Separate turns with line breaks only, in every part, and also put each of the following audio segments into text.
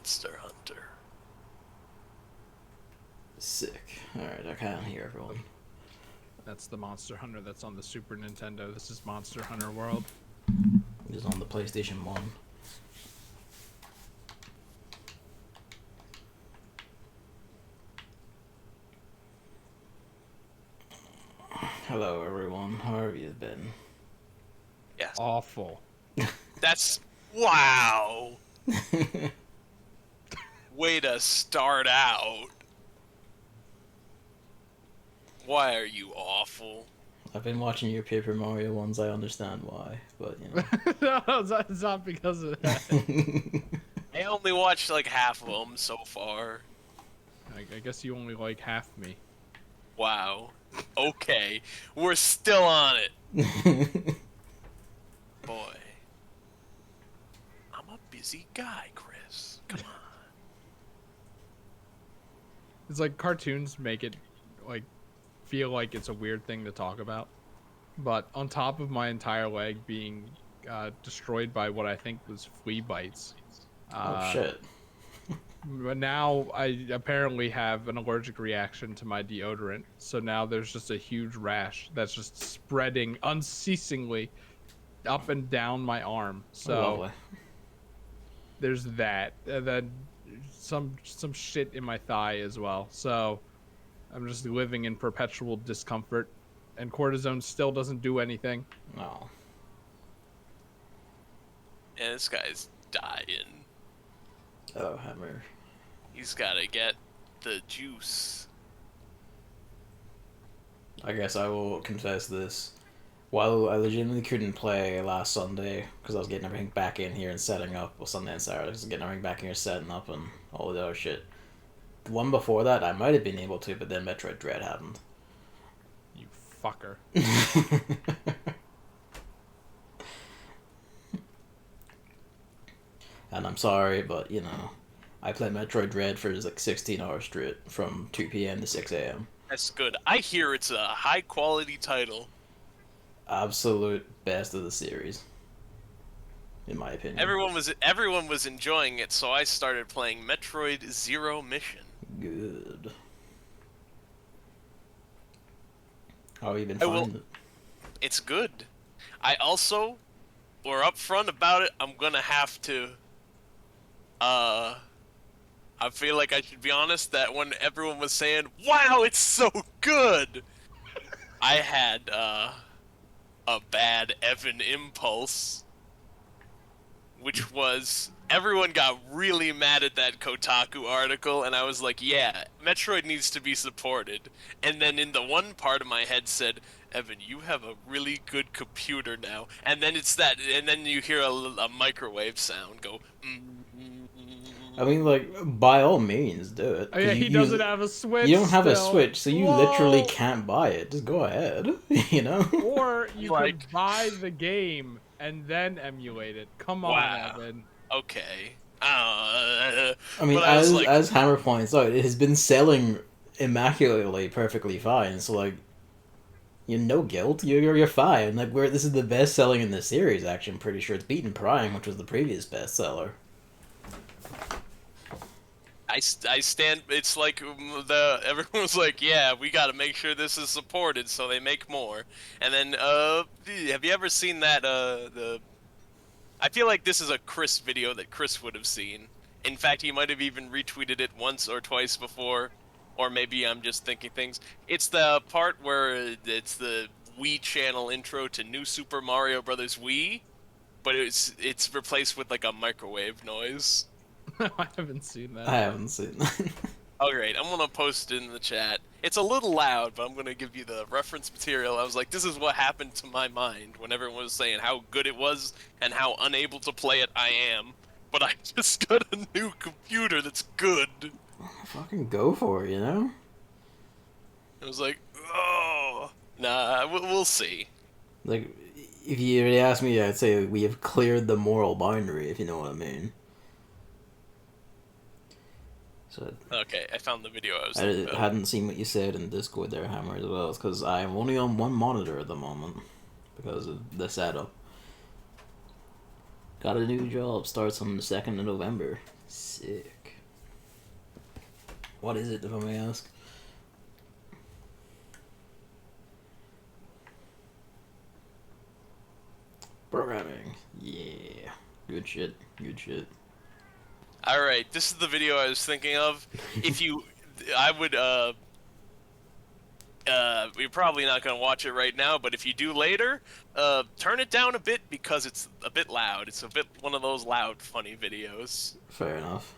Monster Hunter.
Sick. Alright, I can't hear everyone.
That's the Monster Hunter that's on the Super Nintendo. This is Monster Hunter World.
It's on the PlayStation 1. Hello everyone, how have you been?
Yes.
Awful.
That's... Wow! Way to start out. Why are you awful?
I've been watching your Paper Mario ones, I understand why, but you know.
No, it's not because of that.
I only watched like half of them so far.
I guess you only like half me.
Wow. Okay. We're still on it. Boy. I'm a busy guy, Chris. Come on.
It's like cartoons make it like feel like it's a weird thing to talk about. But on top of my entire leg being destroyed by what I think was flea bites.
Oh shit.
But now I apparently have an allergic reaction to my deodorant. So now there's just a huge rash that's just spreading unceasingly up and down my arm. So
Lovely.
there's that. And then some shit in my thigh as well. So I'm just living in perpetual discomfort. And cortisone still doesn't do anything.
No.
And this guy's dying.
Oh, Hammer.
He's gotta get the juice.
I guess I will confess this. While I legitimately couldn't play last Sunday, because I was getting everything back in here and setting up, well, Sunday and Saturday, I was getting everything back in here, setting up, and all the other shit. The one before that, I might have been able to, but then Metroid Dread happened.
You fucker.
And I'm sorry, but, you know, I played Metroid Dread for like 16 hours straight, from 2 p.m. to 6 a.m.
That's good. I hear it's a high quality title.
Absolute best of the series, in my opinion.
Everyone was enjoying it, so I started playing Metroid Zero Mission.
Good. How have you been finding it?
It's good. I also, we're upfront about it, I'm gonna have to, I feel like I should be honest that when everyone was saying, wow, it's so good, I had, a bad Evan impulse, which was, everyone got really mad at that Kotaku article, and I was like, yeah, Metroid needs to be supported. And then in the one part of my head said, Evan, you have a really good computer now. And then it's that, and then you hear a microwave sound go,
I mean, like, by all means, do it.
Oh, yeah, he doesn't have a Switch.
You don't have a
still.
Switch, so you
Whoa!
literally can't buy it. Just go ahead, you know?
Or you
Like-
could buy the game and then emulate it. Come on,
Wow.
Evan.
okay.
I mean,
But I was like-
as Hammer points out, it has been selling immaculately, perfectly fine. So like, you no guilt. You're fine. Like, this is the best selling in the series. Actually, I'm pretty sure it's beaten Prime, which was the previous bestseller.
I stand. It's like everyone was like, "Yeah, we got to make sure this is supported, so they make more." And then, have you ever seen that? I feel like this is a Chris video that Chris would have seen. In fact, he might have even retweeted it once or twice before, or maybe I'm just thinking things. It's the part where it's the Wii channel intro to New Super Mario Bros. Wii, but it's replaced with like a microwave noise.
I haven't seen that.
I haven't seen that.
Oh great, I'm gonna post it in the chat. It's a little loud, but I'm gonna give you the reference material. I was like, this is what happened to my mind when everyone was saying how good it was and how unable to play it I am. But I just got a new computer that's good.
Fucking go for it, you know?
I was like, oh, nah, we'll see.
Like, if you really ask me, I'd say we have cleared the moral boundary, if you know what I mean. So
Okay, I found the video I was
I
thinking about.
hadn't seen what you said in Discord there, Hammer, as well. It's because I'm only on one monitor at the moment because of the setup. Got a new job. Starts on the 2nd of November. Sick. What is it, if I may ask? Programming. Yeah. Good shit. Good shit.
Alright, this is the video I was thinking of. If you... I would, we're probably not going to watch it right now, but if you do later, turn it down a bit because it's a bit loud. It's a bit one of those loud, funny videos.
Fair enough.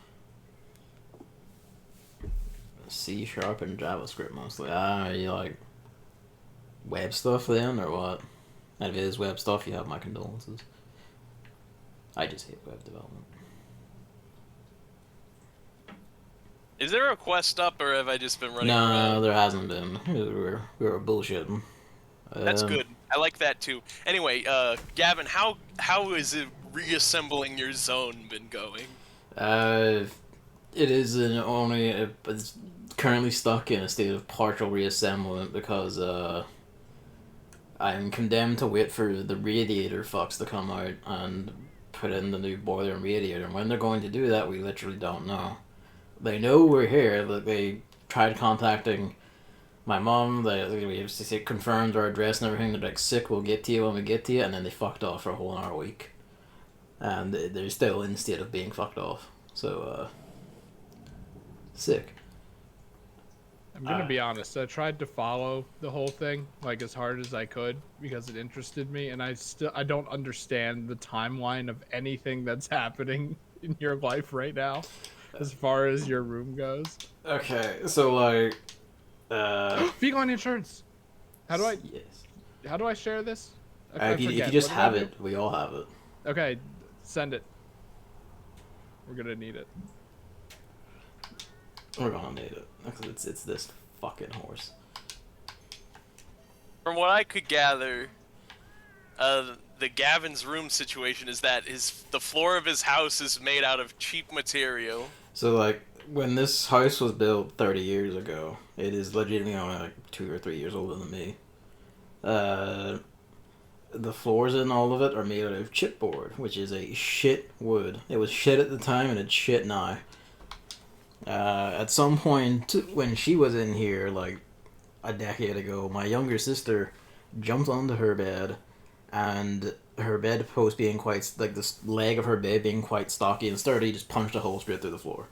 C# and JavaScript mostly. Ah, you like web stuff then, or what? And if it is web stuff, you have my condolences. I just hate web development.
Is there a quest up, or have I just been running
No,
around?
there hasn't been. We were bullshitting.
That's good. I like that too. Anyway, Gavin, how is it reassembling your zone been going?
It is it's currently stuck in a state of partial reassemblement because I'm condemned to wait for the radiator fucks to come out and put in the new boiler and radiator. And when they're going to do that, we literally don't know. They know we're here. Like, they tried contacting my mom. We confirmed our address and everything. They're like, sick, we'll get to you when we get to you. And then they fucked off for a whole another week. And they're still in the state of being fucked off. So, sick.
I'm gonna be honest. I tried to follow the whole thing like as hard as I could because it interested me, and I don't understand the timeline of anything that's happening in your life right now, as far as your room goes.
Okay, so like,
Feline insurance. How do I?
Yes.
How do I share this?
If you just have it, we all have it.
Okay, send it. We're gonna need it.
We're gonna need it. It's this fucking horse.
From what I could gather, the Gavin's room situation is that the floor of his house is made out of cheap material.
So like, when this house was built 30 years ago, it is legitimately only like 2 or 3 years older than me. The floors in all of it are made out of chipboard, which is a shit wood. It was shit at the time and it's shit now. At some point when she was in here, like a decade ago, my younger sister jumped onto her bed, and her bedpost being quite, like this leg of her bed being quite stocky and sturdy, just punched a hole straight through the floor.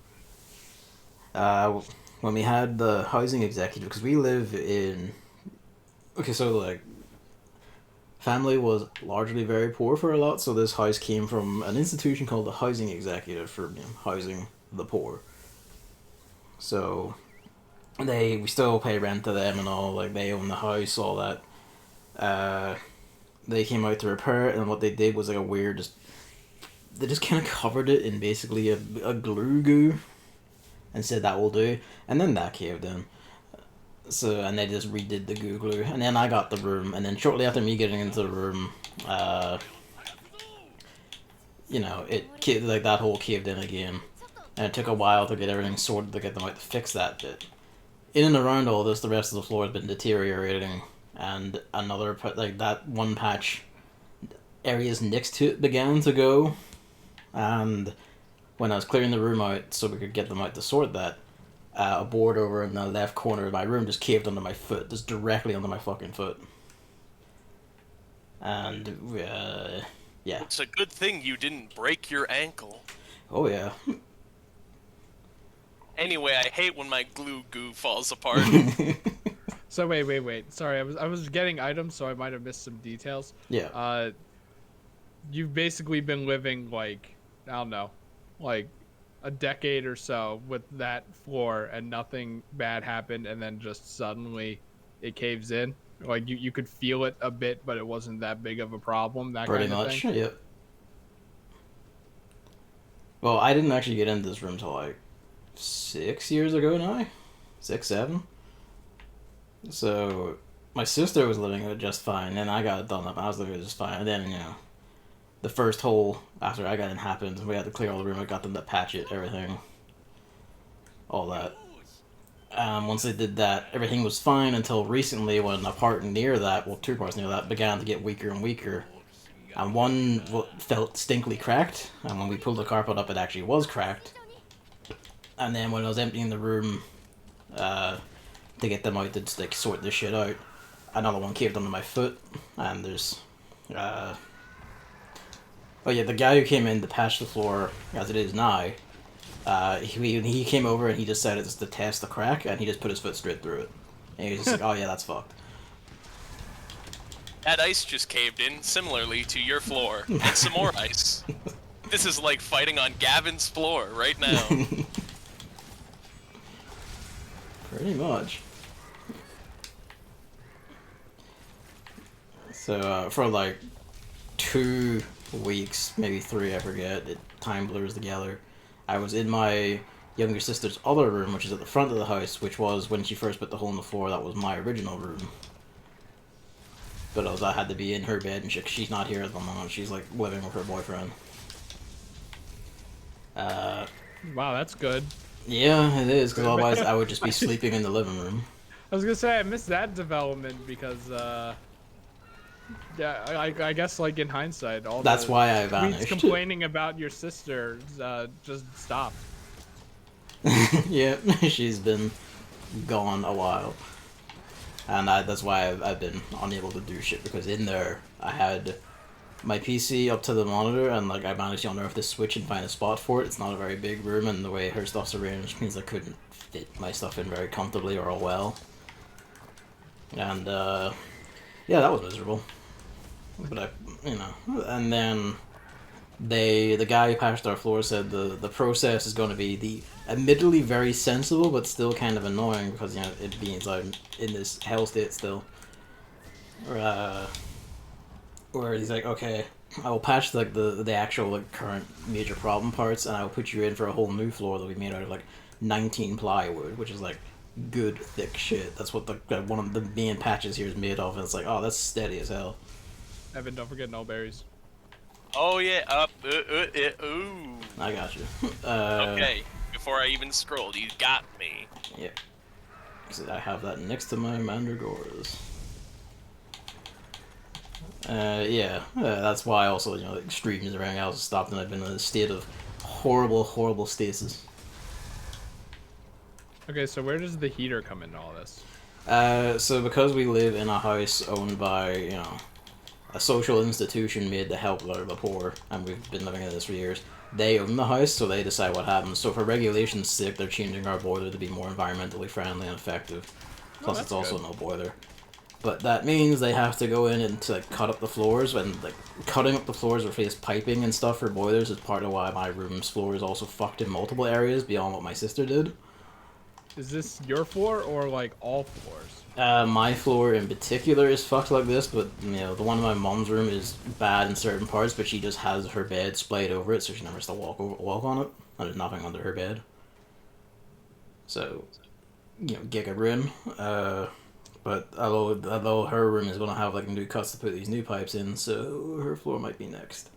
When we had the housing executive, because we live in, okay, so like, family was largely very poor for a lot, so this house came from an institution called the housing executive for housing the poor. So we still pay rent to them and all, like they own the house, all that. They came out to repair it, and what they did was like a weird, they just kind of covered it in basically a glue goo, and said that will do, and then that caved in. So, and they just redid the goo glue, and then I got the room, and then shortly after me getting into the room, like that hole caved in again. And it took a while to get everything sorted to get them out to fix that bit. In and around all this, the rest of the floor has been deteriorating, and another, like that one patch, areas next to it began to go, and when I was clearing the room out so we could get them out to sort that, a board over in the left corner of my room just caved under my foot, just directly under my fucking foot. And, yeah.
It's a good thing you didn't break your ankle.
Oh yeah.
Anyway, I hate when my glue goo falls apart.
So wait. Sorry, I was getting items, so I might have missed some details.
Yeah.
You've basically been living like, I don't know, like a decade or so with that floor, and nothing bad happened, and then just suddenly it caves in. Like you could feel it a bit, but it wasn't that big of a problem. That
Pretty
kind of
much,
thing.
yep. Well, I didn't actually get into this room till like 6 years ago now? 6, 7? So, my sister was living it just fine, and I got it done up, I was living it just fine, and then, the first hole after I got in happened, we had to clear all the room, I got them to patch it, everything. All that. Once they did that, everything was fine until recently when a part near that, well, 2 parts near that, began to get weaker and weaker. and one felt stinkly cracked, and when we pulled the carpet up, it actually was cracked. And then when I was emptying the room to get them out to like, sort this shit out, another one caved under my foot, and there's... Oh yeah, the guy who came in to patch the floor as it is now, he came over and he just said it's to test the crack, and he just put his foot straight through it. And he was just like, oh yeah, that's fucked.
That ice just caved in, similarly to your floor, and some more ice. This is like fighting on Gavin's floor right now.
Pretty much. So, for like 2 weeks, maybe 3, I forget, time blurs together, I was in my younger sister's other room, which is at the front of the house, which was, when she first put the hole in the floor, that was my original room. But I had to be in her bed, and she's not here at the moment, she's like living with her boyfriend.
Wow, that's good.
Yeah, it is, because otherwise I would just be sleeping in the living room.
I was gonna say I missed that development because, yeah, I guess like in hindsight, all
that's why I
tweets
vanished.
complaining about your sister just stopped.
Yeah, she's been gone a while, and that's why I've been unable to do shit, because in there I had my PC up to the monitor, and like I managed to unearth this switch and find a spot for it. It's not a very big room, and the way her stuff's arranged means I couldn't fit my stuff in very comfortably or well. And yeah, that was miserable. But and then the guy who patched our floor said the process is going to be the admittedly very sensible but still kind of annoying, because it means I'm in this hell state still. Where he's like, okay, I will patch like the actual like current major problem parts, and I will put you in for a whole new floor that we made out of like 19 plywood, which is like good thick shit. That's what the one of the main patches here is made of, and it's like, oh, that's steady as hell.
Evan, don't forget no berries.
Oh yeah, ooh.
I got you.
Okay, before I even scrolled, you got me.
Yeah. So I have that next to my mandragoras. Yeah, that's why also, like, streams and everything else stopped, and I've been in a state of horrible, horrible stasis.
Okay, so where does the heater come into all this?
So because we live in a house owned by, a social institution made to help the poor, and we've been living in this for years, they own the house, so they decide what happens. So for regulation's sake, they're changing our boiler to be more environmentally friendly and effective. Plus, it's also no boiler. But that means they have to go in and to like, cut up the floors, and like cutting up the floors with face piping and stuff for boilers is part of why my room's floor is also fucked in multiple areas beyond what my sister did.
Is this your floor or like all floors?
My floor in particular is fucked like this, but the one in my mom's room is bad in certain parts, but she just has her bed splayed over it, so she never has to walk on it, and there's nothing under her bed. So, giga room. But although her room is gonna have like new cuts to put these new pipes in, so her floor might be next.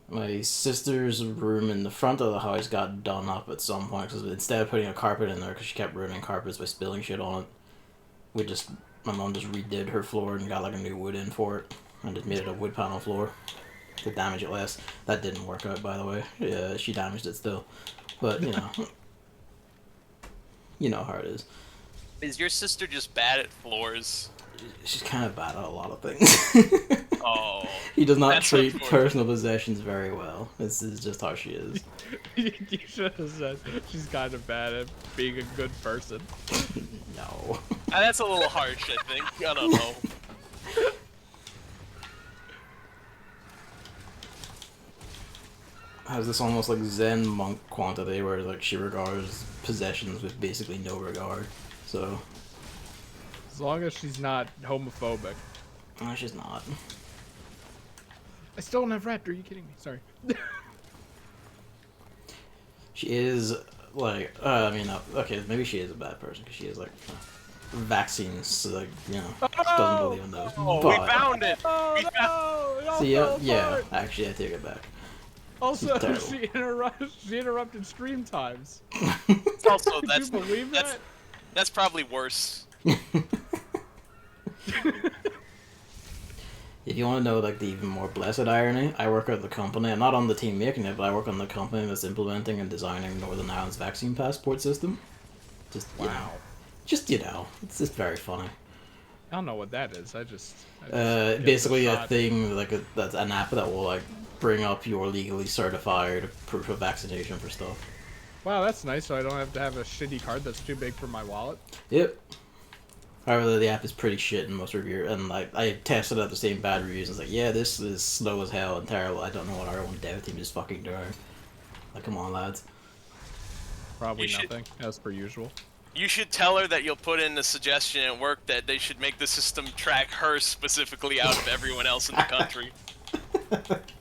My sister's room in the front of the house got done up at some point, because instead of putting a carpet in there, because she kept ruining carpets by spilling shit on it, my mom just redid her floor and got like a new wood in for it, and just made it a wood panel floor to damage it less. That didn't work out, by the way. Yeah, she damaged it still, but you know how it is.
Is your sister just bad at floors?
She's kind of bad at a lot of things.
Oh.
He does not treat personal possessions very well. This is just how she is.
You should have said she's kind of bad at being a good person.
No.
That's a little harsh, I think. I don't know.
Has this almost like Zen monk quantity where like she regards possessions with basically no regard. So.
As long as she's not homophobic.
No, she's not.
I still don't have Raptor. Are you kidding me? Sorry.
She is like, okay, maybe she is a bad person because she is like vaccines, so like, doesn't believe in those.
Oh,
but,
we found it. We found.
See, yeah, actually, I take it back.
Also, she interrupted stream times.
Also,
Can you believe that?
That's probably worse.
Yeah, If you want to know like the even more blessed irony, I work at the company. I'm not on the team making it, but I work on the company that's implementing and designing Northern Ireland's vaccine passport system. Just
Wow.
it's just very funny.
I don't know what that is. I just get the
Basically a
shot.
thing like that's an app that will like bring up your legally certified proof of vaccination for stuff.
Wow, that's nice. So I don't have to have a shitty card that's too big for my wallet.
Yep. However, the app is pretty shit in most reviews, and like I tested out the same bad reviews. And it's like, yeah, this is slow as hell and terrible. I don't know what our own dev team is fucking doing. Like, come on, lads.
Probably
You should-
nothing, as per usual.
You should tell her that you'll put in a suggestion at work that they should make the system track her specifically out of everyone else in the country.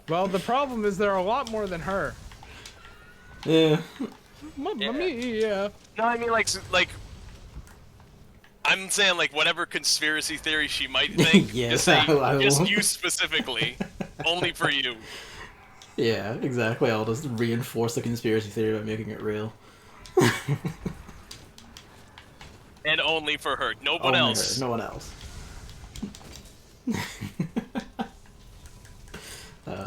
Well, the problem is there are a lot more than her.
Yeah.
Mamma mia.
No, I mean like. I'm saying like whatever conspiracy theory she might think,
Yes,
just say
I
just
will.
you specifically, only for you,
Yeah, exactly. I'll just reinforce the conspiracy theory by making it real.
and only for her. No one
Only
else.
her, no one else.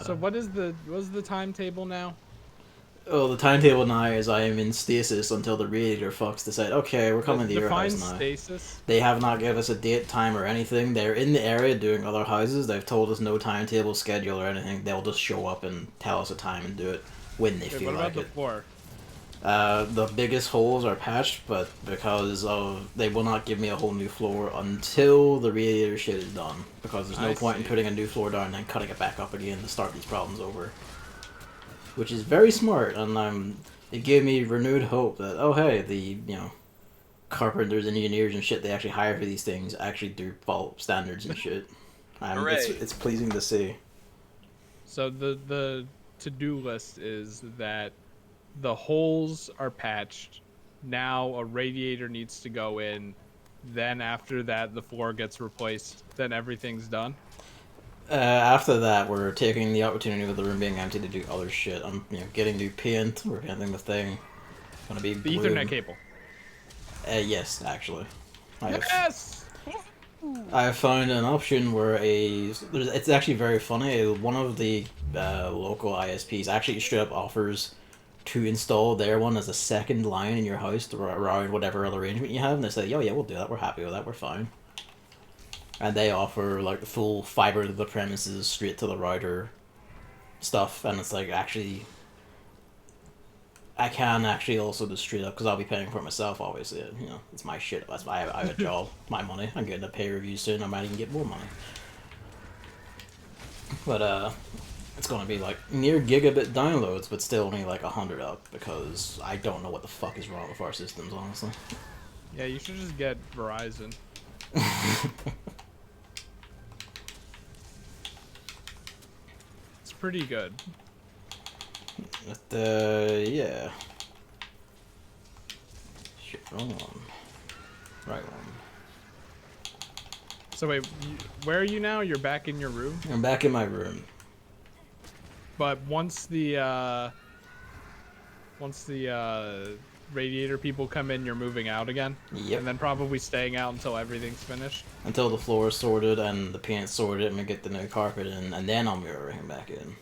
So what's the timetable now?
Oh, the timetable now is I am in stasis until the radiator fucks decide, okay, we're coming to your
Define
house now.
stasis.
They have not given us a date, time, or anything. They're in the area doing other houses. They've told us no timetable, schedule, or anything. They'll just show up and tell us a time and do it when they
Wait,
feel
what about
like
the
it.
floor?
The biggest holes are patched, but because of they will not give me a whole new floor until the radiator shit is done. Because there's no
I
point in
see.
putting a new floor down and then cutting it back up again to start these problems over. Which is very smart, and it gave me renewed hope that oh hey, the carpenters, engineers, and shit they actually hire for these things actually do follow standards and shit.
Hooray.
It's pleasing to see.
So the to-do list is that the holes are patched. Now a radiator needs to go in. Then after that, the floor gets replaced. Then everything's done.
After that, we're taking the opportunity with the room being empty to do other shit. I'm getting new paint. We're painting the thing. Gonna be
The
blue.
Ethernet cable.
Yes, actually.
Yes.
I have found an option where it's actually very funny. One of the local ISPs actually straight up offers to install their one as a second line in your house to around whatever other arrangement you have, and they say, "Oh yeah, we'll do that. We're happy with that. We're fine." And they offer like the full fiber to the premises, straight to the router stuff, and it's like actually. I can actually also just straight up because I'll be paying for it myself. Obviously, it's my shit. That's why I have a job, my money. I'm getting a pay review soon. I might even get more money. But it's gonna be like near gigabit downloads, but still only like 100 up because I don't know what the fuck is wrong with our systems, honestly.
Yeah, you should just get Verizon. It's pretty good.
But yeah. Shit, wrong one. Right one.
So wait, where are you now? You're back in your room?
I'm back in my room.
But once the radiator people come in, you're moving out again?
Yep.
And then probably staying out until everything's finished?
Until the floor is sorted and the paint's sorted and we get the new carpet in, and then I'll move everything back in.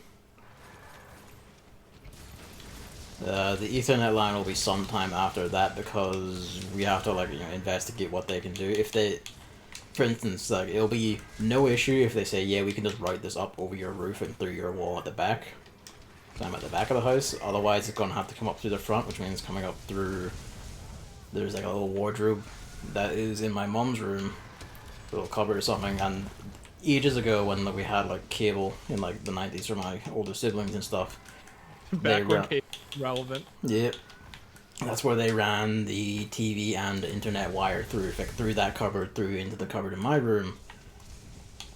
The Ethernet line will be sometime after that because we have to investigate what they can do. If they, for instance, it'll be no issue if they say, yeah, we can just route this up over your roof and through your wall at the back. So I'm at the back of the house. Otherwise, it's gonna have to come up through the front, which means coming up through. There's like a little wardrobe that is in my mom's room, a little cupboard or something. And ages ago, when we had cable in the 90s for my older siblings and stuff.
Back when cable was relevant.
Yep. That's where they ran the TV and the internet wire through that cupboard, through into the cupboard in my room.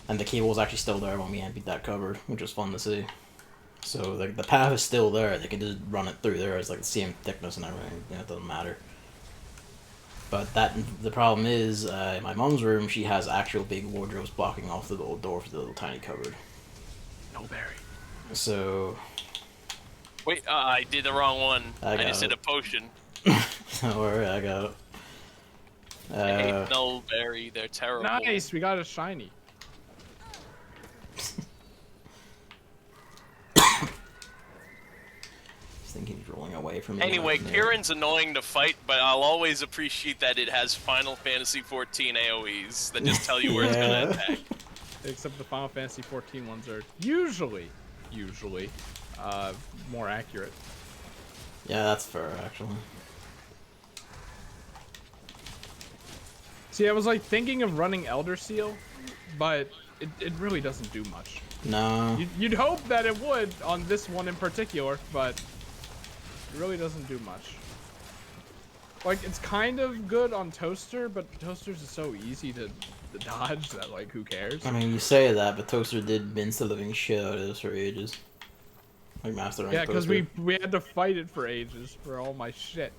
And the cable was actually still there when we emptied that cupboard, which was fun to see. So the path is still there. They can just run it through there. It's the same thickness and everything. It doesn't matter. But the problem is, in my mom's room, she has actual big wardrobes blocking off the little door for the little tiny cupboard.
No berry.
So.
Wait, I did the wrong one. I
got
just did
it.
a potion.
Don't worry, I got it.
I hate nullberry. They're terrible.
Nice, we got a shiny.
Think he's rolling away from me.
Anyway,
like,
Kieran's annoying to fight, but I'll always appreciate that it has Final Fantasy XIV AoEs that just tell you where it's gonna
Yeah.
attack.
Except the Final Fantasy XIV ones are usually, more accurate.
Yeah, that's fair, actually.
See, I was like thinking of running Elder Seal, but it really doesn't do much.
No.
You'd hope that it would on this one in particular, but it really doesn't do much. Like, it's kind of good on Toaster, but Toaster's is so easy to dodge that, like, who cares?
I mean, you say that, but Toaster did mince the living shit out of this for ages. Like Master Rank
Yeah, because
Toaster.
we had to fight it for ages for all my shit.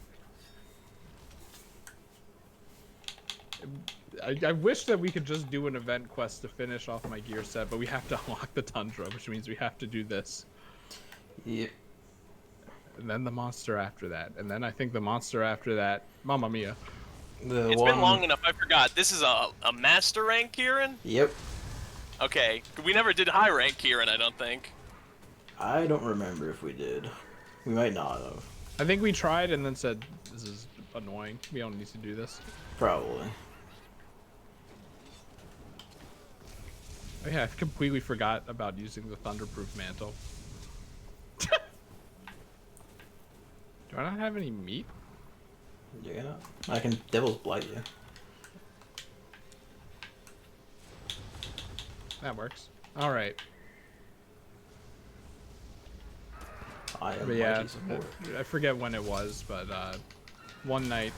I wish that we could just do an event quest to finish off my gear set, but we have to unlock the Tundra, which means we have to do this.
Yep.
And then the monster after that. And then I think the monster after that, Mamma Mia.
It's been long enough, I forgot. This is a Master Rank Kieran?
Yep.
Okay, we never did High Rank Kieran, I don't think.
I don't remember if we did. We might not have.
I think we tried and then said, this is annoying. We don't need to do this.
Probably.
Oh yeah, I completely forgot about using the Thunderproof Mantle. Do I not have any meat?
Yeah. I can Devil's Blight you.
That works. Alright.
I am
But yeah,
mighty support.
I forget when it was, but one night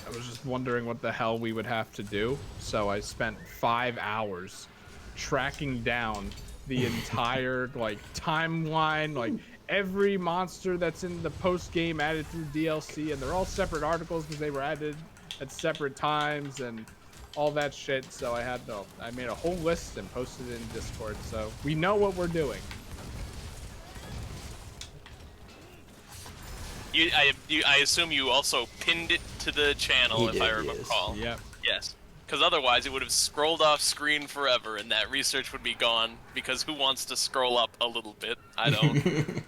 I was just wondering what the hell we would have to do. So I spent 5 hours tracking down the entire like timeline, like every monster that's in the post game added through DLC, and they're all separate articles because they were added at separate times and all that shit. So I made a whole list and posted it in Discord, so we know what we're doing.
I assume you also pinned it to the channel,
He
if I
did, yes.
recall.
Yep.
Yes. Because otherwise it would have scrolled off screen forever and that research would be gone, because who wants to scroll up a little bit? I don't.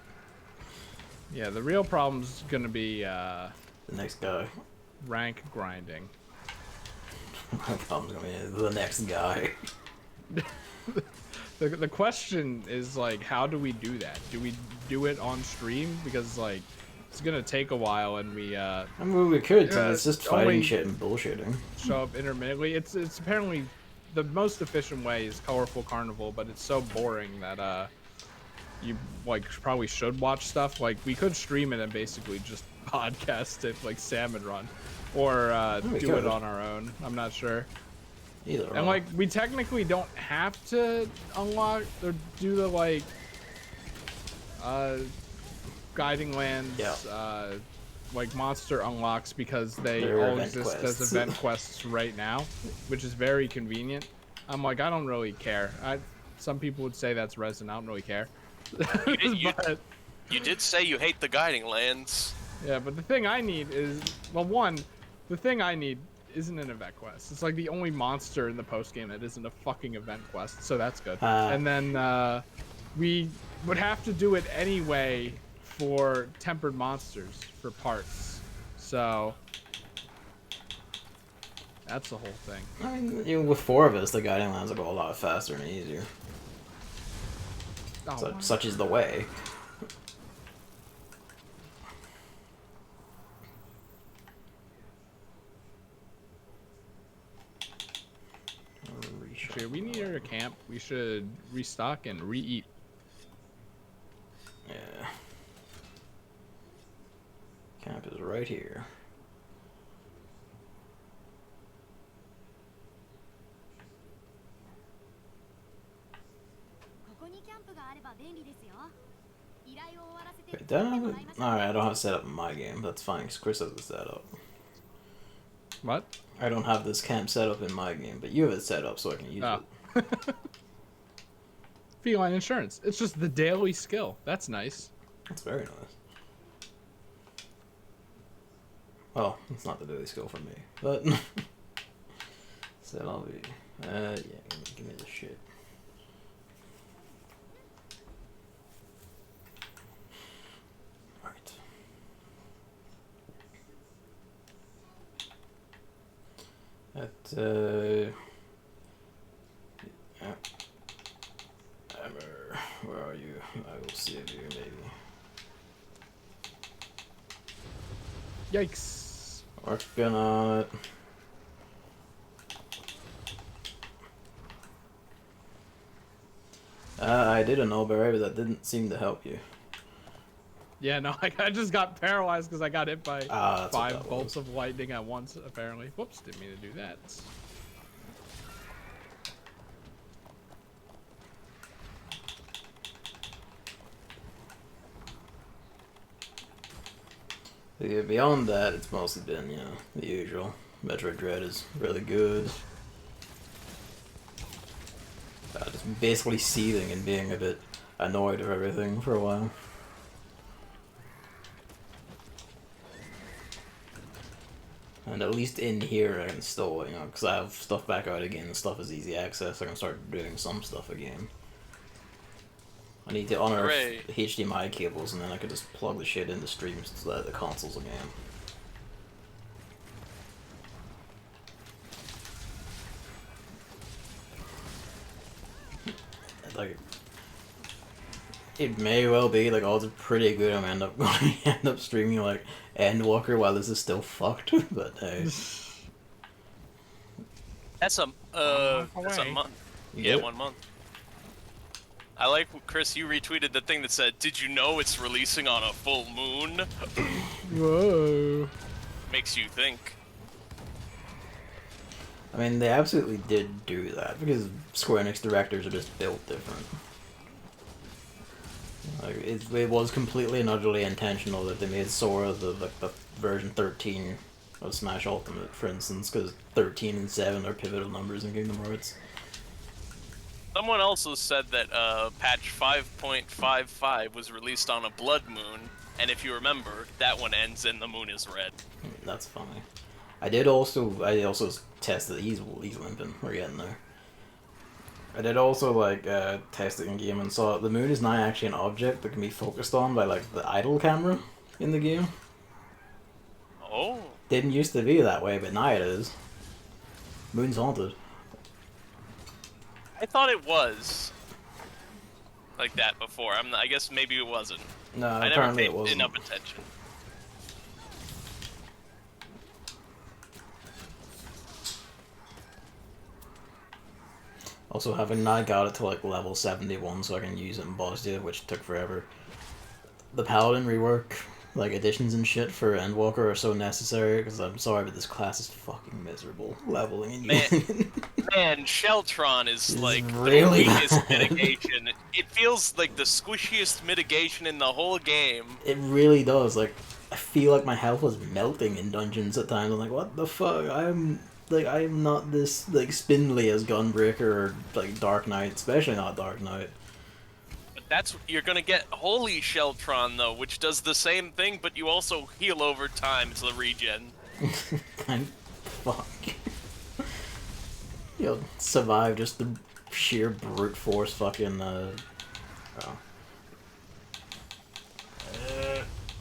Yeah, the real problem's gonna be
The next guy.
rank grinding.
My problem's gonna be the next guy.
The question is, like, how do we do that? Do we do it on stream? Because, like, it's gonna take a while, and we
I mean, we could,
Yeah,
it's just
only-
fighting shit and bullshitting.
show up intermittently. It's apparently the most efficient way is Colorful Carnival, but it's so boring that you like probably should watch stuff. Like, we could stream it and basically just podcast it like Salmon Run, or
we
do
could.
it on our own. I'm not sure.
Either
And like, we technically don't have to unlock or do the like guiding lands
Yeah.
like monster unlocks, because they
They're
all
event
exist as
quests.
event quests right now, which is very convenient. I'm like, I don't really care. Some people would say that's resin. I don't really care. But,
You did say you hate the guiding lands.
yeah, but the thing I need is, well, the thing I need isn't an event quest. It's like the only monster in the post game that isn't a fucking event quest, so that's good. And then we would have to do it anyway for tempered monsters for parts. So that's the whole thing.
I mean, even with 4 of us, the guiding lands will go a lot faster and easier.
Oh,
So, such is the way.
okay, we need our camp. We should restock and re-eat.
Yeah. Camp is right here. Wait, did I have it? Alright, I don't have it set up in my game. That's fine, because Chris has it set up.
What?
I don't have this camp set up in my game, but you have it set up so I can use
Oh.
it.
Feline insurance. It's just the daily skill. That's nice.
That's very nice. Well, it's not the daily skill for me, but... so I'll be... yeah, give me the shit. At Hammer, where are you? I will save you, maybe.
Yikes.
Working on it. I did a no berry, but that didn't seem to help you.
Yeah, no, I just got paralyzed because I got hit by
Ah, that's what
5
that
bolts
was.
of lightning at once, apparently. Whoops, didn't mean to do that.
Yeah, beyond that, it's mostly been, you know, the usual. Metroid Dread is really good. Just basically seething and being a bit annoyed with everything for a while. And at least in here I can still, you know, because I have stuff back out again and stuff is easy access, I can start doing some stuff again. I need to unearth
Hooray.
the HDMI cables and then I can just plug the shit into streams to the consoles again. Like, it may well be like odds are pretty good I'm end up streaming like Endwalker while this is still fucked, but hey.
That's a
Month
that's a
away.
month.
You
Yeah,
get it?
1 month. I like, Chris, you retweeted the thing that said, "Did you know it's releasing on a full moon?"
Whoa.
Makes you think.
I mean, they absolutely did do that because Square Enix directors are just built different. Like it was completely and utterly intentional that they made Sora the version 13 of Smash Ultimate, for instance, because 13 and 7 are pivotal numbers in Kingdom Hearts.
Someone also said that patch 5.55 was released on a blood moon, and if you remember, that one ends and the moon is red.
That's funny. I also tested. He's limping. We're getting there. I did also like test it in game and saw the moon is now actually an object that can be focused on by like the idle camera in the game.
Oh.
Didn't used to be that way, but now it is. Moon's haunted.
I thought it was like that before. I guess maybe it wasn't.
No,
I never
apparently
paid
it wasn't.
enough attention.
Also, having now got it to like level 71 so I can use it in boss dude, which took forever. The Paladin rework, like additions and shit for Endwalker are so necessary because I'm sorry, but this class is fucking miserable. Leveling and
Man,
using
man, Sheltron is
This is
like
really
the weakest
bad.
mitigation. It feels like the squishiest mitigation in the whole game.
It really does. Like, I feel like my health was melting in dungeons at times. I'm like, what the fuck? I am not this like spindly as Gunbreaker or like Dark Knight, especially not Dark Knight.
But you're gonna get Holy Sheltron though, which does the same thing, but you also heal over time. It's the regen.
Thank fuck. You'll survive just the sheer brute force fucking oh.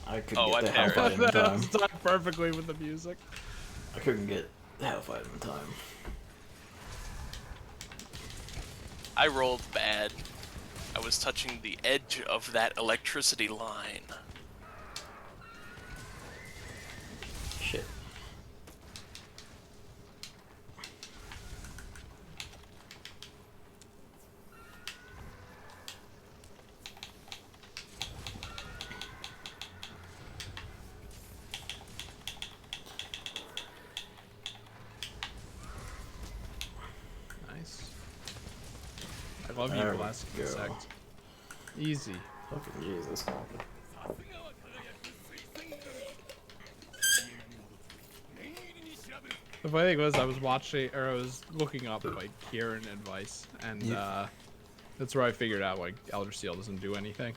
I couldn't
Oh,
get
I
the
perished.
Hellfight in
That
time.
was timed perfectly with the music.
I couldn't get the Hellfight in time.
I rolled bad. I was touching the edge of that electricity line.
Shit.
Nice. I love you,
There we
Blast
go.
Insect. Easy.
Fucking Jesus.
The funny thing was, I was looking up like Kieran advice, and that's where I figured out like Elder Seal doesn't do anything.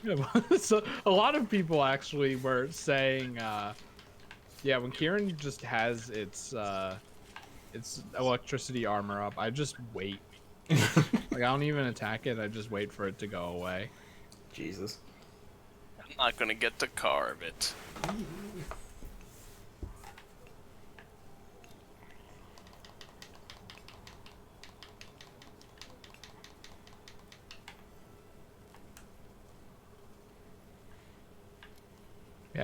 So a lot of people actually were saying, yeah, when Kieran just has its electricity armor up, I just wait. Like I don't even attack it. I just wait for it to go away.
Jesus.
I'm not gonna get to carve it.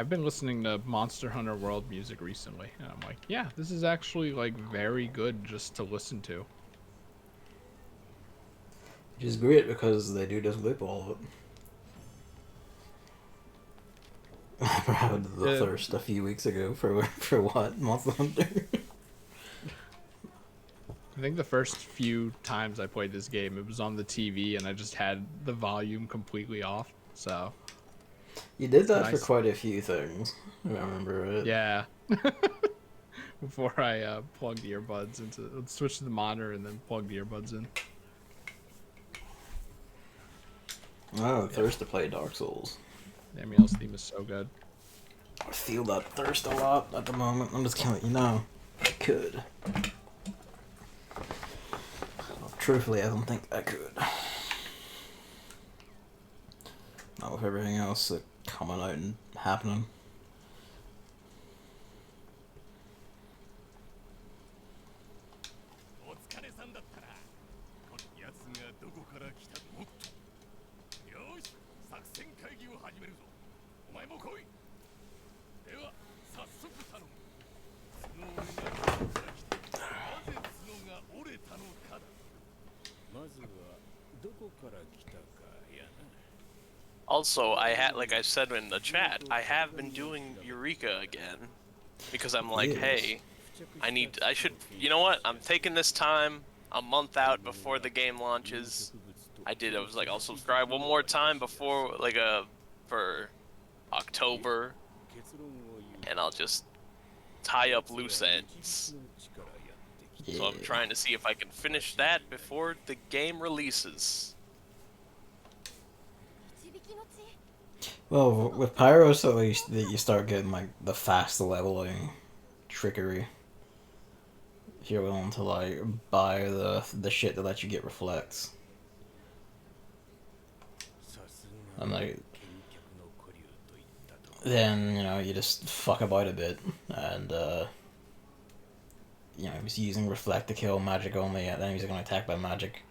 I've been listening to Monster Hunter World music recently, and I'm like, yeah, this is actually like very good just to listen to.
Which is great because they do just loop all of it. I had the thirst a few weeks ago for what? Monster Hunter?
I think the first few times I played this game, it was on the TV, and I just had the volume completely off. So
You did
it's
that for
nice.
quite a few things. If I remember it.
Yeah. Before I plugged the earbuds into, switch to the monitor and then plug the earbuds in.
Oh, thirst to play Dark Souls.
The Amiel's theme is so good.
I feel that thirst a lot at the moment. I'm just gonna let you know. I could. Well, truthfully, I don't think I could. Not with everything else coming out and happening.
Also, I had, like I said in the chat, I have been doing Eureka again because I'm like,
Yes.
hey, I should, you know what? I'm taking this time a month out before the game launches. I was like, I'll subscribe one more time before, like, for October, and I'll just tie up loose ends.
Yeah.
So I'm trying to see if I can finish that before the game releases.
Well, with Pyros, at least you start getting like the fast leveling trickery. If you're willing to like buy the shit that lets you get reflects. And like, then you just fuck about a bit and just using reflect to kill magic only, and then he's gonna attack by magic.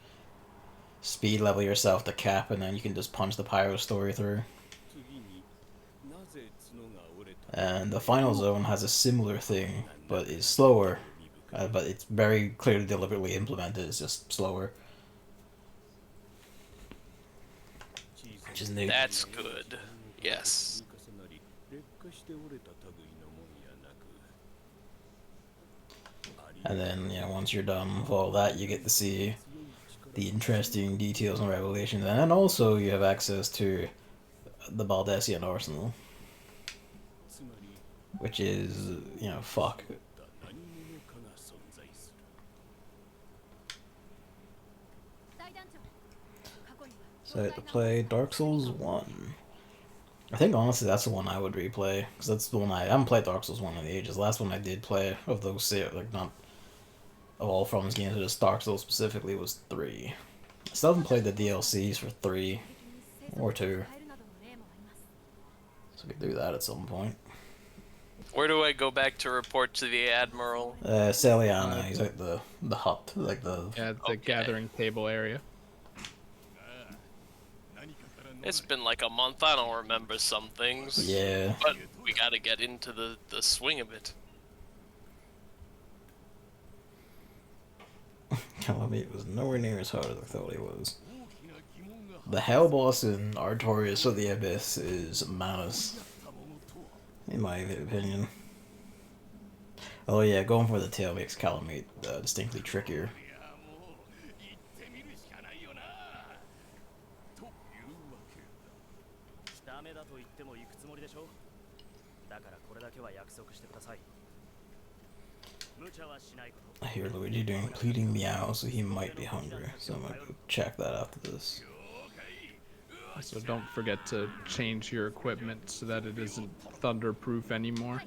Speed level yourself to cap, and then you can just punch the Pyro story through. And the final zone has a similar thing, but is slower. But it's very clearly deliberately implemented, it's just slower. Which is neat.
That's good. Yes.
And then, once you're done with all that, you get to see the interesting details and revelations. And then also you have access to the Baldessian Arsenal. Which is, fuck. So I had to play Dark Souls 1. I think honestly that's the one I would replay, because that's the one I haven't played Dark Souls 1 in ages. The last one I did play of those, like, not of all From's games, but just Dark Souls specifically, was 3. I still haven't played the DLCs for 3 or 2. So we could do that at some point.
Where do I go back to report to the Admiral?
Celiana, he's like the hut, like the...
Yeah, the gathering table area.
It's been like a month, I don't remember some things.
Yeah.
But we gotta get into the swing of it.
It was nowhere near as hard as I thought it was. The hell boss in Artorias of the Abyss is Manus, in my opinion. Oh yeah, going for the tail makes Calamite distinctly trickier. I hear Luigi doing pleading meow, so he might be hungry, so I'm gonna go check that after this.
So don't forget to change your equipment so that it isn't thunderproof anymore.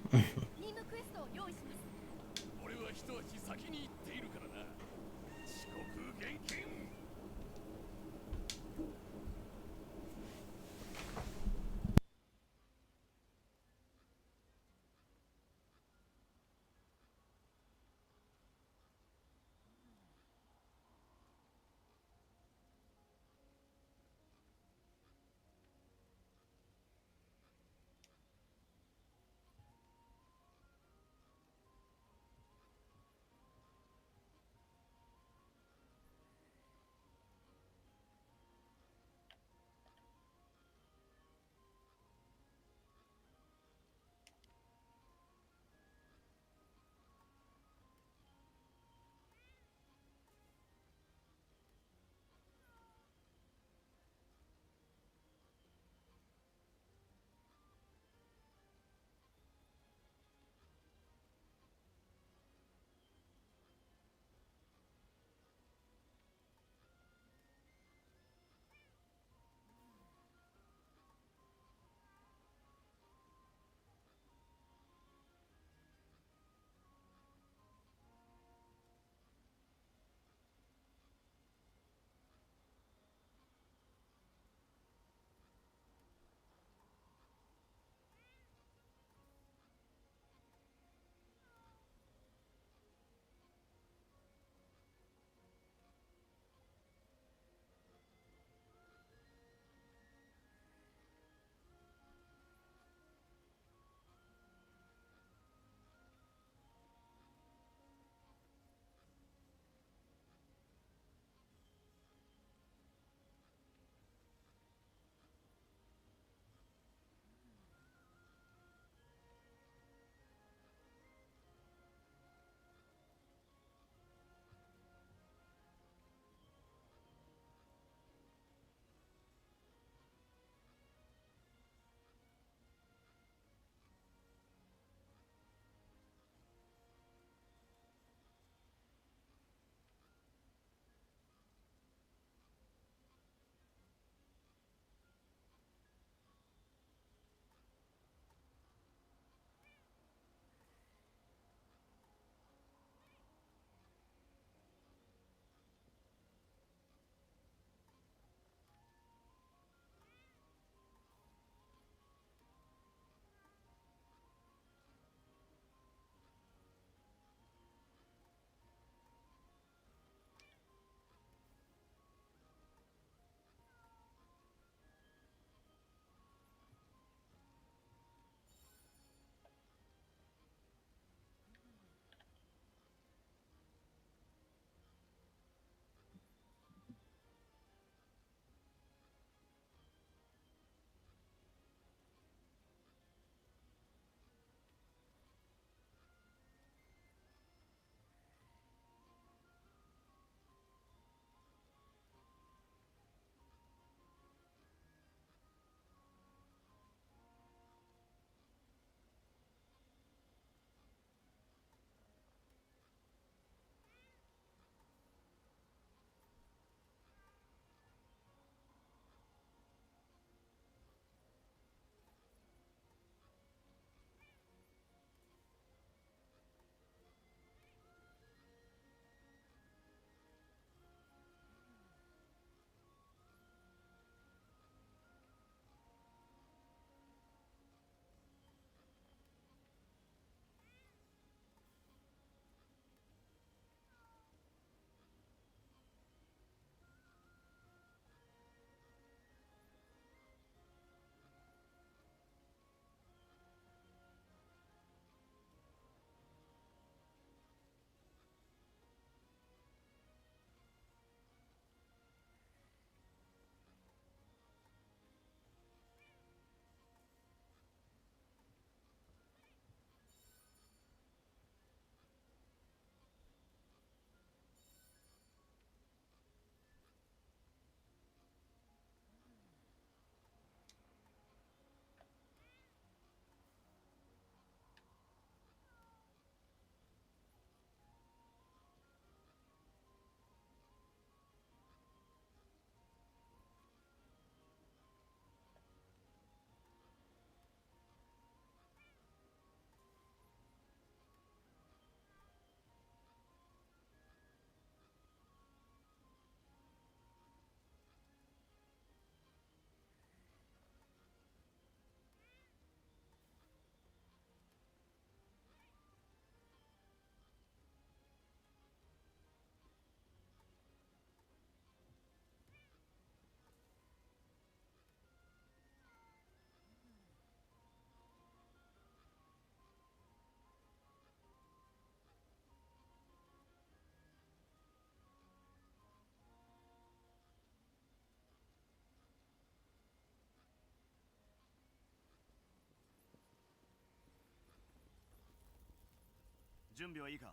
準備はいいか。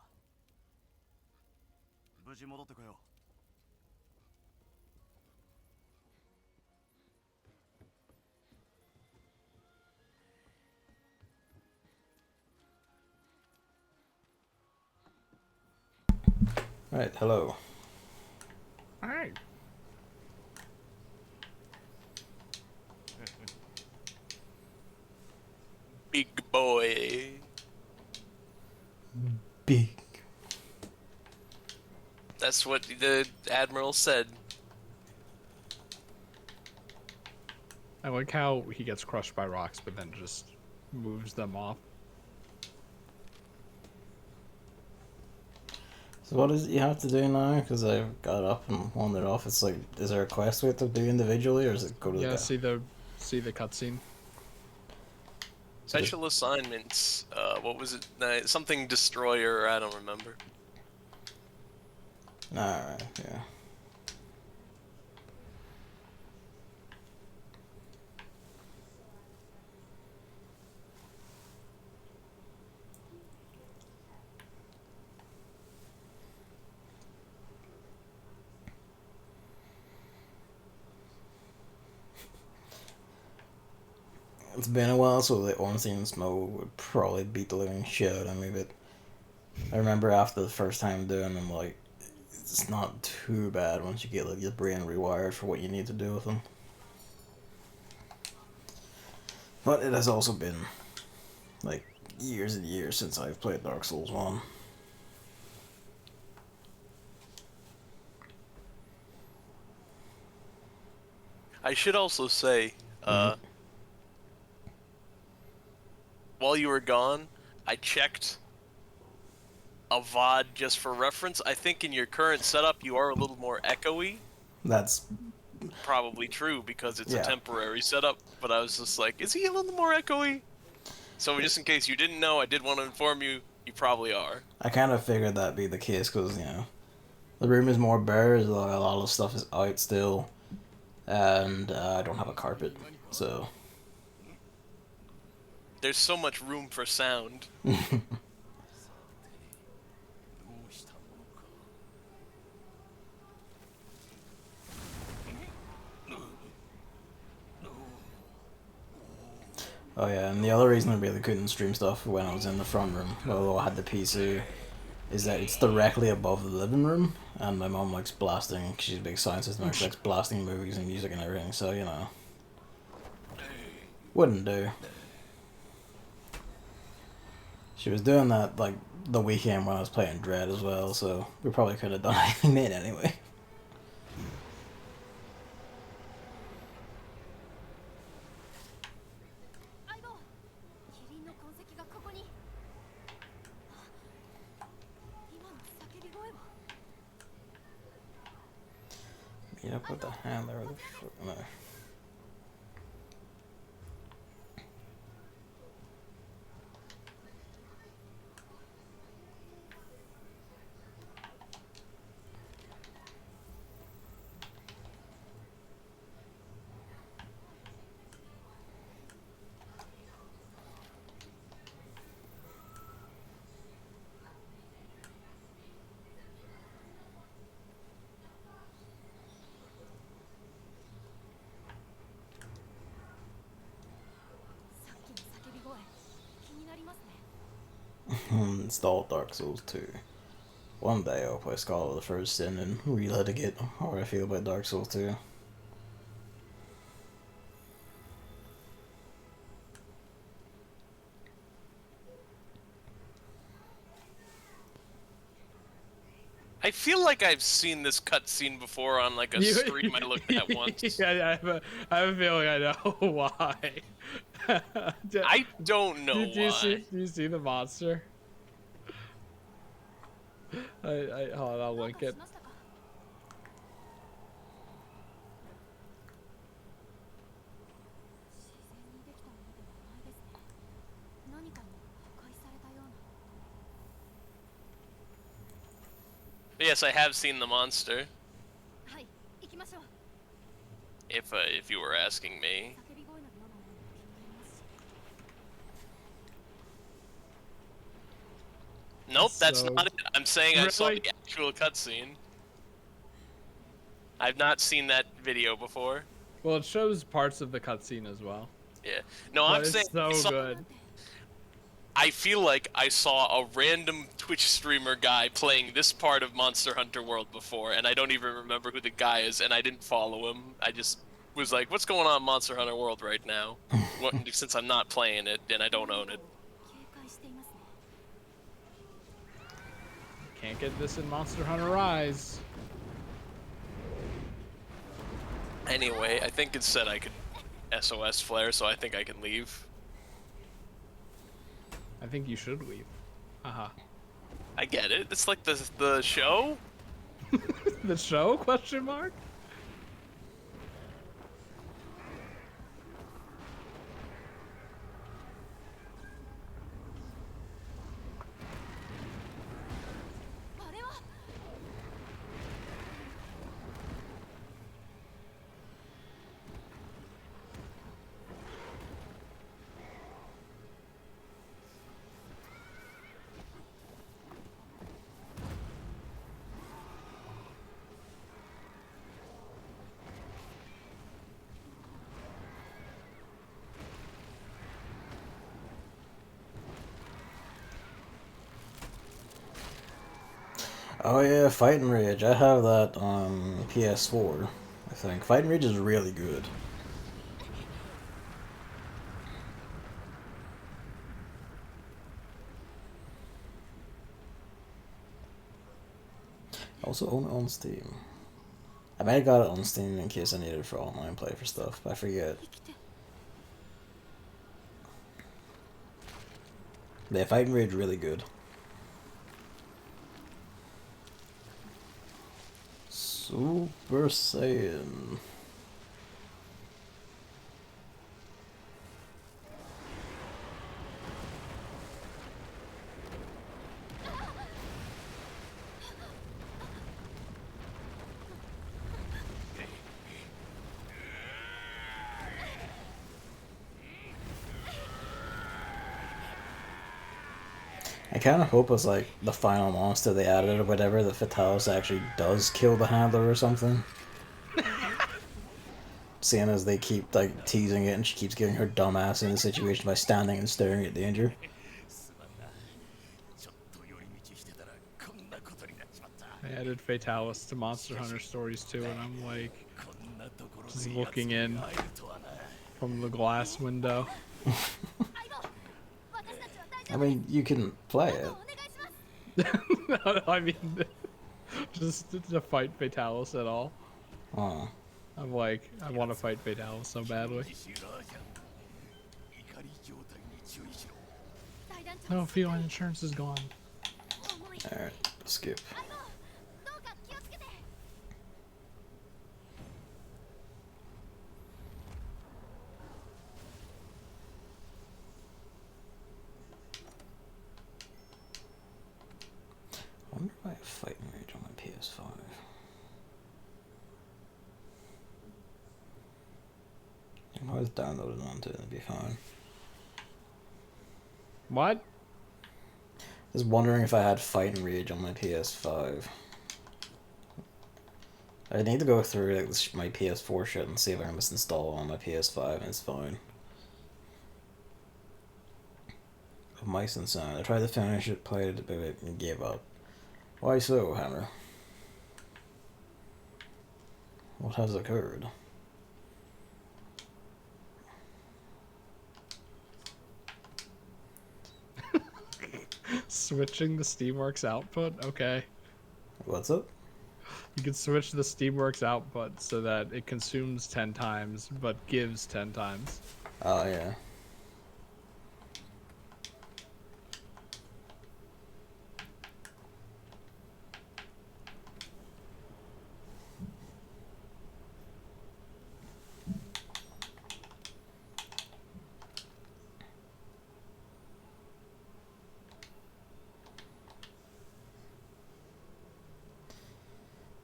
無事戻ってこよ
Right, hello.
Alright.
Big boy.
Big.
That's what the Admiral said.
I like how he gets crushed by rocks, but then just moves them off.
So what is it you have to do now? Because I got up and wandered off. It's like, is there a quest we have to do individually, or is it go to
Yeah,
the
see the cutscene.
Special assignments. What was it? Something destroyer. I don't remember.
Alright, yeah. It's been a while, so the Ornstein Smoke would probably beat the living shit out of me, but I remember after the first time doing them, like, it's not too bad once you get like your brain rewired for what you need to do with them. But it has also been like years and years since I've played Dark Souls 1.
I should also say, while you were gone, I checked a VOD just for reference. I think in your current setup, you are a little more echoey.
That's,
Probably true because it's a
yeah.
temporary setup, but I was just like, is he a little more echoey? So just in case you didn't know, I did want to inform you, you probably are.
I kind of figured that'd be the case because, you know, the room is more bare, a lot of stuff is out still, and I don't have a carpet, so.
There's so much room for sound.
Oh yeah, and the other reason I really couldn't stream stuff when I was in the front room, although I had the PC, is that it's directly above the living room, and my mom likes blasting, she's a big sound system, she likes blasting movies and music and everything, so, you know, wouldn't do. She was doing that, like, the weekend when I was playing Dread as well, so we probably could have done anything then anyway. Meet up with the handler of the no. Install Dark Souls 2. One day I'll play Scholar of the First Sin and relitigate how I feel about Dark Souls 2.
I feel like I've seen this cutscene before on like a stream I looked at once.
Yeah, I have a feeling I know why.
I don't know why.
Do you see the monster? Hold on, I'll link it.
Yes, I have seen the monster. If you were asking me. Nope, that's
So
not it. I'm saying I saw
really,
the actual cutscene. I've not seen that video before.
well, it shows parts of the cutscene as well,
Yeah. No, I'm
but
saying
it's so good.
I feel like I saw a random Twitch streamer guy playing this part of Monster Hunter World before, and I don't even remember who the guy is, and I didn't follow him. I just was like, what's going on in Monster Hunter World right now? What, since I'm not playing it and I don't own it.
Can't get this in Monster Hunter Rise.
Anyway, I think it said I could SOS flare, so I think I can leave.
I think you should leave. Haha.
I get it. It's like the show.
The show? Question mark.
Oh yeah, Fight and Rage. I have that on PS4, I think. Fight and Rage is really good. I also own it on Steam. I may have got it on Steam in case I needed it for online play for stuff, but I forget. Yeah, Fight and Rage really good. Super Saiyan. I kind of hope it's like the final monster they added or whatever, that Fatalis actually does kill the handler or something. Seeing as they keep like teasing it and she keeps getting her dumb ass in the situation by standing and staring at danger.
I added Fatalis to Monster Hunter Stories too, and I'm like, just looking in from the glass window.
I mean, you can play it.
No, I mean, just to fight Fatalis at all.
Oh.
I'm like, I want to fight Fatalis so badly. No, feline insurance is gone.
Alright, skip. I wonder if I have Fight and Rage on my PS5. I can always download it onto it and it'd be fine.
What?
Just wondering if I had Fight and Rage on my PS5. I need to go through like my PS4 shit and see if I can just install it on my PS5 and it's fine. Mice and Sound. I tried to finish it, played it, but it gave up. Why so, Hammer? What has occurred?
Switching the Steamworks output? Okay.
What's up?
You can switch the Steamworks output so that it consumes 10 times, but gives 10 times.
Oh, yeah.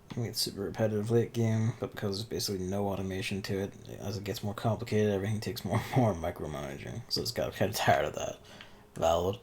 I mean, it's super repetitive late game, but because there's basically no automation to it, as it gets more complicated, everything takes more and more micromanaging. So it's got kind of tired of that. Valid.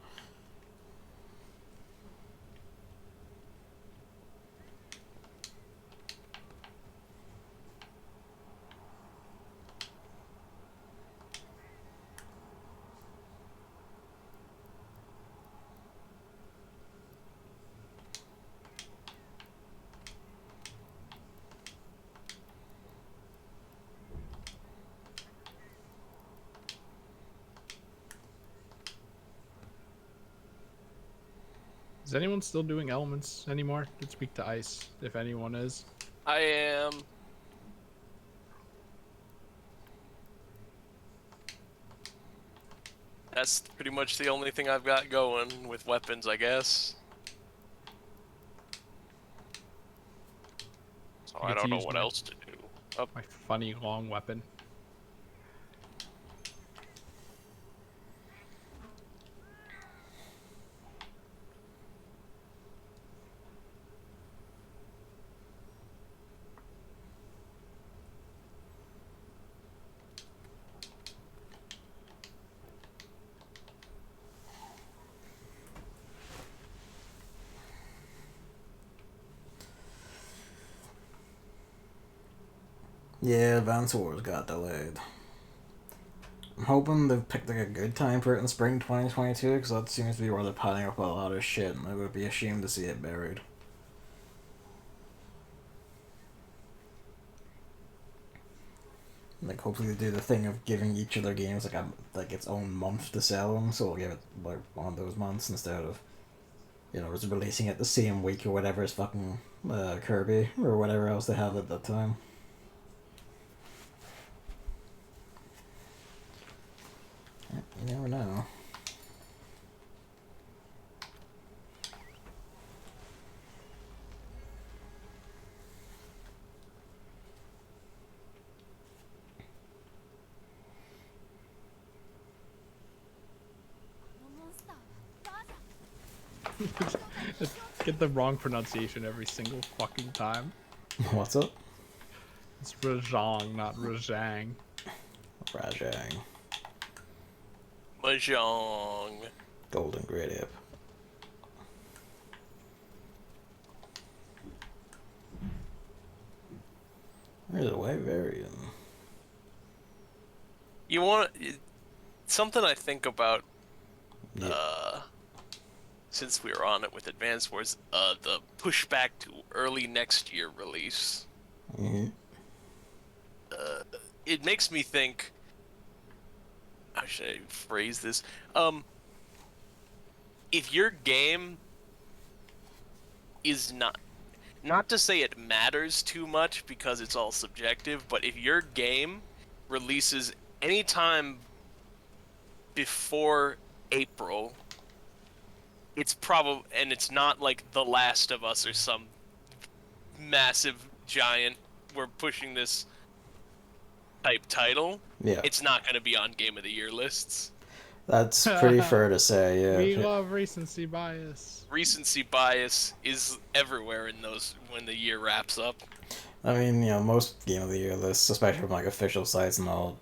Is anyone still doing elements anymore? Could speak to ice if anyone is.
I am. That's pretty much the only thing I've got going with weapons, I guess. So
I
I
get to
don't know
use
what else to do. Oh,
my funny long weapon.
Yeah, Advance Wars got delayed. I'm hoping they've picked like a good time for it in spring 2022, because that seems to be where they're piling up a lot of shit, and I would be ashamed to see it buried. Like, hopefully they do the thing of giving each of their games like its own month to sell them, so we'll give it like one of those months instead of, just releasing it the same week or whatever as fucking Kirby or whatever else they have at that time. You never know.
Get the wrong pronunciation every single fucking time.
What's up?
It's Rajang, not Rajang.
Rajang.
Mahjong.
Golden Great Ape. There's a white variant.
You want something I think about
Yeah.
since we were on it with Advance Wars, the pushback to early next year release.
Mm-hmm.
It makes me think, how should I phrase this? If your game is not to say it matters too much because it's all subjective, but if your game releases anytime before April, it's probably, and it's not like The Last of Us or some massive giant, we're pushing this type title,
Yeah.
it's not going to be on Game of the Year lists.
That's pretty fair to say, yeah.
We love recency bias.
Recency bias is everywhere in those when the year wraps up.
I mean, most Game of the Year lists, especially from like official sites and all,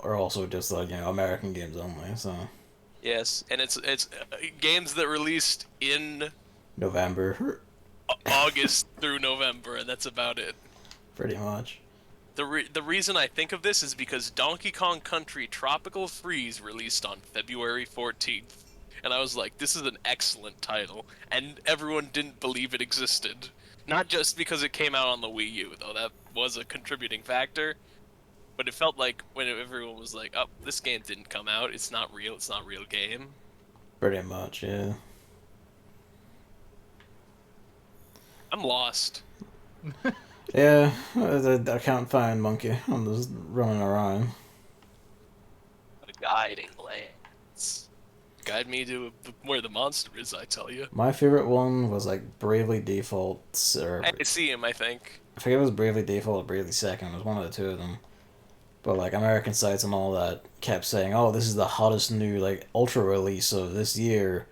are also just like, American games only, so.
Yes, and it's games that released in
November.
August through November, and that's about it.
Pretty much.
The reason I think of this is because Donkey Kong Country Tropical Freeze released on February 14th. And I was like, this is an excellent title. And everyone didn't believe it existed. Not just because it came out on the Wii U, though that was a contributing factor. But it felt like when everyone was like, oh, this game didn't come out, it's not real game.
Pretty much, yeah.
I'm lost.
Yeah, I can't find Monkey. I'm just running around.
The guiding lands. Guide me to where the monster is, I tell you.
My favorite one was like Bravely Default, or
I see him, I think.
I forget if it was Bravely Default or Bravely Second. It was one of the two of them. But like American sites and all that kept saying, "Oh, this is the hottest new like ultra release of this year.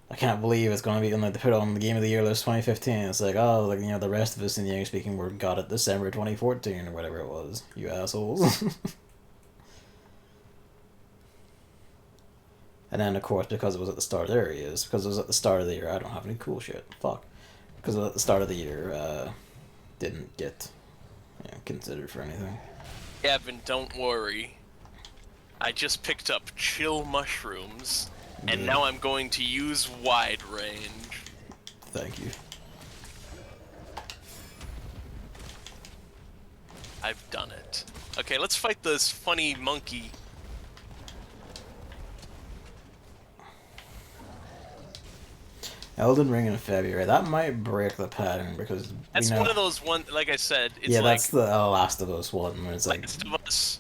I can't believe it's gonna be like they put it on the Game of the Year list 2015." It's like, oh, like the rest of us in the English speaking world got it December 2014 or whatever it was. You assholes. And then of course because it was at the start, there he is. Because it was at the start of the year, I don't have any cool shit. Fuck. Because it was at the start of the year, didn't get considered for anything.
Gavin, don't worry. I just picked up chill mushrooms, and now I'm going to use wide range.
Thank you.
I've done it. Okay, let's fight this funny monkey.
Elden Ring in February. That might break the pattern because we
That's
know.
one of those like I said, it's
Yeah,
like
that's the Last of Us one where it's like,
Last of Us,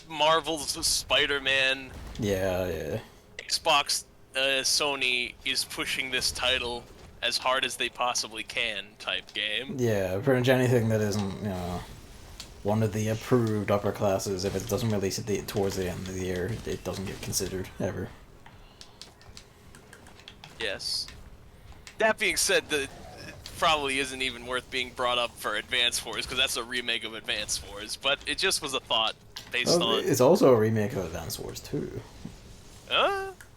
Marvel's Spider-Man,
yeah, yeah,
Xbox, Sony is pushing this title as hard as they possibly can type game.
yeah. Pretty much anything that isn't, one of the approved upper classes, if it doesn't release towards the end of the year, it doesn't get considered ever.
Yes. That being said, the probably isn't even worth being brought up for Advance Wars because that's a remake of Advance Wars. But it just was a thought based
Oh,
on.
it's also a remake of Advance Wars 2.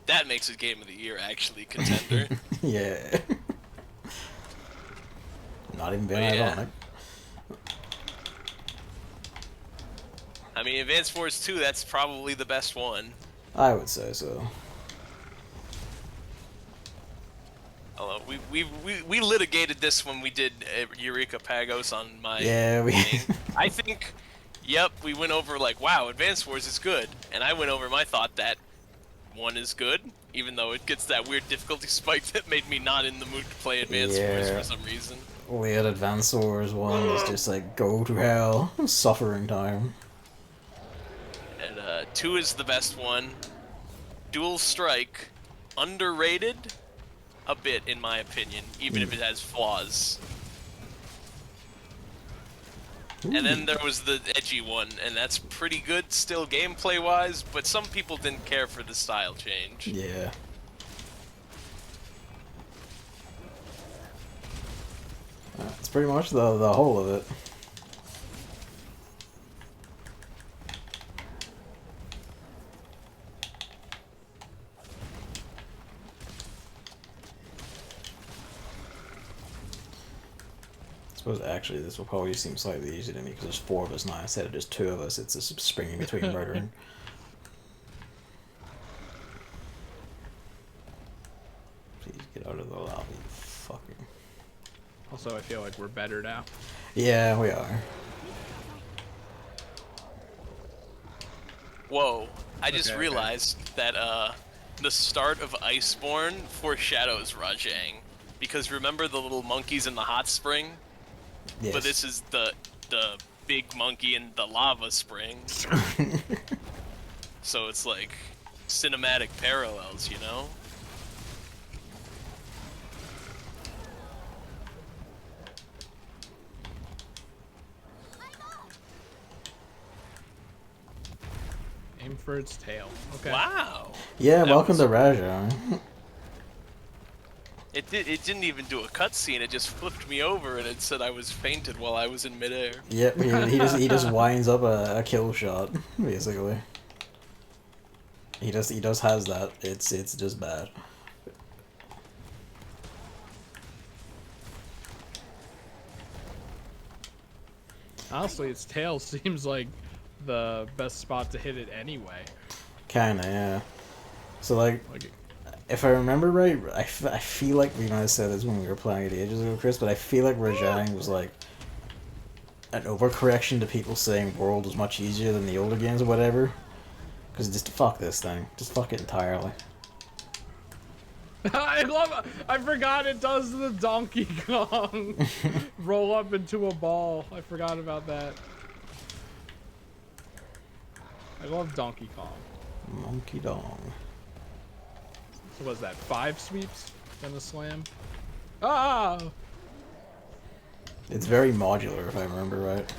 That makes it Game of the Year actually contender.
Yeah. Not even being
Yeah.
ironic.
I mean, Advance Wars 2, that's probably the best one.
I would say so.
Although we litigated this when we did Eureka Pagos on my
Yeah, we.
thing. I think, yep, we went over like, wow, Advance Wars is good, and I went over my thought that 1 is good, even though it gets that weird difficulty spike that made me not in the mood to play Advance Wars for some reason.
We had Advance Wars 1 is just like, go to hell. Suffering time.
And 2 is the best one. Dual Strike, underrated a bit in my opinion, even if it has flaws. And then there was the edgy one, and that's pretty good still gameplay-wise, but some people didn't care for the style change.
Yeah. That's pretty much the whole of it. I suppose actually this will probably seem slightly easier to me because there's 4 of us now. Instead of just 2 of us, it's just springing between murdering. Please get out of the lobby, fucking.
Also, I feel like we're better now.
Yeah, we are.
Whoa, I just
Okay.
realized that the start of Iceborne foreshadows Rajang. Because remember the little monkeys in the hot spring?
Yes.
But this is the big monkey in the lava spring. So it's like cinematic parallels, you know?
Aim for its tail. Okay.
Wow.
Yeah,
That
welcome
was-
to Raja.
It didn't even do a cutscene. It just flipped me over and it said I was fainted while I was in midair.
Yep, he just winds up a kill shot, basically. He just has that. It's just bad.
Honestly, its tail seems like the best spot to hit it anyway.
Kinda, yeah. So like,
Like,
if I remember right, I feel like we might have said this when we were playing it ages ago, Chris, but I feel like Rajang was like an overcorrection to people saying World was much easier than the older games or whatever. Because just fuck this thing. Just fuck it entirely.
I forgot it does the Donkey Kong roll up into a ball. I forgot about that. I love Donkey Kong.
Monkey dong.
So was that 5 sweeps? Then a slam? Ah!
It's very modular, if I remember right.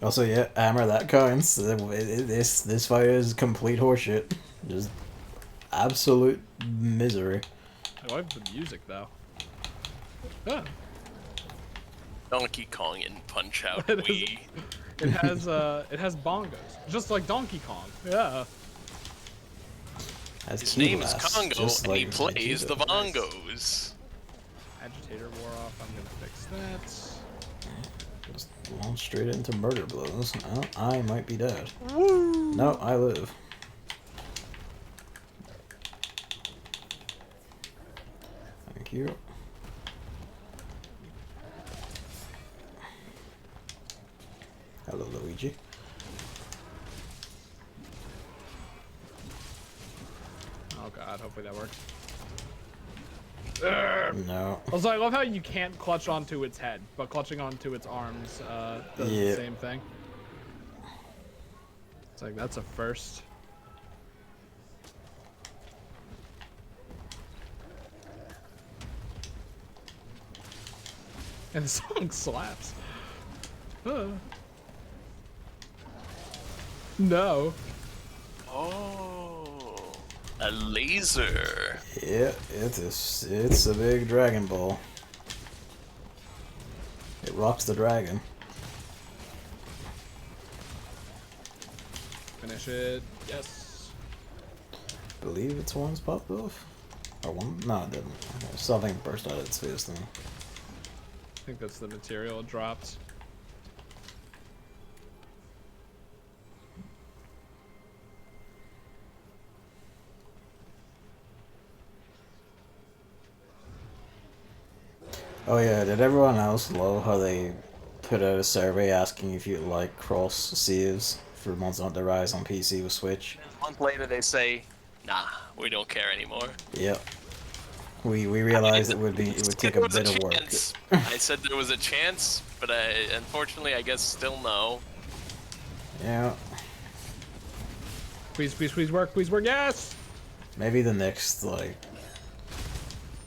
Also, yeah, hammer, that counts. This fight is complete horseshit. Just absolute misery.
I love the music though. Ah.
Donkey Kong and Punch Out
It is-
Wii.
It has bongos, just like Donkey Kong. Yeah.
As
His
key
name is
blasts,
Congo,
just
and he
like
plays the
Vegeta.
bongos.
Agitator wore off. I'm gonna fix that.
Just launch straight into murder blows. Well, I might be dead. Woo! No, I live. Thank you. Hello, Luigi.
Oh god, hopefully that works.
No.
Also, I love how you can't clutch onto its head, but clutching onto its arms does the same thing. It's like, that's a first. And the song slaps. No.
Oh, a laser.
Yeah, it's a big Dragon Ball. It rocks the dragon.
Finish it. Yes.
I believe its one's popped off. Or one? No, it didn't. Something burst out of its face then.
I think that's the material it dropped.
Oh yeah, did everyone else love how they put out a survey asking if you like cross saves for Monster Hunter Rise on PC with Switch?
A month later, they say, "Nah, we don't care anymore."
Yep. We
I
realized
mean,
it would
there
take a
was a
bit of work.
chance. I said there was a chance, but unfortunately, I guess still no.
Yeah.
Please, please, please work. Please work. Yes!
Maybe the next, like...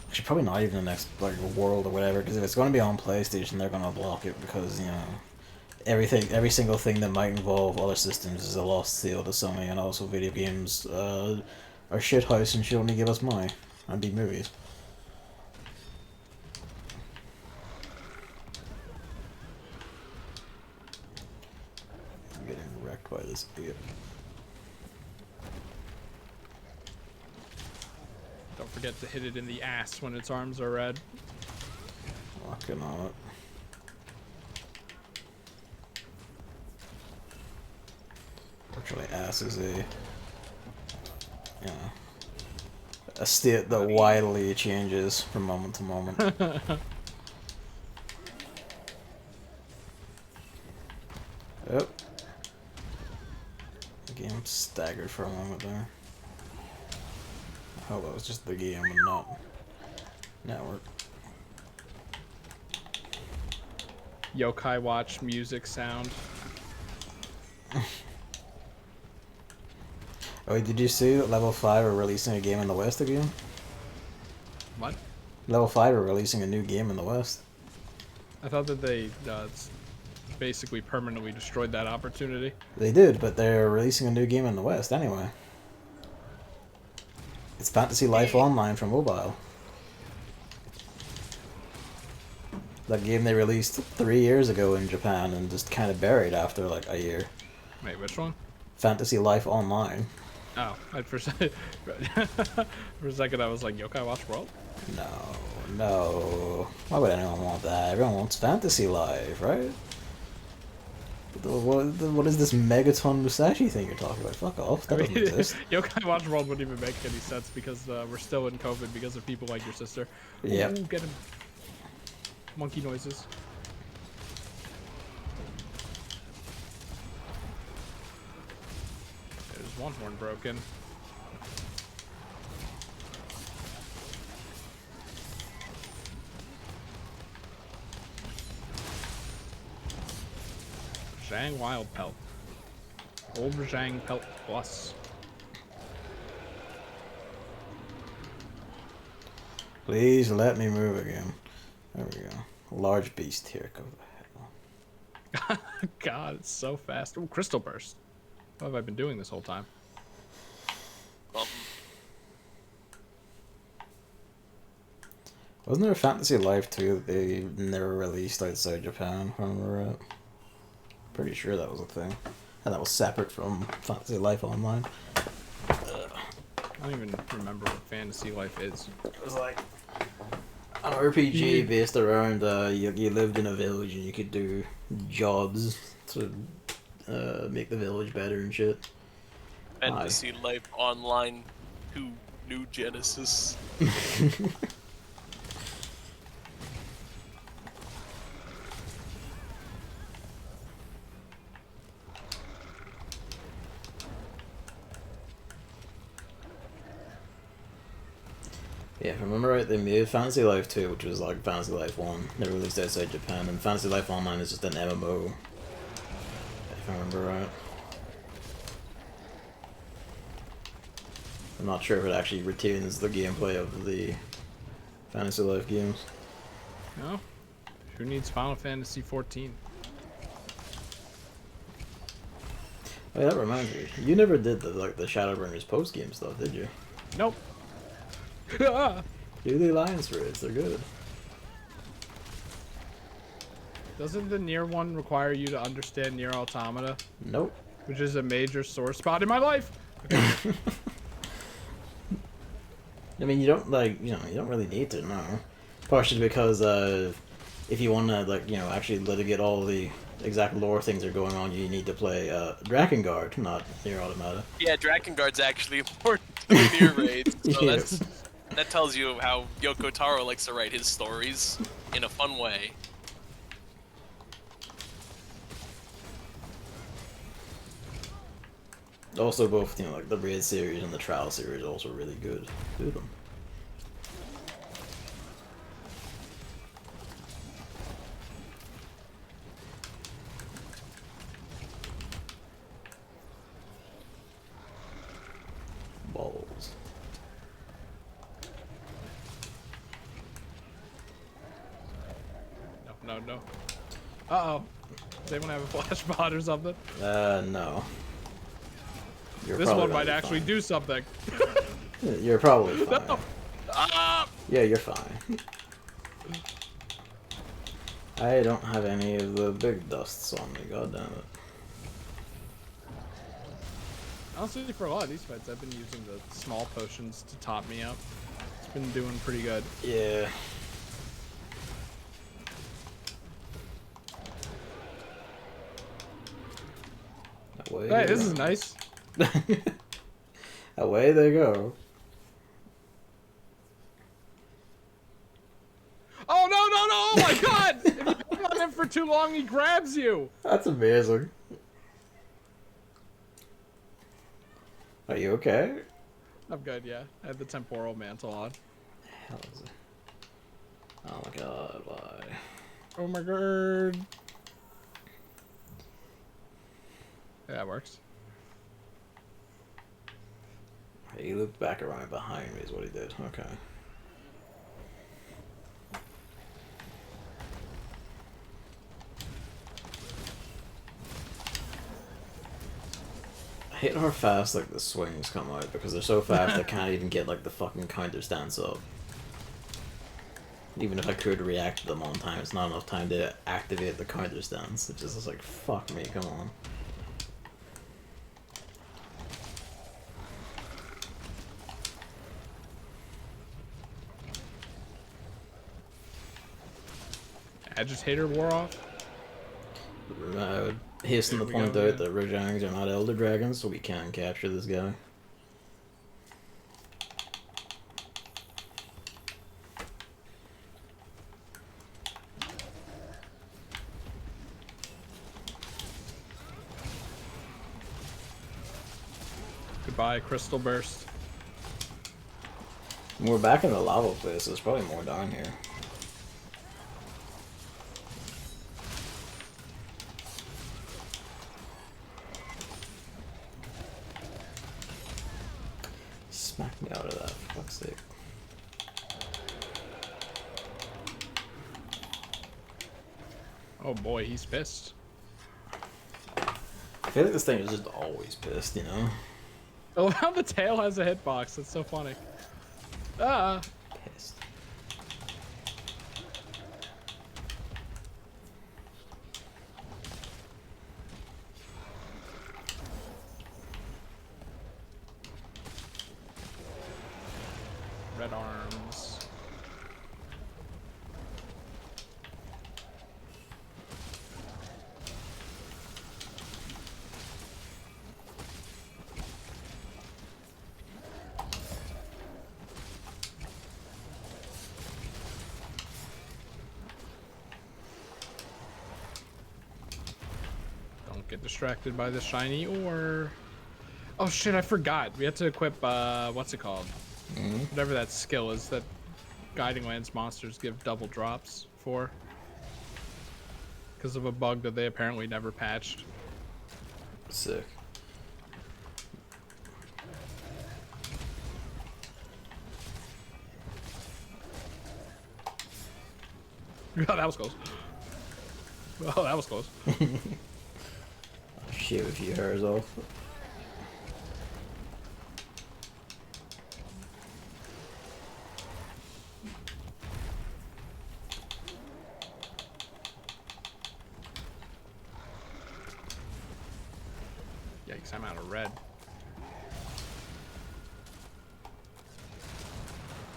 Actually, probably not even the next, like, world or whatever, because if it's going to be on PlayStation, they're going to block it, because, you know... Every single thing that might involve other systems is a lost sale to Sony, and also video games are shithouse and should only give us money and be movies. I'm getting wrecked by this idiot.
Don't forget to hit it in the ass when its arms are red.
Walking on it. Fortunately, ass is a, you know, a state that widely changes from moment to moment. Oh. The game staggered for a moment there. I hope that was just the game and not network.
Yokai Watch music sound.
Oh, did you see that Level 5 are releasing a game in the West again?
What?
Level 5 are releasing a new game in the West.
I thought that they basically permanently destroyed that opportunity.
They did, but they're releasing a new game in the West anyway. It's Fantasy Life Online for mobile. That game they released 3 years ago in Japan and just kind of buried after like a year.
Wait, which one?
Fantasy Life Online.
Oh, for a second I was like, Yokai Watch World?
No, no. Why would anyone want that? Everyone wants Fantasy Life, right? What is this Megaton Musashi thing you're talking about? Fuck off, that doesn't exist.
Yokai Watch World wouldn't even make any sense because we're still in COVID because of people like your sister.
Yep.
Ooh, get him. Monkey noises. There's one horn broken. Zhang Wild Pelt. Old Zhang Pelt Plus.
Please let me move again. There we go. Large beast here. Go the hell.
God, it's so fast. Ooh, Crystal Burst. What have I been doing this whole time?
Wasn't there a Fantasy Life 2 that they never released outside Japan when we were at? Pretty sure that was a thing. And that was separate from Fantasy Life Online.
I don't even remember what Fantasy Life is.
It was like an RPG based around you lived in a village and you could do jobs to make the village better and shit.
Fantasy Life Online 2 New Genesis.
Yeah, if I remember right, they made Fantasy Life 2, which was like Fantasy Life 1, never released outside Japan, and Fantasy Life Online is just an MMO, if I remember right. I'm not sure if it actually retains the gameplay of the Fantasy Life games.
No? Who needs Final Fantasy 14?
Oh, yeah, that reminds me. You never did the Shadowbringers post game stuff, did you?
Nope.
Do the Alliance raids, they're good.
Doesn't the Nier one require you to understand Nier Automata?
Nope.
Which is a major sore spot in my life. Okay.
I mean, you don't you don't really need to, no. Partially because if you want to actually litigate all the exact lore things that are going on, you need to play Drakengard, not Nier Automata.
Yeah, Drakengard's actually important to the Nier raids, so
Yes.
that tells you how Yoko Taro likes to write his stories in a fun way.
Also, both like the Raid series and the Trial series are also really good. Do them. Balls.
No. Uh-oh. Does anyone have a flash bot or something?
No. You're
This
probably
one
gonna
might
be
actually
fine.
do something.
You're probably fine.
No. Ah!
Yeah, you're fine. I don't have any of the big dusts on me, god damn it.
Honestly, for a lot of these fights, I've been using the small potions to top me up. It's been doing pretty good.
Yeah. Away
Hey,
they
this
go.
is nice.
Away they go.
Oh, no! Oh my god! If you hang on him for too long, he grabs you!
That's amazing. Are you okay?
I'm good, yeah. I had the Temporal Mantle on.
Hell is it? Oh my god, why?
Oh my god. Yeah, that works.
He looked back around behind me is what he did. Okay. I hate how fast the swings come out because they're so fast I can't even get the fucking counter stance up. Even if I could react to them on time, it's not enough time to activate the counter stance. It's just like, fuck me, come on.
Agitator wore off.
I would hasten to
Here we
point
go,
out
yeah.
that Rajangs are not Elder Dragons, so we can capture this guy.
Goodbye, Crystal Burst.
And we're back in the lava place, so there's probably more down here. Smack me out of that, for fuck's sake.
Oh boy, he's pissed.
I feel like this thing is just always pissed, you know?
I love how the tail has a hitbox. That's so funny. Ah.
Pissed.
Red arms. Don't get distracted by the shiny ore. Oh shit, I forgot. We had to equip, what's it called? Whatever that skill is that Guiding Lands monsters give double drops for. Because of a bug that they apparently never patched.
Sick.
Oh, that was close. Oh, that was close.
Shave a few hairs off.
Yikes, I'm out of red.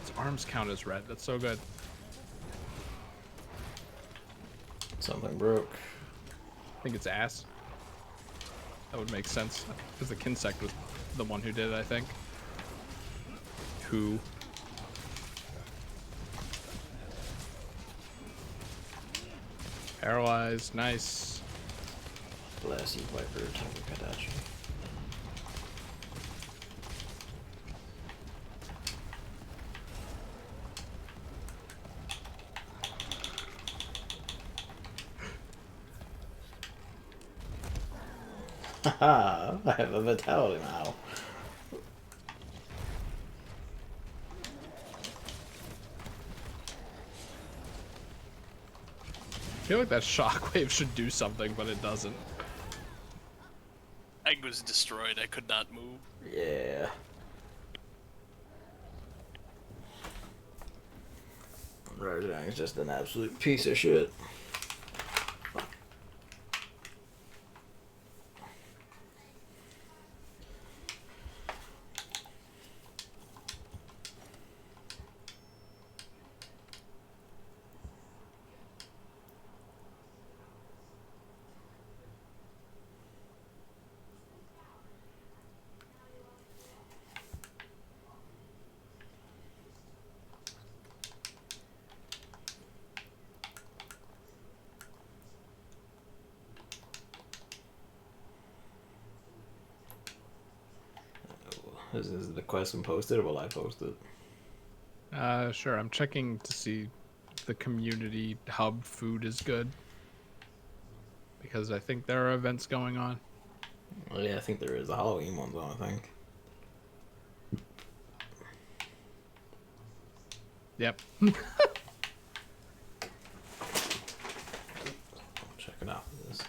His arms count as red. That's so good.
Something broke.
I think it's ass. That would make sense. Because the Kinsect was the one who did it, I think. Who? Paralyzed. Nice.
Bless you, Viper. Temple Kadachi. Haha, I have a vitality now.
I feel like that shockwave should do something, but it doesn't.
I was destroyed. I could not move.
Yeah. Rajang is just an absolute piece of shit. Is the question posted or will I post it?
Sure. I'm checking to see if the community hub food is good. Because I think there are events going on.
Well, yeah, I think there is. The Halloween one's on, I think.
Yep.
Check it out for this.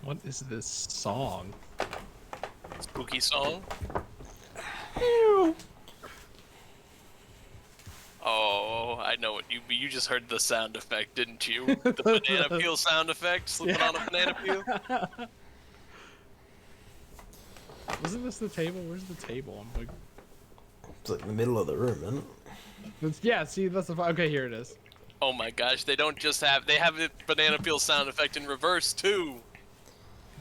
What is this song?
Spooky song. Oh, I know what you just heard the sound effect, didn't you? The banana peel sound effect, slipping on a banana peel.
Isn't this the table? Where's the table? I'm like,
It's like in the middle of the room, isn't it?
yeah. See, that's the okay. Here it is.
Oh my gosh, they don't just have they have the banana peel sound effect in reverse too.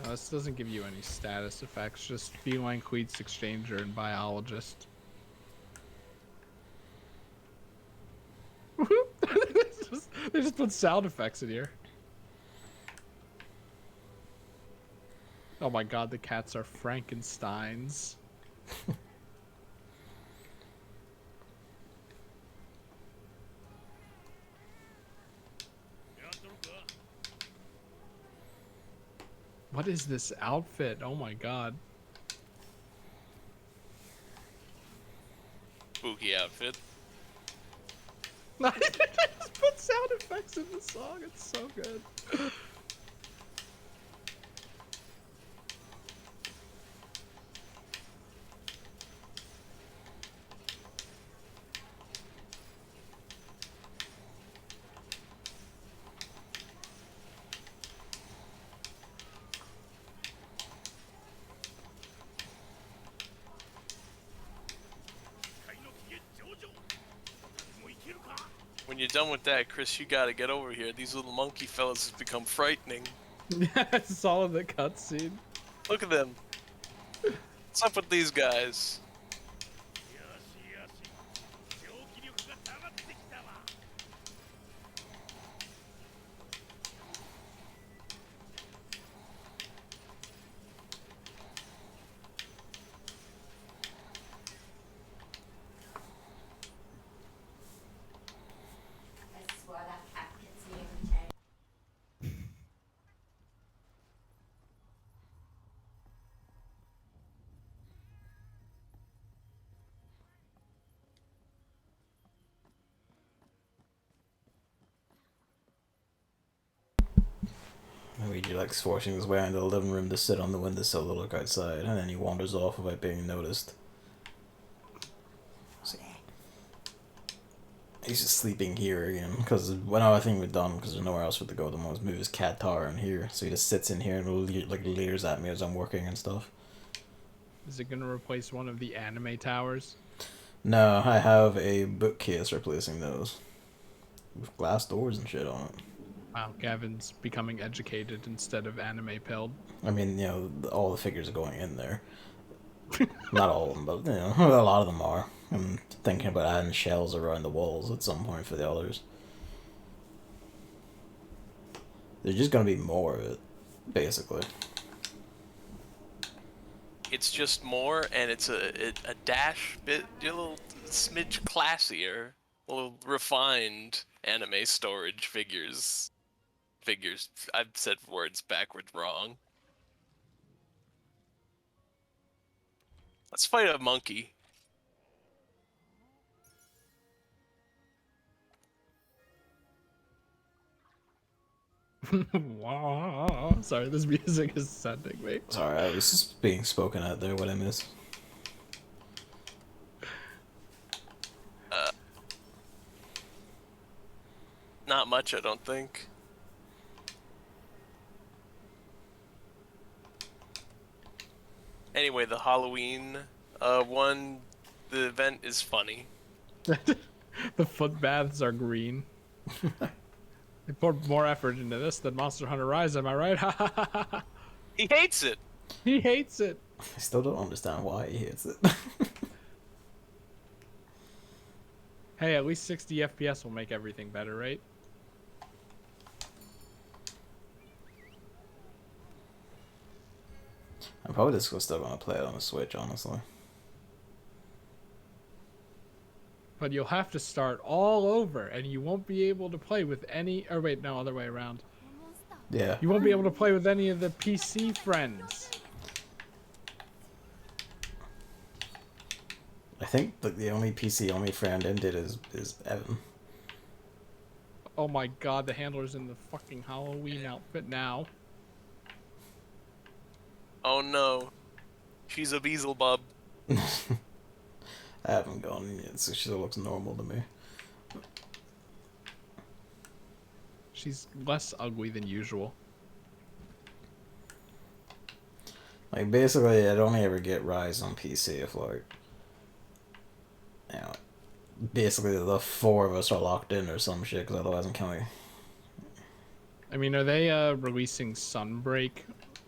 No, this doesn't give you any status effects. Just feline queets exchanger and biologist. they just put sound effects in here. Oh my god, the cats are Frankensteins. What is this outfit? Oh my god.
Spooky outfit.
I just put sound effects in the song. It's so good.
When you're done with that, Chris, you gotta get over here. These little monkey fellas have become frightening.
It's all in the cutscene.
Look at them. What's up with these guys?
I swear that cat gets me every time.
Luigi likes forcing his way into the living room to sit on the windowsill to look outside, and then he wanders off without being noticed. He's just sleeping here again, because I think we're done, because there's nowhere else for it to go. The most move his cat tower in here, so he just sits in here and like leers at me as I'm working and stuff.
Is it gonna replace one of the anime towers?
No, I have a bookcase replacing those. With glass doors and shit on it.
Wow, Gavin's becoming educated instead of anime pilled.
I mean, all the figures are going in there. Not all of them, but, a lot of them are. I'm thinking about adding shells around the walls at some point for the others. There's just gonna be more of it, basically.
It's just more, and it's a dash bit, a little smidge classier, a little refined anime storage figures. I've said words backwards wrong. Let's fight a monkey.
Wow. Sorry, this music is sending me.
Sorry, I was just being spoken at there, what I missed.
Not much, I don't think. Anyway, the Halloween one, the event is funny.
The foot baths are green. They poured more effort into this than Monster Hunter Rise, am I right?
He hates it.
He hates it.
I still don't understand why he hits it.
Hey, at least 60 FPS will make everything better, right?
I'm probably just still gonna play it on the Switch, honestly.
But you'll have to start all over, and you won't be able to play with any... Or wait, no, other way around.
Yeah.
You won't be able to play with any of the PC friends.
I think the only PC-only friend in it is Evan.
Oh my god, the handler's in the fucking Halloween outfit now.
Oh no. She's a Beelzebub.
I haven't gone yet, so she still looks normal to me.
She's less ugly than usual.
Like, basically, I'd only ever get Rise on PC if, like, basically the four of us are locked in or some shit, because otherwise I'm killing.
I mean, are they releasing Sunbreak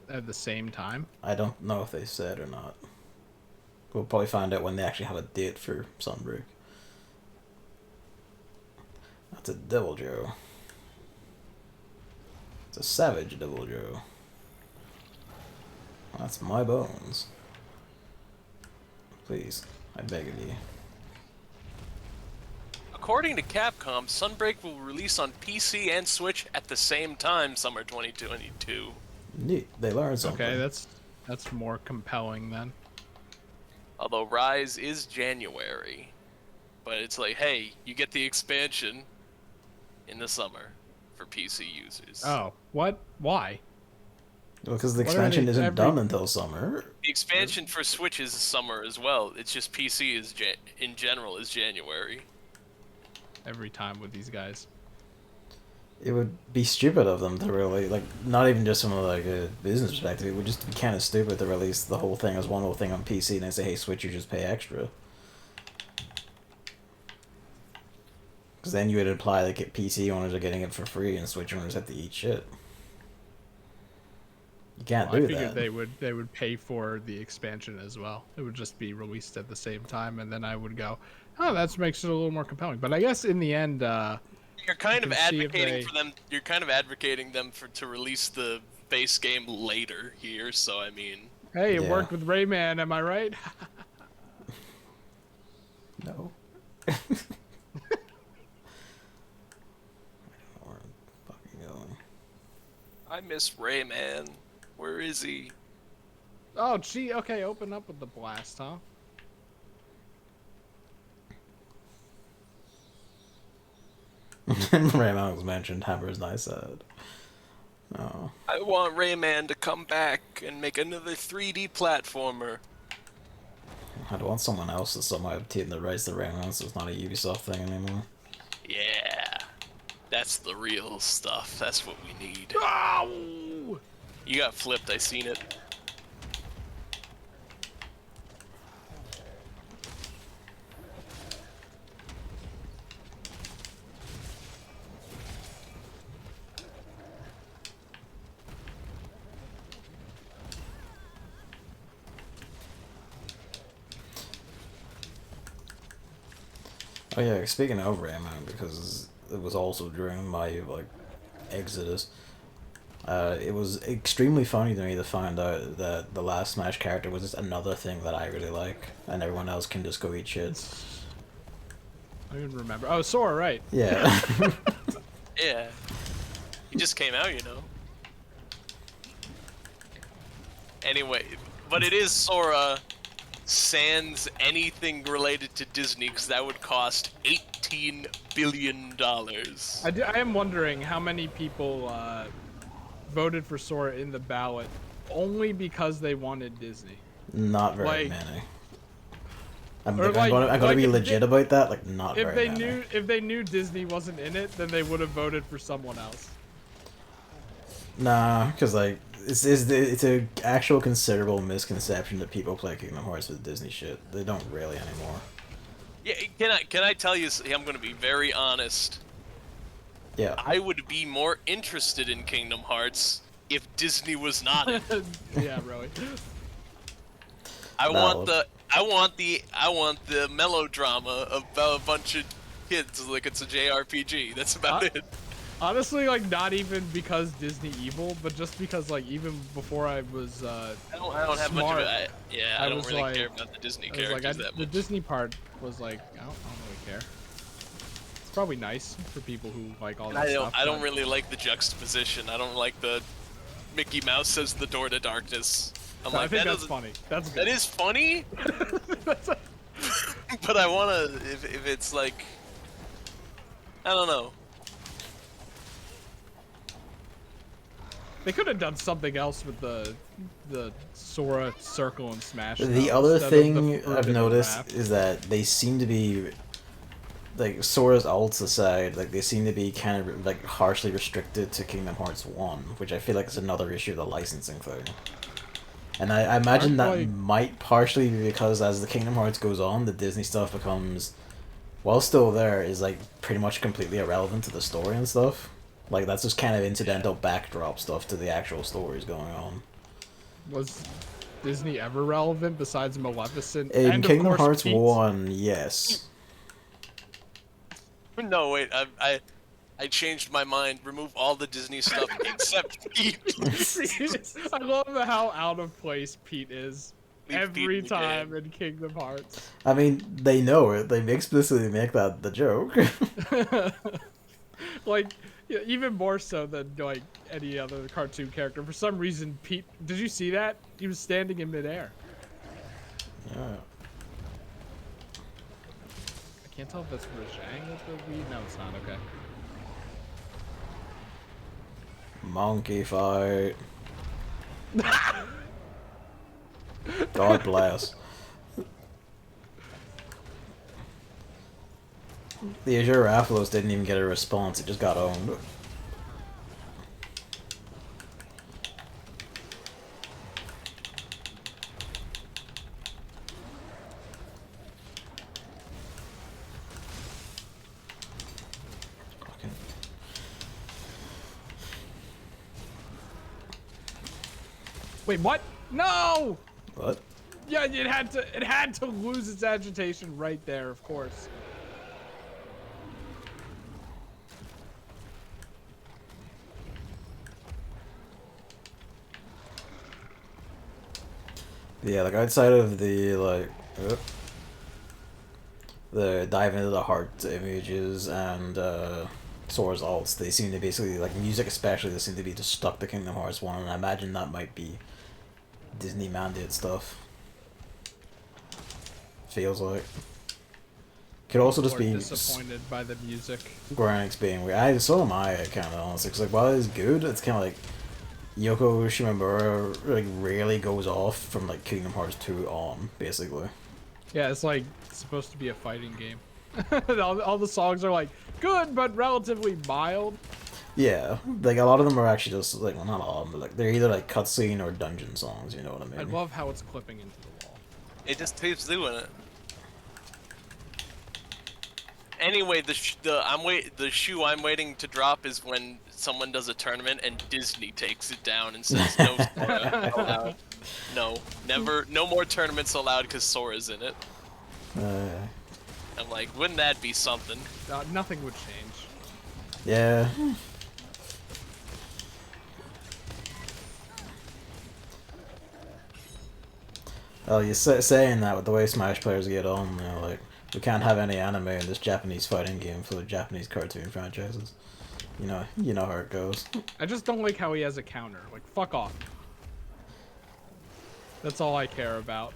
at the same time?
I don't know if they said or not. We'll probably find out when they actually have a date for Sunbreak. That's a Devil Joe. It's a Savage Devil Joe. That's my bones. Please, I beg of you.
According to Capcom, Sunbreak will release on PC and Switch at the same time, summer 2022.
Neat. They learned something.
Okay, that's more compelling then.
Although Rise is January. But it's like, hey, you get the expansion in the summer for PC users.
Oh, what? Why?
Well, because the
What are
expansion
they-
isn't done until summer.
The expansion for Switch is summer as well. It's just PC is in general is January.
Every time with these guys.
It would be stupid of them to really, like, not even just from like a business perspective, it would just be kind of stupid to release the whole thing as one whole thing on PC and then say, hey, Switch, you just pay extra. Because then you would imply that PC owners are getting it for free and Switch owners have to eat shit. You can't
I
do
figured
that.
they would pay for the expansion as well. It would just be released at the same time, and then I would go, oh, that makes it a little more compelling. But I guess in the end,
You're
you
kind of
can see if
advocating
they.
for them. You're kind of advocating them to release the base game later here. So I mean,
Hey, it
Yeah.
worked with Rayman, am I right?
No. I don't know where I'm fucking going.
I miss Rayman. Where is he?
Oh, gee, okay, open up with the blast, huh?
Rayman was mentioned. Hammer's nice said. Oh.
I want Rayman to come back and make another 3D platformer.
I'd want someone else to somehow obtain the rights to Rayman, so it's not a Ubisoft thing anymore.
Yeah, that's the real stuff. That's what we need.
Oh!
You got flipped. I seen it.
Oh yeah, speaking of Rayman, because it was also during my like exodus. It was extremely funny to me to find out that the last Smash character was just another thing that I really like, and everyone else can just go eat shit.
I don't even remember. Oh, Sora, right.
Yeah.
Yeah, he just came out, you know. Anyway, but it is Sora sans anything related to Disney, because that would cost $18 billion.
I am wondering how many people voted for Sora in the ballot only because they wanted Disney.
Not very
Like-
many. I'm
Or
gonna be
if
legit about that. Like, not
If
very
they
many.
if they knew Disney wasn't in it, then they would have voted for someone else.
Nah, because like it's a actual considerable misconception that people play Kingdom Hearts with Disney shit. They don't really anymore.
Yeah, can I tell you? I'm gonna be very honest.
Yeah.
I would be more interested in Kingdom Hearts if Disney was not in it.
Yeah, really.
I want
Valid.
I want the melodrama about a bunch of kids like it's a JRPG. That's about it.
Honestly, like not even because Disney evil, but just because like even before I was
I don't have much of
smart,
it. I
I
don't
was
really
like-
care about the Disney
I was like,
characters that
the
much.
Disney part was like I don't really care. It's probably nice for people who like all that stuff.
I don't
but-
really like the juxtaposition. I don't like the Mickey Mouse says the door to darkness. I'm
I
like,
think
that
that's
doesn't.
funny. That's
That
good.
is funny, but I wanna if it's like, I don't know.
They could have done something else with the Sora circle and smash.
The
though,
other
instead of the
thing
fruit
I've
and the
noticed
wrap.
is that they seem to be, like, Sora's ults aside, like, they seem to be kind of, like, harshly restricted to Kingdom Hearts 1, which I feel like is another issue of the licensing thing. And I imagine that
Aren't, like-
might partially be because as the Kingdom Hearts goes on, the Disney stuff becomes, while still there, is, like, pretty much completely irrelevant to the story and stuff. Like, that's just kind of incidental backdrop stuff to the actual stories going on.
Was Disney ever relevant besides Maleficent?
In
and
Kingdom
of course,
Hearts
Pete's?
1, yes.
No, wait, I changed my mind. Remove all the Disney stuff except Pete.
I love how out of place Pete is
Leave Pete
every
in the
time
game.
in Kingdom Hearts.
I mean, they know it. They explicitly make that the joke.
Like, yeah, even more so than like any other cartoon character. For some reason, Pete. Did you see that? He was standing in midair.
Yeah.
I can't tell if that's Rajang with the weed. No, it's not. Okay.
Monkey fight. God bless. The Azure Rathalos didn't even get a response, it just got owned.
Wait, what? No!
What?
Yeah, it had to lose its agitation right there, of course.
Yeah, like outside of the the dive into the heart images and Sora's alts, they seem to basically, like music especially, they seem to be just stuck to Kingdom Hearts 1, and I imagine that might be Disney mandated stuff. Feels like. Could also just be
disappointed by the music.
Square Enix being weird. So am I, kind of, honestly. Because, like, while it's good, it's kind of like Yoko Shimomura, like, rarely goes off from, like, Kingdom Hearts 2 on, basically.
Yeah, it's like it's supposed to be a fighting game. all the songs are like good but relatively mild.
Yeah, like a lot of them are actually just like, well, not all of them, but like they're either like cutscene or dungeon songs. You know what I mean?
I love how it's clipping into the wall.
It just keeps doing it. Anyway, the shoe I'm waiting to drop is when someone does a tournament and Disney takes it down and says no Sora allowed. No, never, no more tournaments allowed because Sora's in it. I'm like, wouldn't that be something?
Nothing would change.
Yeah. Well, you're saying that with the way Smash players get on, you know, like, we can't have any anime in this Japanese fighting game for the Japanese cartoon franchises. You know how it goes.
I just don't like how he has a counter. Like, fuck off. That's all I care about.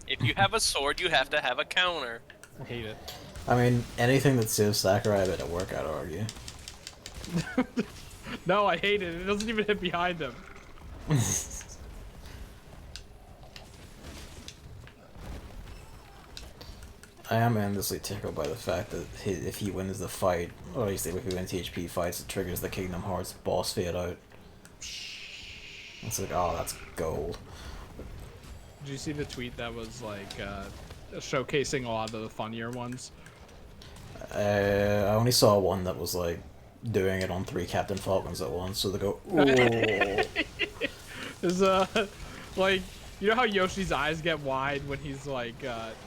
If you have a sword, you have to have a counter.
I hate it.
I mean, anything that saves Sakurai, I bet it work, I'd argue.
No, I hate it. It doesn't even hit behind him.
I am endlessly tickled by the fact that if he wins the fight, or at least if he wins THP fights, it triggers the Kingdom Hearts boss fade out. It's like, oh, that's gold.
Did you see the tweet that was like showcasing a lot of the funnier ones?
I only saw one that was like doing it on 3 Captain Falcons at once, so they go, ooh.
There's like, you know how Yoshi's eyes get wide when he's like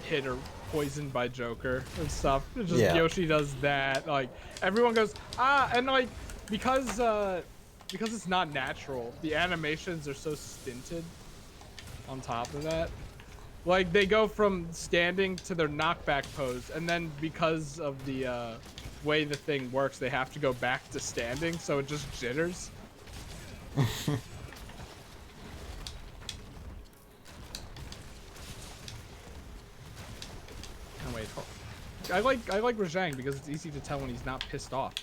hit or poisoned by Joker and stuff? It's just,
Yeah.
Yoshi does that. Like, everyone goes, ah, and like, because it's not natural, the animations are so stinted on top of that. Like, they go from standing to their knockback pose, and then because of the way the thing works, they have to go back to standing, so it just jitters. Oh, wait, I like Rajang because it's easy to tell when he's not pissed off.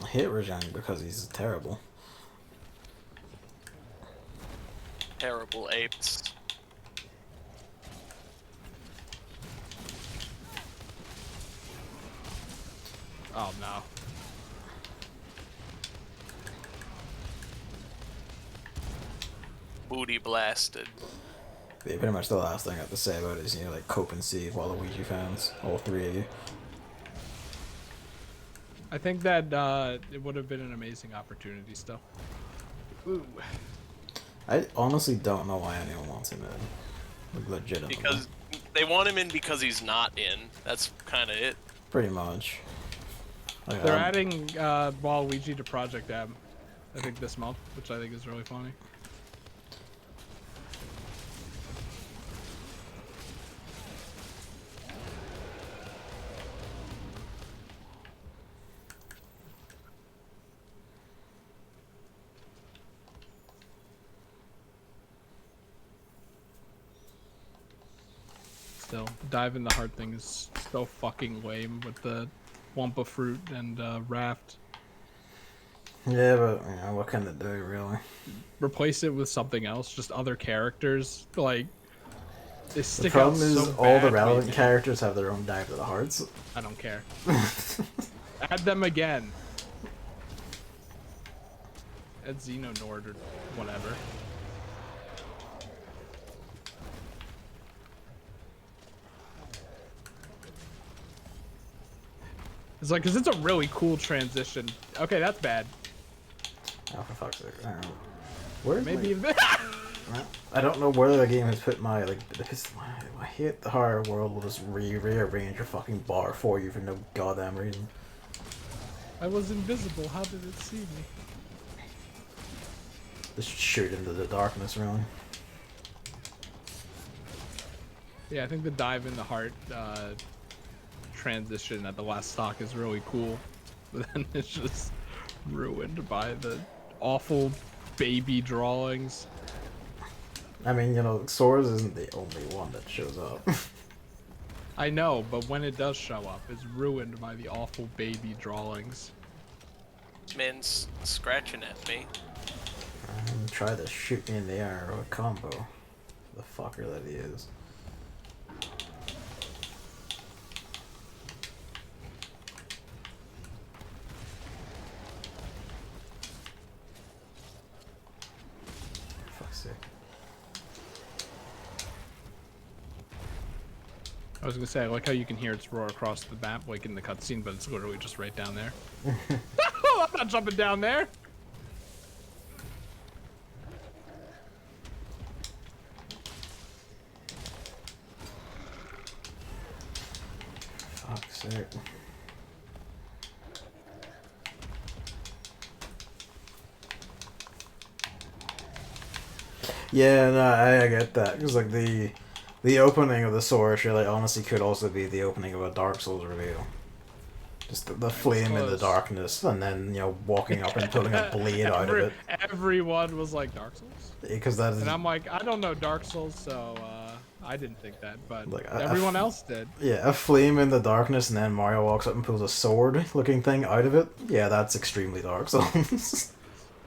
I hate Rajang because he's terrible.
Terrible apes.
Oh no.
Booty blasted.
Yeah, pretty much the last thing I have to say about it is, like, cope and see Waluigi fans, all 3 of you.
I think that it would have been an amazing opportunity still. Ooh.
I honestly don't know why anyone wants him in. Like, legitimately.
Because they want him in because he's not in. That's kind of it.
Pretty much. Like,
They're adding Waluigi to Project M, I think this month, which I think is really funny. Still, dive in the heart thing is so fucking lame with the Wumpa fruit and raft.
Yeah, but, you know, what can it do, really?
Replace it with something else, just other characters. Like, they
The
stick out
problem is
so
all the
badly,
relevant
man.
characters have their own dive to the hearts.
I don't care. Add them again. Add Xehanort or whatever. It's like, cause it's a really cool transition. Okay, that's bad.
Oh, for fuck's sake. I don't know. Where's
Maybe
my... I don't know where the game has put my, like, I hate the higher world will just rearrange your fucking bar for you for no goddamn reason.
I was invisible. How did it see me?
Just shoot into the darkness, really.
Yeah, I think the dive in the heart transition at the last stock is really cool. But then it's just ruined by the awful baby drawings.
I mean, you know, Swords isn't the only one that shows up.
I know, but when it does show up, it's ruined by the awful baby drawings.
This man's scratching at me.
Try to shoot me in the air with a combo. The fucker that he is. Fuck's sake.
I was gonna say, I like how you can hear its roar across the map, like in the cutscene, but it's literally just right down there. I'm not jumping down there!
Fuck's sake. Yeah, no, I get that. Because, like, the opening of the Source really honestly could also be the opening of a Dark Souls reveal. Just the flame in the darkness, and then, you know, walking up and pulling a blade out of it.
Everyone was like, Dark Souls?
Because that is...
And I'm like, I don't know Dark Souls, so I didn't think that, but
like,
everyone else did.
Yeah, a flame in the darkness, and then Mario walks up and pulls a sword-looking thing out of it. Yeah, that's extremely Dark Souls.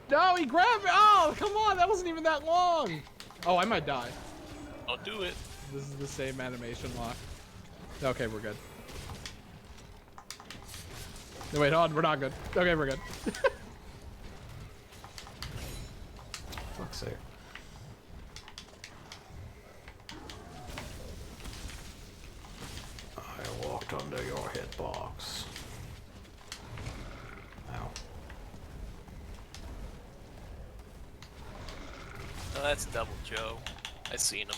No, he grabbed me! Oh, come on, that wasn't even that long! Oh, I might die.
I'll do it.
This is the same animation lock. Okay, we're good. No, wait, hold on, we're not good. Okay, we're good.
Fuck's sake. I walked under your hitbox. Ow.
Oh, that's Double Joe. I seen him.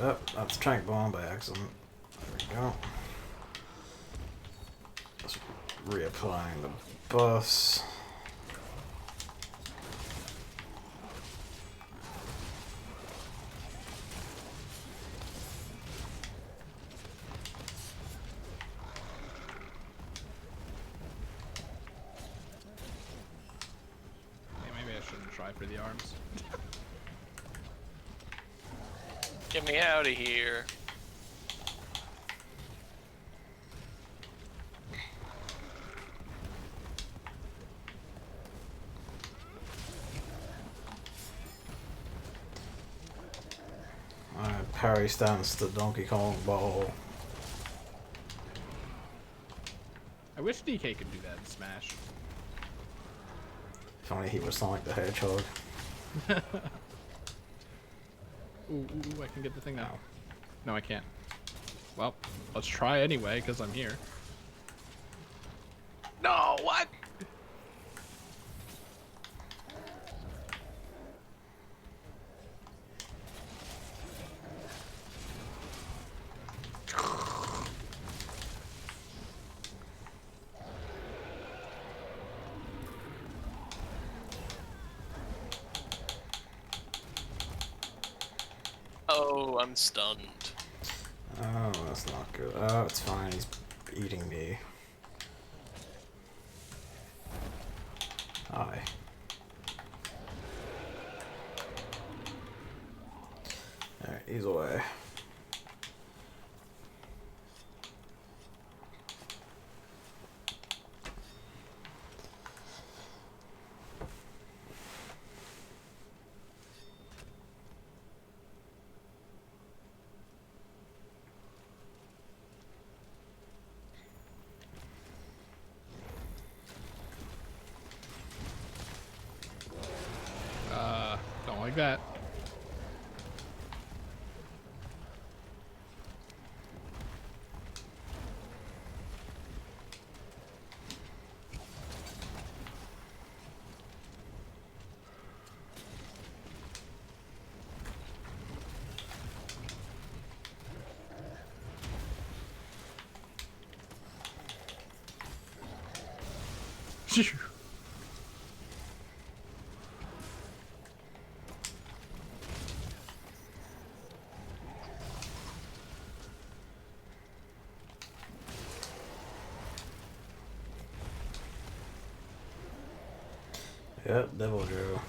Oh, that's Trank Bomb by accident. There we go. Just reapplying the buffs.
Maybe I shouldn't try for the arms.
Get me out of here.
Parry stance the Donkey Kong ball.
I wish DK could do that in Smash.
If only he was Sonic the Hedgehog.
Ooh, I can get the thing now. No, I can't. Well, let's try anyway, because I'm here. No, what?
Oh, I'm stunned.
Oh, that's not good. Oh, it's fine. He's eating me. Hi. Alright, he's away.
Don't like that.
Yep, Devil Joe.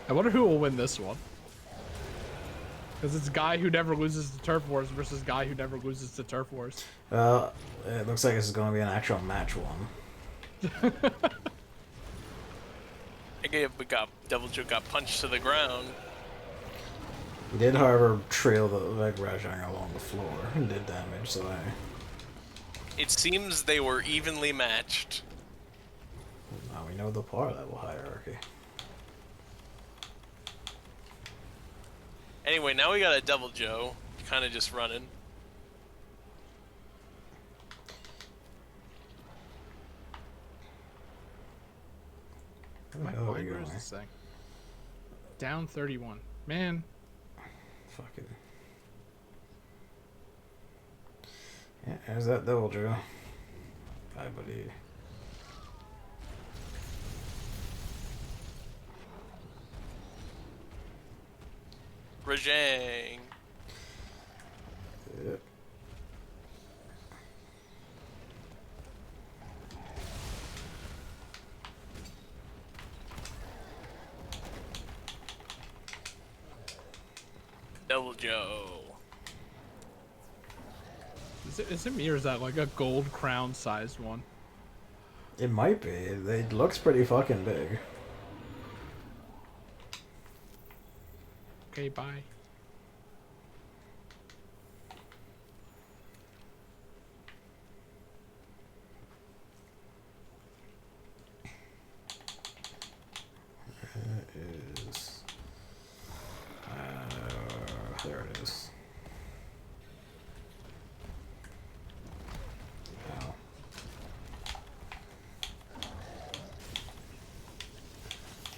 I wonder who will win this one. Because it's guy who never loses to Turf Wars versus guy who never loses to Turf Wars.
Well, it looks like this is going to be an actual match one.
Devil Joe got punched to the ground.
He did, however, trail the leg Rajang along the floor and did damage, so
It seems they were evenly matched.
now we know the power level hierarchy.
Anyway, now we got a Devil Joe, kind of just running.
Where is this thing? Down 31. Man.
Fucking. Yeah, there's that Devil Joe. Bye, buddy.
Rajang.
Yep.
Devil Joe.
Is it me or is that like a gold crown sized one?
It might be. It looks pretty fucking big.
Okay, bye.
Is there it is. Ow.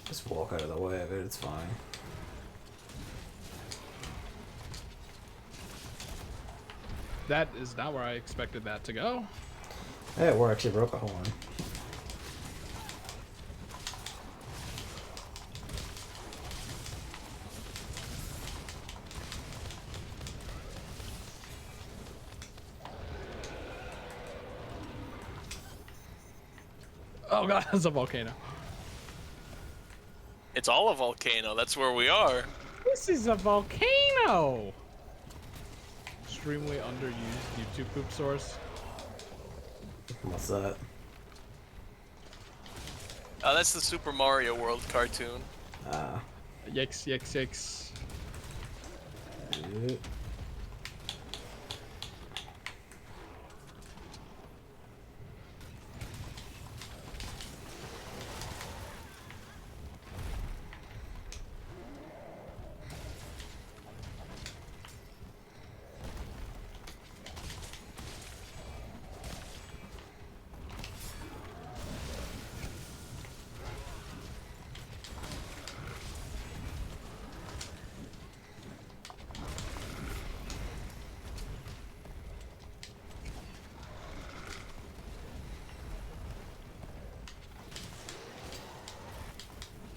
Just walk out of the way of it, it's fine.
That is not where I expected that to go.
Hey, it works, you broke a horn.
Oh god, that's a volcano.
It's all a volcano. That's where we are.
This is a volcano! Extremely underused YouTube poop source.
What's that?
Oh, that's the Super Mario World cartoon.
Yikes, yikes, yikes.
Yeah.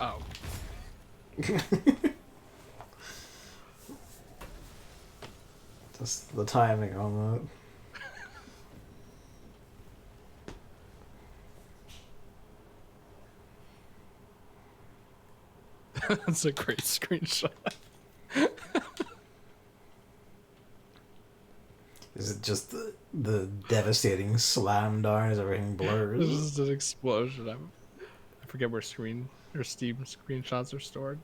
Oh.
Just the timing on
That's a great screenshot.
Is it just the devastating slam darn as everything
This
blurs?
is an explosion. I forget where Steam screenshots are stored.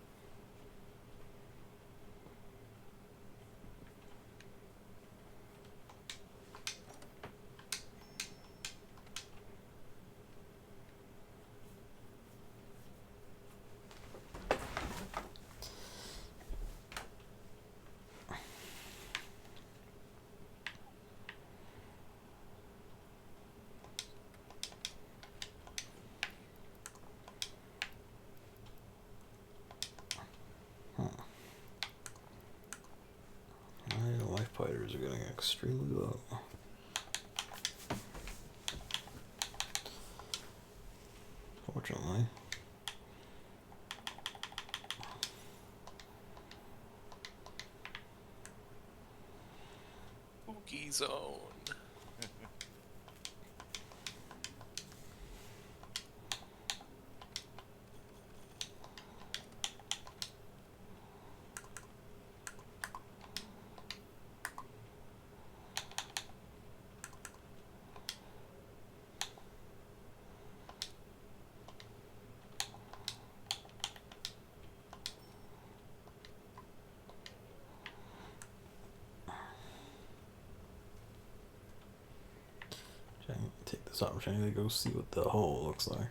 Life fighters are getting extremely low.
spooky zone.
Take this opportunity to go see what the hole looks like.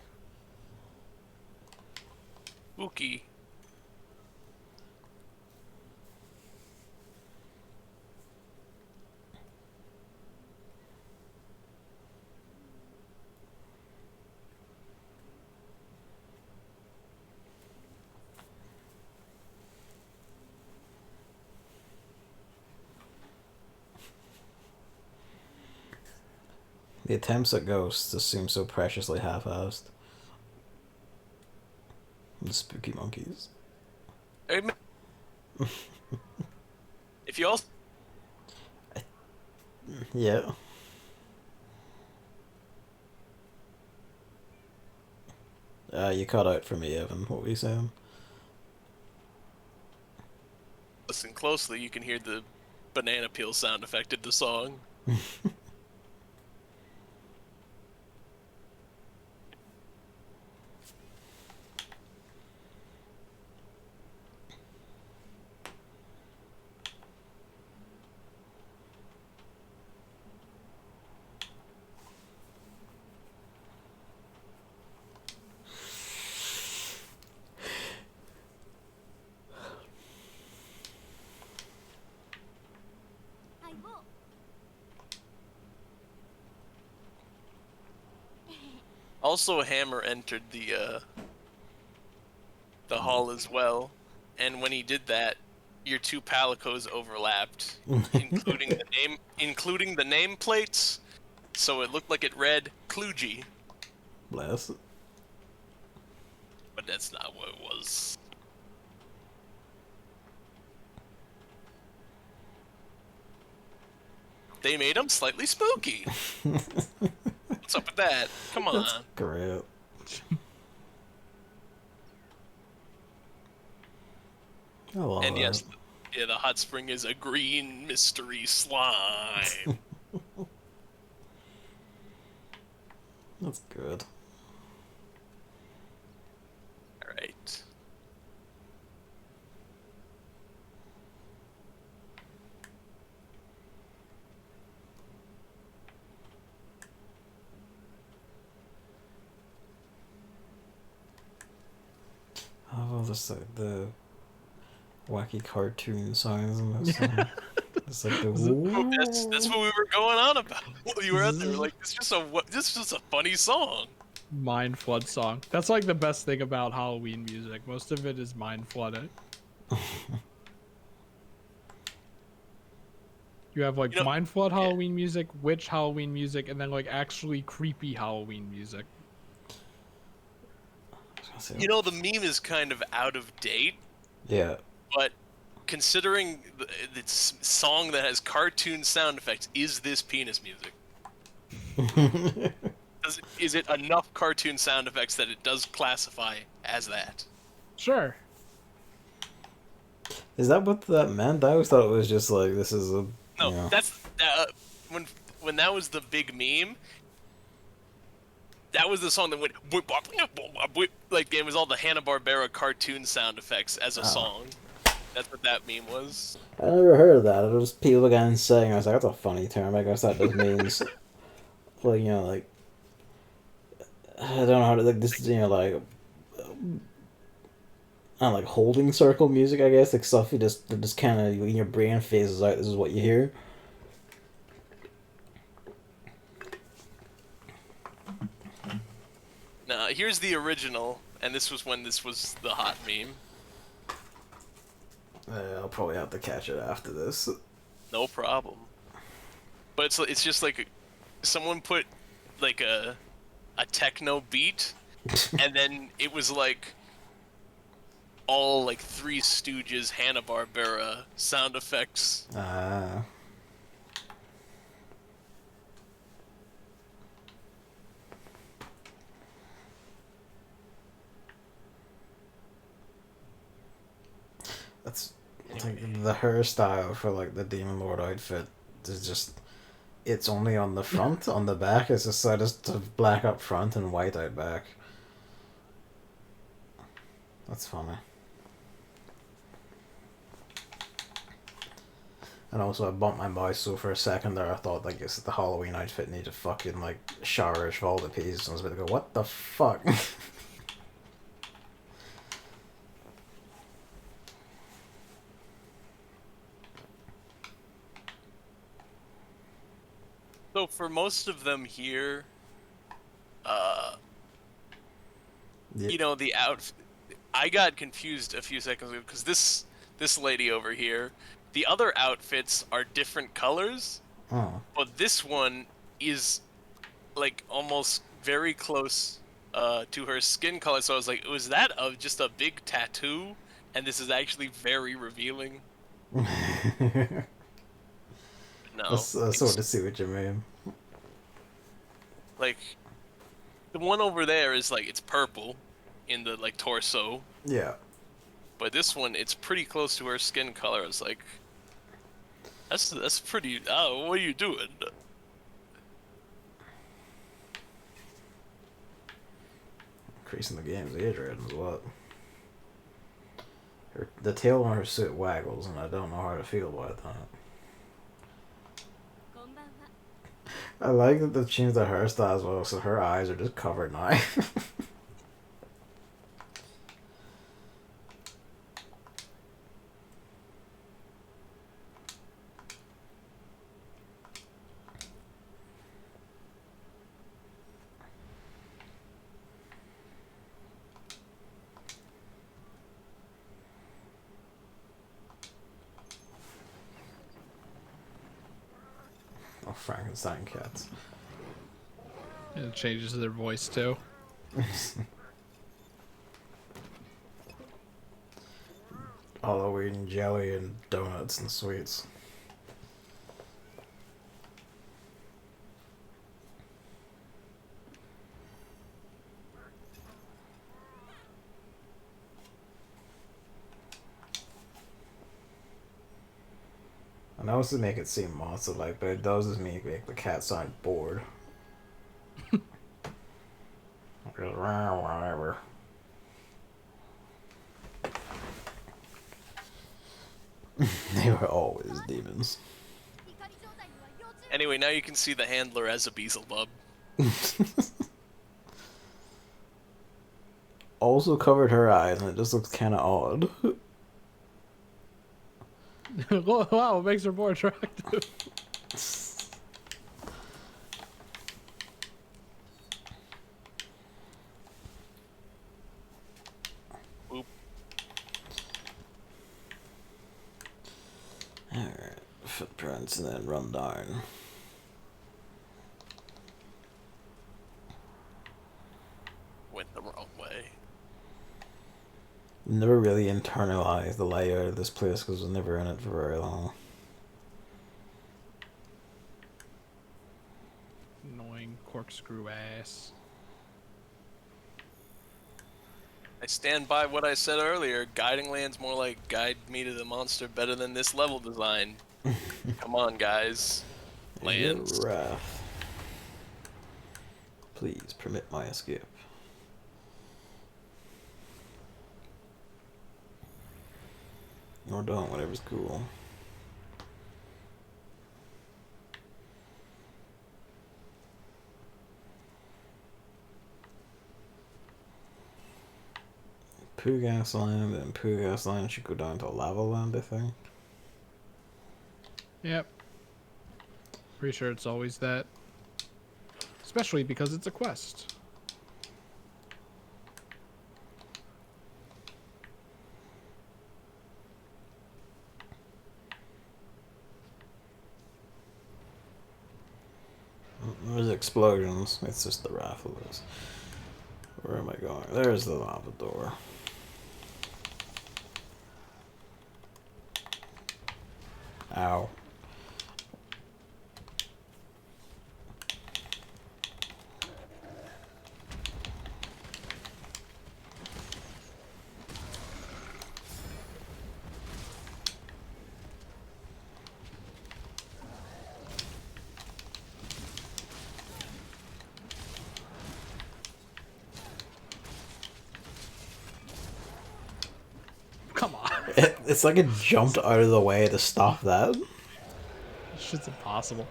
Spooky.
The attempts at ghosts just seem so preciously half-assed. The spooky monkeys.
If you also
Yeah. You cut out for me, Evan. What were you saying?
listen closely, you can hear the banana peel sound effect in the song. Also, Hammer entered the hall as well, and when he did that, your two palicos overlapped, including the nameplates, so it looked like it read Kluji,
Bless.
but that's not what it was. They made him slightly spooky. What's up with that? Come on.
That's great. I love
And
that.
yes, yeah, the hot spring is a green mystery slime.
That's good.
Alright.
Oh, the wacky cartoon signs in that song. It's like the
That's what we were going on about. You were out there like, this is just a funny song.
Mind flood song. That's like the best thing about Halloween music. Most of it is mind flooded. You have like mind flood Halloween music, witch Halloween music, and then like actually creepy Halloween music.
You know, the meme is kind of out of date.
Yeah.
But considering the song that has cartoon sound effects, is this penis music? Is it enough cartoon sound effects that it does classify as that?
Sure.
Is that what that meant? I always thought it was just like, this is a...
No,
you know.
that's when that was the big meme. That was the song that went like it was all the Hanna-Barbera cartoon sound effects as a song. That's what that meme was.
I never heard of that. It was people again saying, I was like, that's a funny term. I guess that just means, well, you know, like, I don't know how to, like, this, you know, like, I don't know, like holding circle music, I guess, like stuff you just kind of, when your brain phases out, this is what you hear.
Nah, here's the original, and this was when this was the hot meme.
I'll probably have to catch it after this.
No problem. But it's just like someone put like a techno beat, and then it was like all like Three Stooges Hanna-Barbera sound effects.
It's
Anyway.
like the hairstyle for like the Demon Lord outfit is just. It's only on the front. On the back, it's just so just black up front and white out back. That's funny. And also, I bumped my mouse, so for a second there, I thought like the Halloween outfit needed fucking like showerish of all the pieces. And I was about to go, what the fuck?
So for most of them here,
Yeah.
you know, the outfit. I got confused a few seconds ago because this lady over here, the other outfits are different colors,
Oh.
but this one is like almost very close to her skin color. So I was like, was that just a big tattoo? And this is actually very revealing.
I
No,
sort of see what you mean.
like the one over there is like it's purple in the like torso,
Yeah.
but this one it's pretty close to her skin color. It's like that's pretty. Oh, what are you doing?
Increasing the game's age rating is what? The tail on her suit waggles, and I don't know how to feel about that. I like that they've changed the hairstyle as well, so her eyes are just covered now. Oh, Frankenstein cats.
It changes their voice too.
Halloween jelly and donuts and sweets. I know it's to make it seem monster-like, but it does just make the cat sound bored. Whatever. They were always demons.
Anyway, now you can see the handler as a Beelzebub.
Also covered her eyes, and it just looks kind of odd.
Wow, it makes her more attractive.
Oop.
Alright, footprints and then run down.
Went the wrong way.
Never really internalized the layout of this place because I was never in it for very long.
Annoying corkscrew ass.
I stand by what I said earlier. Guiding land's more like guide me to the monster better than this level design. Come on, guys. Lands.
Your wrath. Please permit my escape. Or don't, whatever's cool. Poo Gas Land and Poo Gas Land should go down to Lava Land, I think.
Yep. Pretty sure it's always that. Especially because it's a quest.
There's explosions. It's just the raffles. Where am I going? There's the lava door. Ow. It's like it jumped out of the way to stop that.
This shit's impossible.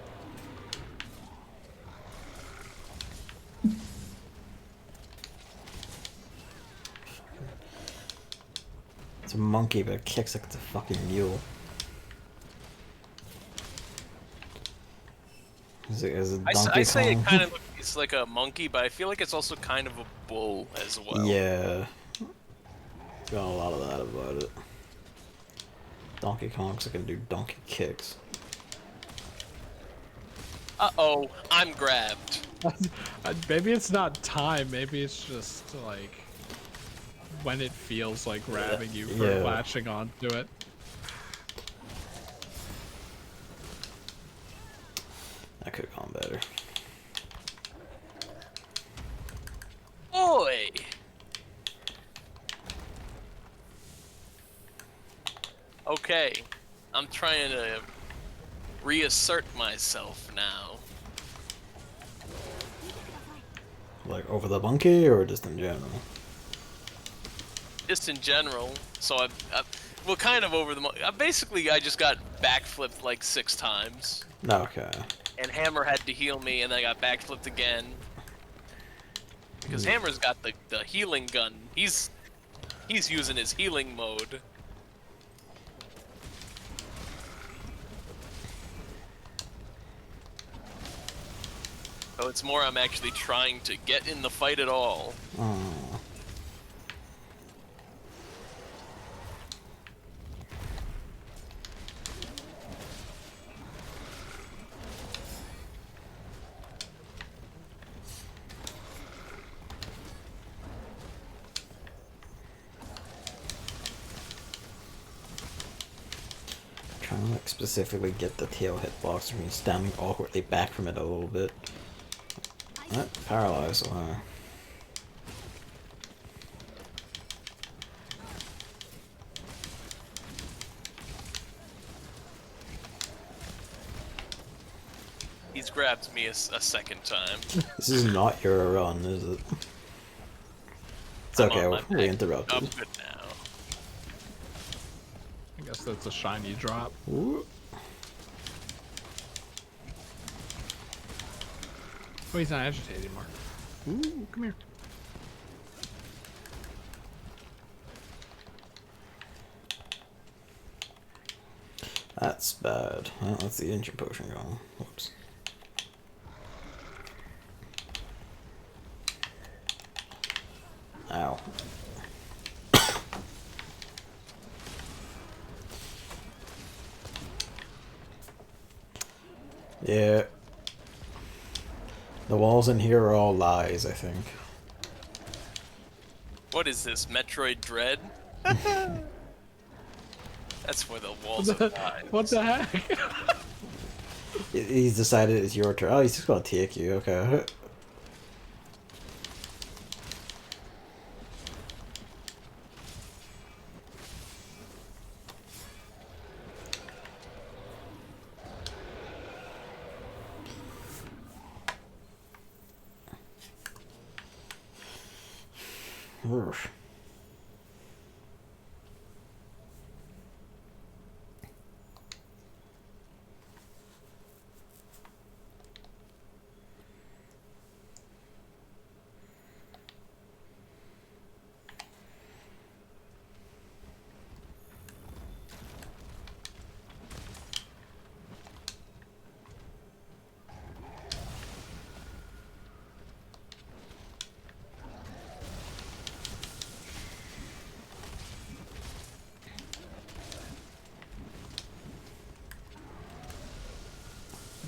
It's a monkey, but it kicks like it's a fucking mule. Is it Donkey
I say it
Kong?
kind of it's like a monkey, but I feel like it's also kind of a bull as well.
Yeah. Got a lot of that about it. Donkey Kong's can do donkey kicks.
Uh-oh, I'm grabbed.
Maybe it's not time. Maybe it's just like when it feels like grabbing you for
Yeah.
latching onto it.
That could have gone better.
Boy! Okay, I'm trying to reassert myself now.
Like over the monkey or just in general?
Just in general, so well, kind of over the basically, I just got backflipped like 6 times.
Okay.
And Hammer had to heal me, and I got backflipped again. Because Hammer's got the healing gun. He's using his healing mode. So it's more I'm actually trying to get in the fight at all.
Oh. Trying to like specifically get the tail hitbox from me standing awkwardly back from it a little bit. That paralyzed, huh?
He's grabbed me a second time.
This is not your run, is it? It's
I'm
okay,
on my
we
back.
interrupted.
I'm good now.
I guess that's a shiny drop.
Ooh.
Oh, he's not agitated anymore. Ooh, come here.
That's bad. Well, that's the ancient potion going. Whoops. Ow. Yeah. The walls in here are all lies, I think.
What is this, Metroid Dread? That's where the walls are lies.
What the heck?
He's decided it's your turn. Oh, he's just gonna take you, okay. Oof.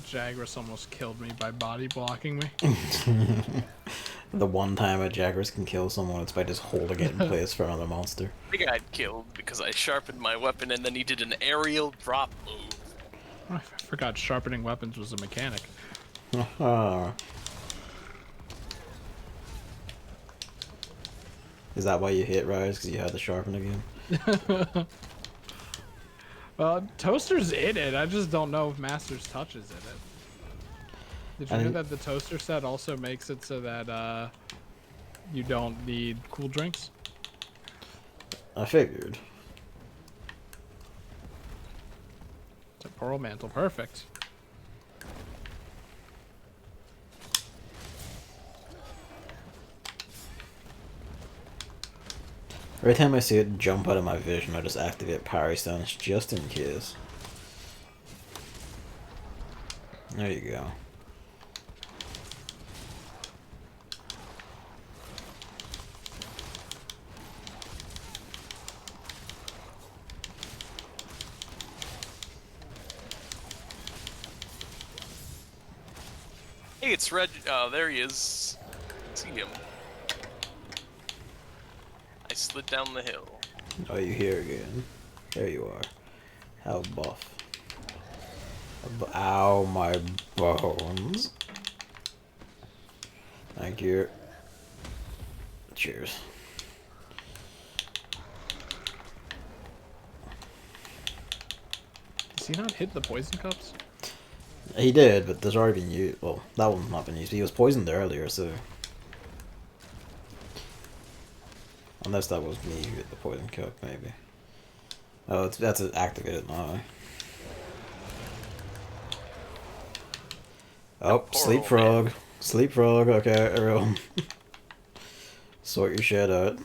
Jagras almost killed me by body blocking me.
The one time a Jagras can kill someone, it's by just holding it in place for another monster.
I got killed because I sharpened my weapon and then he did an aerial drop move.
Oh, I forgot sharpening weapons was a mechanic.
Is that why you hit Rise? Because you had to sharpen again?
Well, Toaster's in it. I just don't know if Master's Touch is in it. Did you know that the Toaster set also makes it so that you don't need cool drinks?
I figured.
Temporal Mantle. Perfect.
Every time I see it jump out of my vision, I just activate parry stance just in case. There you go.
Hey, it's Red. Oh, there he is. See him. I slid down the hill.
Oh, you here again. There you are. How buff. Ow, my bones. Thank you. Cheers.
Does he not hit the poison cups?
He did, but there's already been used. Well, that one's not been used. He was poisoned earlier, so. Unless that was me who hit the poison cup, maybe. Oh, that's activated now. Oh, sleep frog. Sleep frog, okay, everyone. Sort your shit out.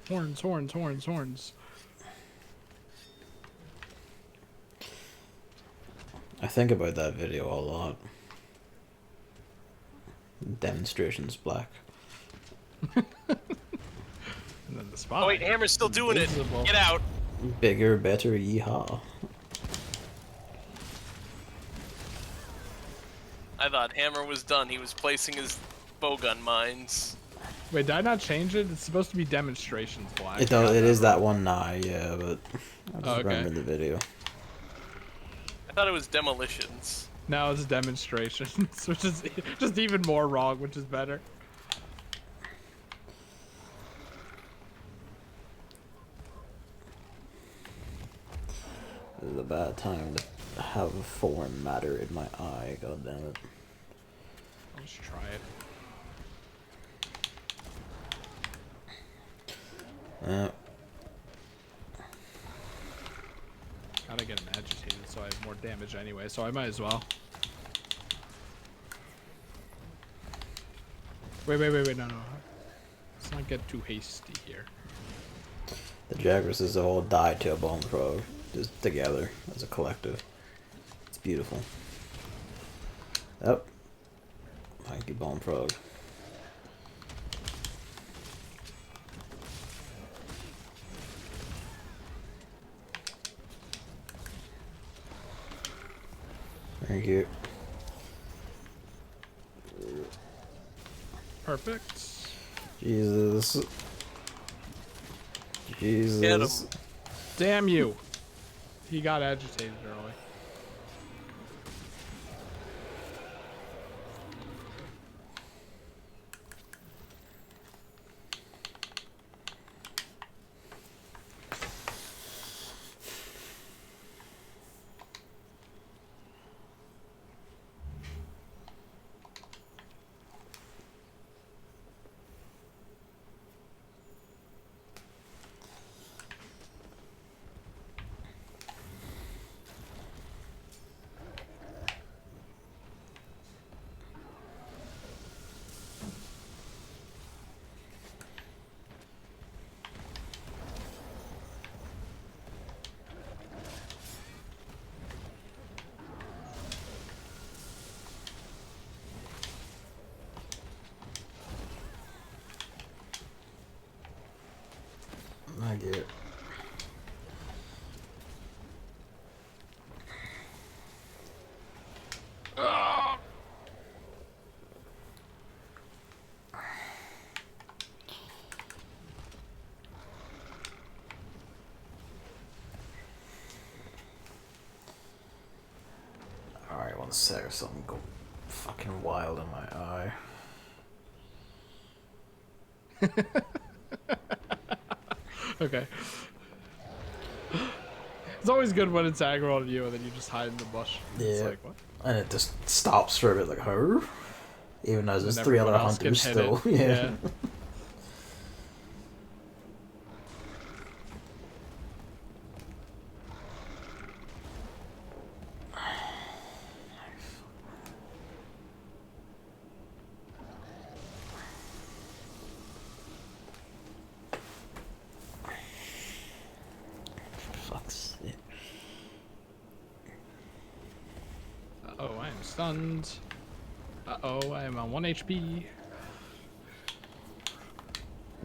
Horns, horns, horns, horns.
I think about that video a lot. Demonstrations black.
And then the spot.
Oh wait, Hammer's still doing
Invisible.
it. Get out.
Bigger, better, yeehaw.
I thought Hammer was done. He was placing his bowgun mines.
Wait, did I not change it? It's supposed to be demonstrations black.
It does. It is that one now, yeah, but I just
okay.
remember the video.
I thought it was demolitions.
Now it's demonstrations, which is just even more wrong, which is better.
This is a bad time to have foreign matter in my eye, god damn it.
Let's try it. Gotta get him agitated so I have more damage anyway, so I might as well. Wait, no. Let's not get too hasty here.
The Jagresses all died to a bone frog, just together as a collective. It's beautiful. Yep. Thank you, bone frog. Thank you.
Perfect.
Jesus. Jesus.
Get him.
Damn you. He got agitated early.
I get it. Alright, one sec, something go fucking wild in my eye.
Okay. It's always good when it's aggro on you and then you just hide in the bush. It's
Yeah.
like, what?
And it just stops for a bit, like, her. Even though there's
And
3 other
everyone else can
hunters
hit
still.
it.
Yeah.
stunned. Uh-oh, I am on 1 HP.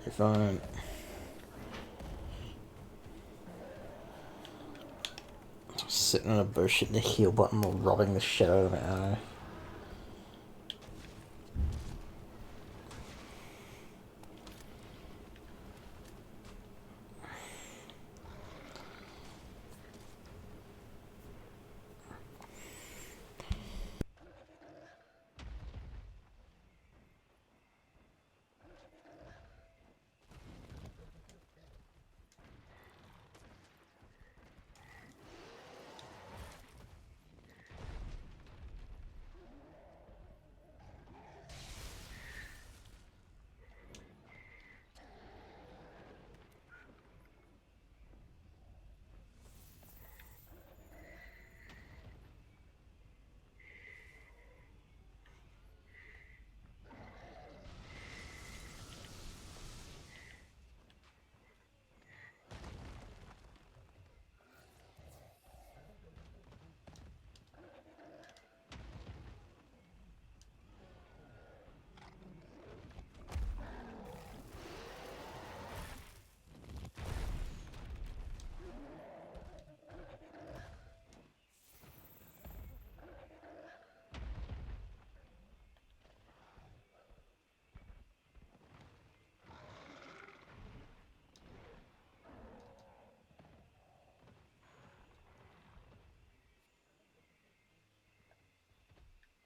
You're fine. Sitting on a bush hitting the heal button while rubbing the shit out of my eye.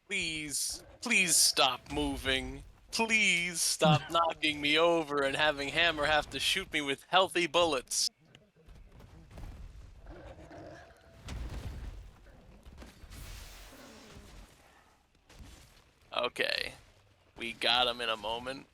Please, please stop moving. Please stop knocking me over and having Hammer have to shoot me with healthy bullets. Okay, we got him in a moment.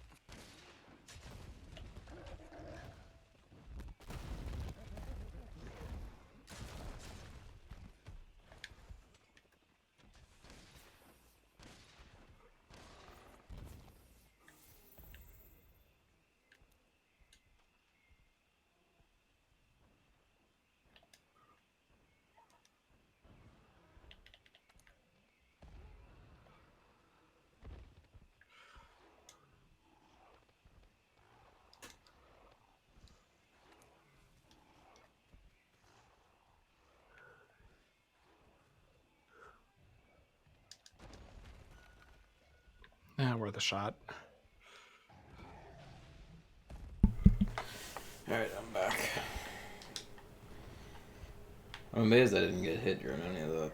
Worth a shot.
Alright, I'm back. I'm amazed I didn't get hit during any of that.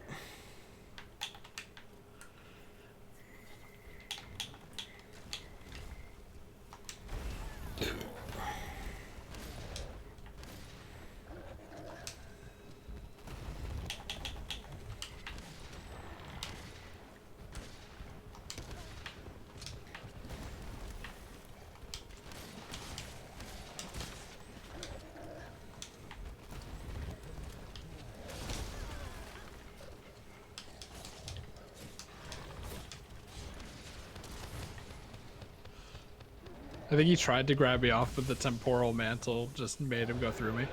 I think he tried to grab me off, but the Temporal Mantle just made him go through me.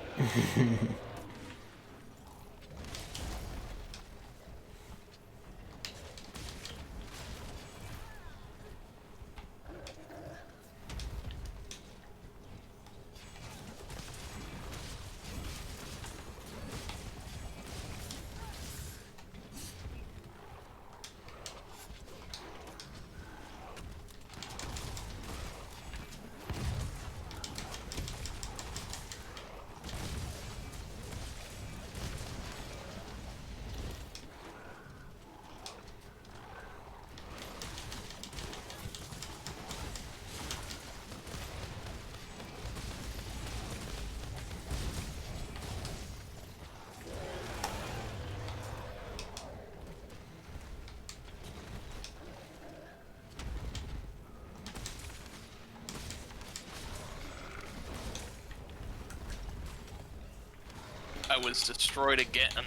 I was destroyed again.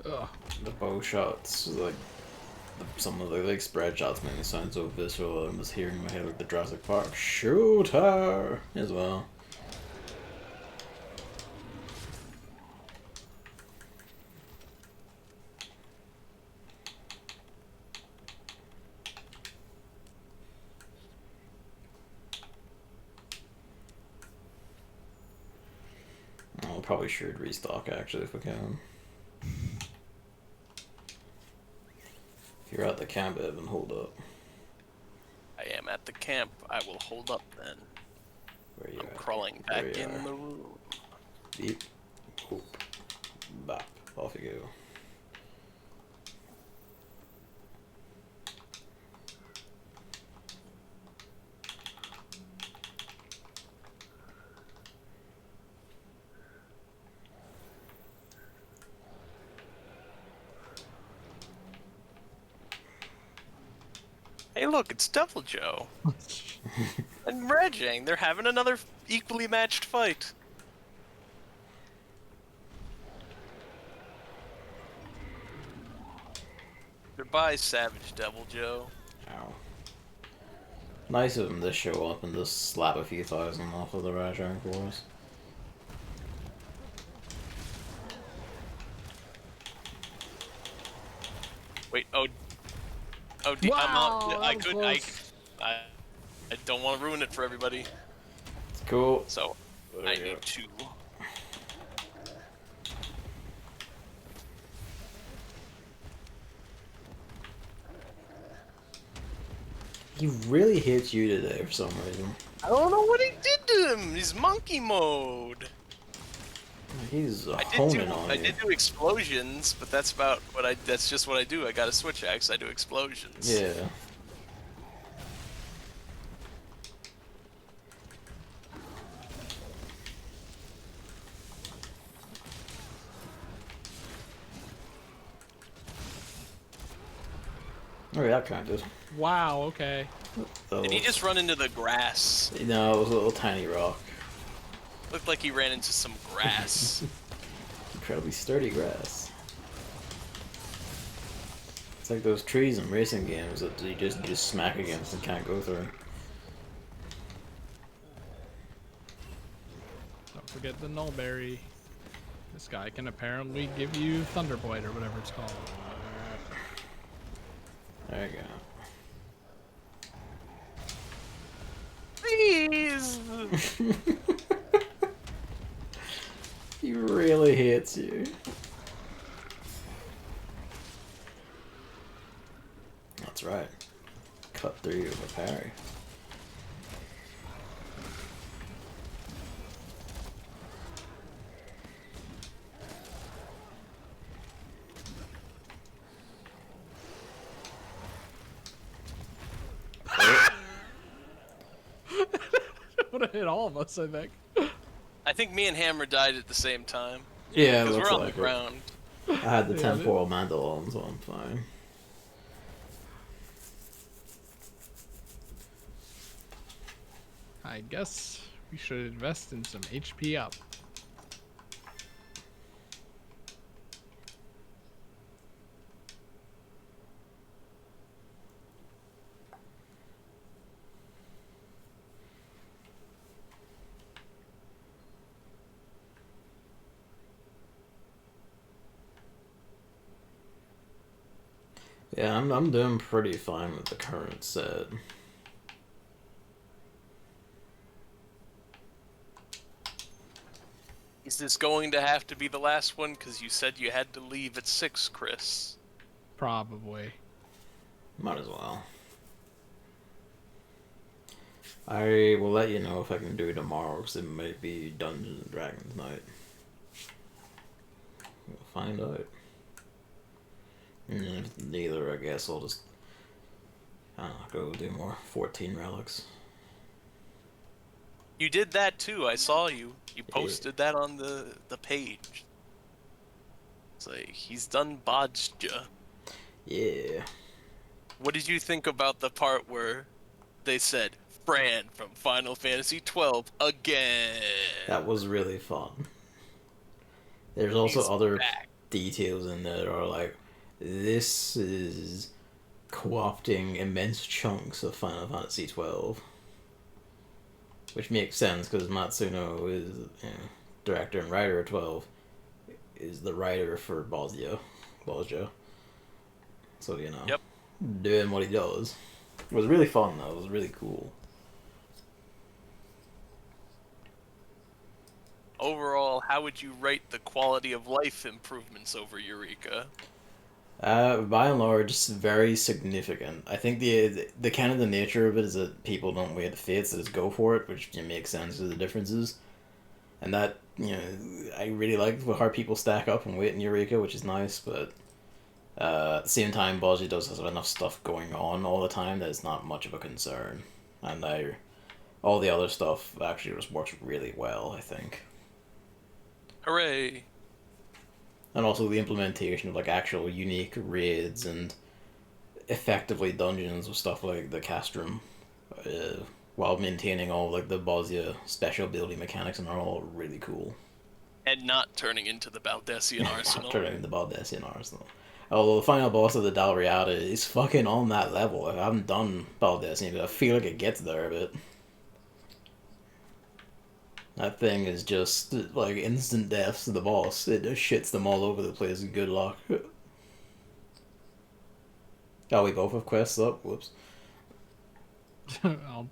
Ugh.
The bow shots, like, some of the like spread shots made me sound so visceral. I was hearing in my head like the Jurassic Park shooter as well. probably should restock actually if we can. If you're at the camp, Evan, hold up.
I am at the camp. I will hold up then.
Where you
I'm
at?
crawling
There
back
you
in
are.
the room.
Beep. Boop. Bop. Off you go.
Hey, look, it's Devil Joe and Rejang. They're having another equally matched fight. Goodbye, Savage Devil Joe.
Ow. Nice of him to show up and just slap a few thousand off of the Rajang for us.
Wait, oh,
Wow,
I
that was
could,
close.
I don't want to ruin it for everybody.
It's cool.
So,
There
I
we go.
need to.
He really hits you today for some reason.
I don't know what he did to him. He's monkey mode.
He's honing on
I
you.
did do explosions, but that's about what I. That's just what I do. I got a switch axe. I do explosions.
Yeah. Oh, that kind of.
Wow, okay.
Did he just run into the grass?
No, it was a little tiny rock.
Looked like he ran into some grass.
Incredibly sturdy grass. It's like those trees in racing games that you just smack against and can't go through.
Don't forget the Nullberry. This guy can apparently give you Thunderblight or whatever it's called.
There you
Please.
go. He really hits you. That's right. Cut through with a parry.
Would have hit all of us, I think.
I think me and Hammer died at the same time.
Yeah, it
Because
looks
we're on
like
the
it.
ground.
I had the
Yeah,
temporal mantle on, so I'm fine.
I guess we should invest in some HP up.
Yeah, I'm doing pretty fine with the current set.
Is this going to have to be the last one? Because you said you had to leave at 6, Chris.
Probably.
Might as well. I will let you know if I can do it tomorrow, because it might be Dungeons and Dragons night. We'll find out. And if neither, I guess I'll just, I don't know, go do more 14 relics.
You did that too. I saw you. You posted that on the page. It's like, he's done Bodja.
Yeah.
What did you think about the part where they said, Fran from Final Fantasy 12 again?
That was really fun. There's also
He's
other
back.
details in there that are like, this is co-opting immense chunks of Final Fantasy 12. Which makes sense, because Matsuno is, you know, director and writer of 12, is the writer for Bodja. So, you know,
Yep.
doing what he does. It was really fun, though. It was really cool.
overall, how would you rate the quality of life improvements over Eureka?
By and large, it's very significant. I think the kind of the nature of it is that people don't weigh the fates, they just go for it, which makes sense of the differences. And that, I really like how people stack up and wait in Eureka, which is nice, but at the same time, Bozzy does have enough stuff going on all the time that it's not much of a concern. And all the other stuff actually just works really well, I think.
Hooray!
And also the implementation of like actual unique raids and effectively dungeons with stuff like the Castrum, while maintaining all like the Bosnia special ability mechanics, and are all really cool.
And not turning into the Baldessian Arsenal.
Turning the Baldessian Arsenal. Although the final boss of the Dalriada is fucking on that level. I haven't done Baldessian, but I feel like it gets there a bit. That thing is just like instant deaths to the boss. It just shits them all over the place. Good luck. Oh, we both have quests up. Whoops.
I'll-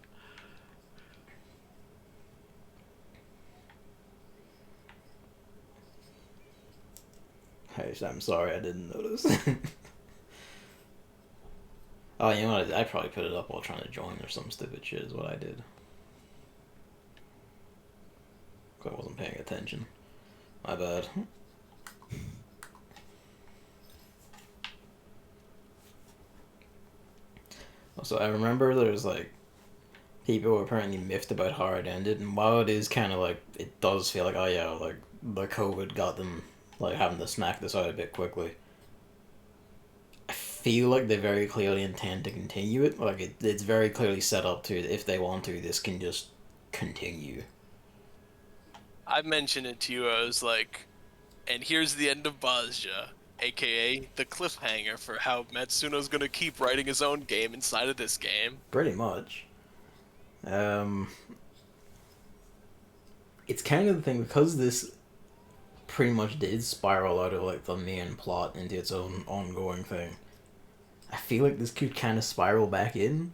Hey, I'm sorry, I didn't notice. Oh, you know what? I probably put it up while trying to join or some stupid shit is what I did. I wasn't paying attention. My bad. Also, I remember there's like people were apparently miffed about how it ended, and while it is kind of like it does feel like, oh yeah, like the COVID got them like having to smack this out a bit quickly. I feel like they very clearly intend to continue it. Like it's very clearly set up to, if they want to, this can just continue.
I mentioned it to you, I was like, and here's the end of Bosnia, aka the cliffhanger for how Matsuno's gonna keep writing his own game inside of this game.
Pretty much. It's kind of the thing, because this pretty much did spiral out of like the main plot into its own ongoing thing. I feel like this could kind of spiral back in.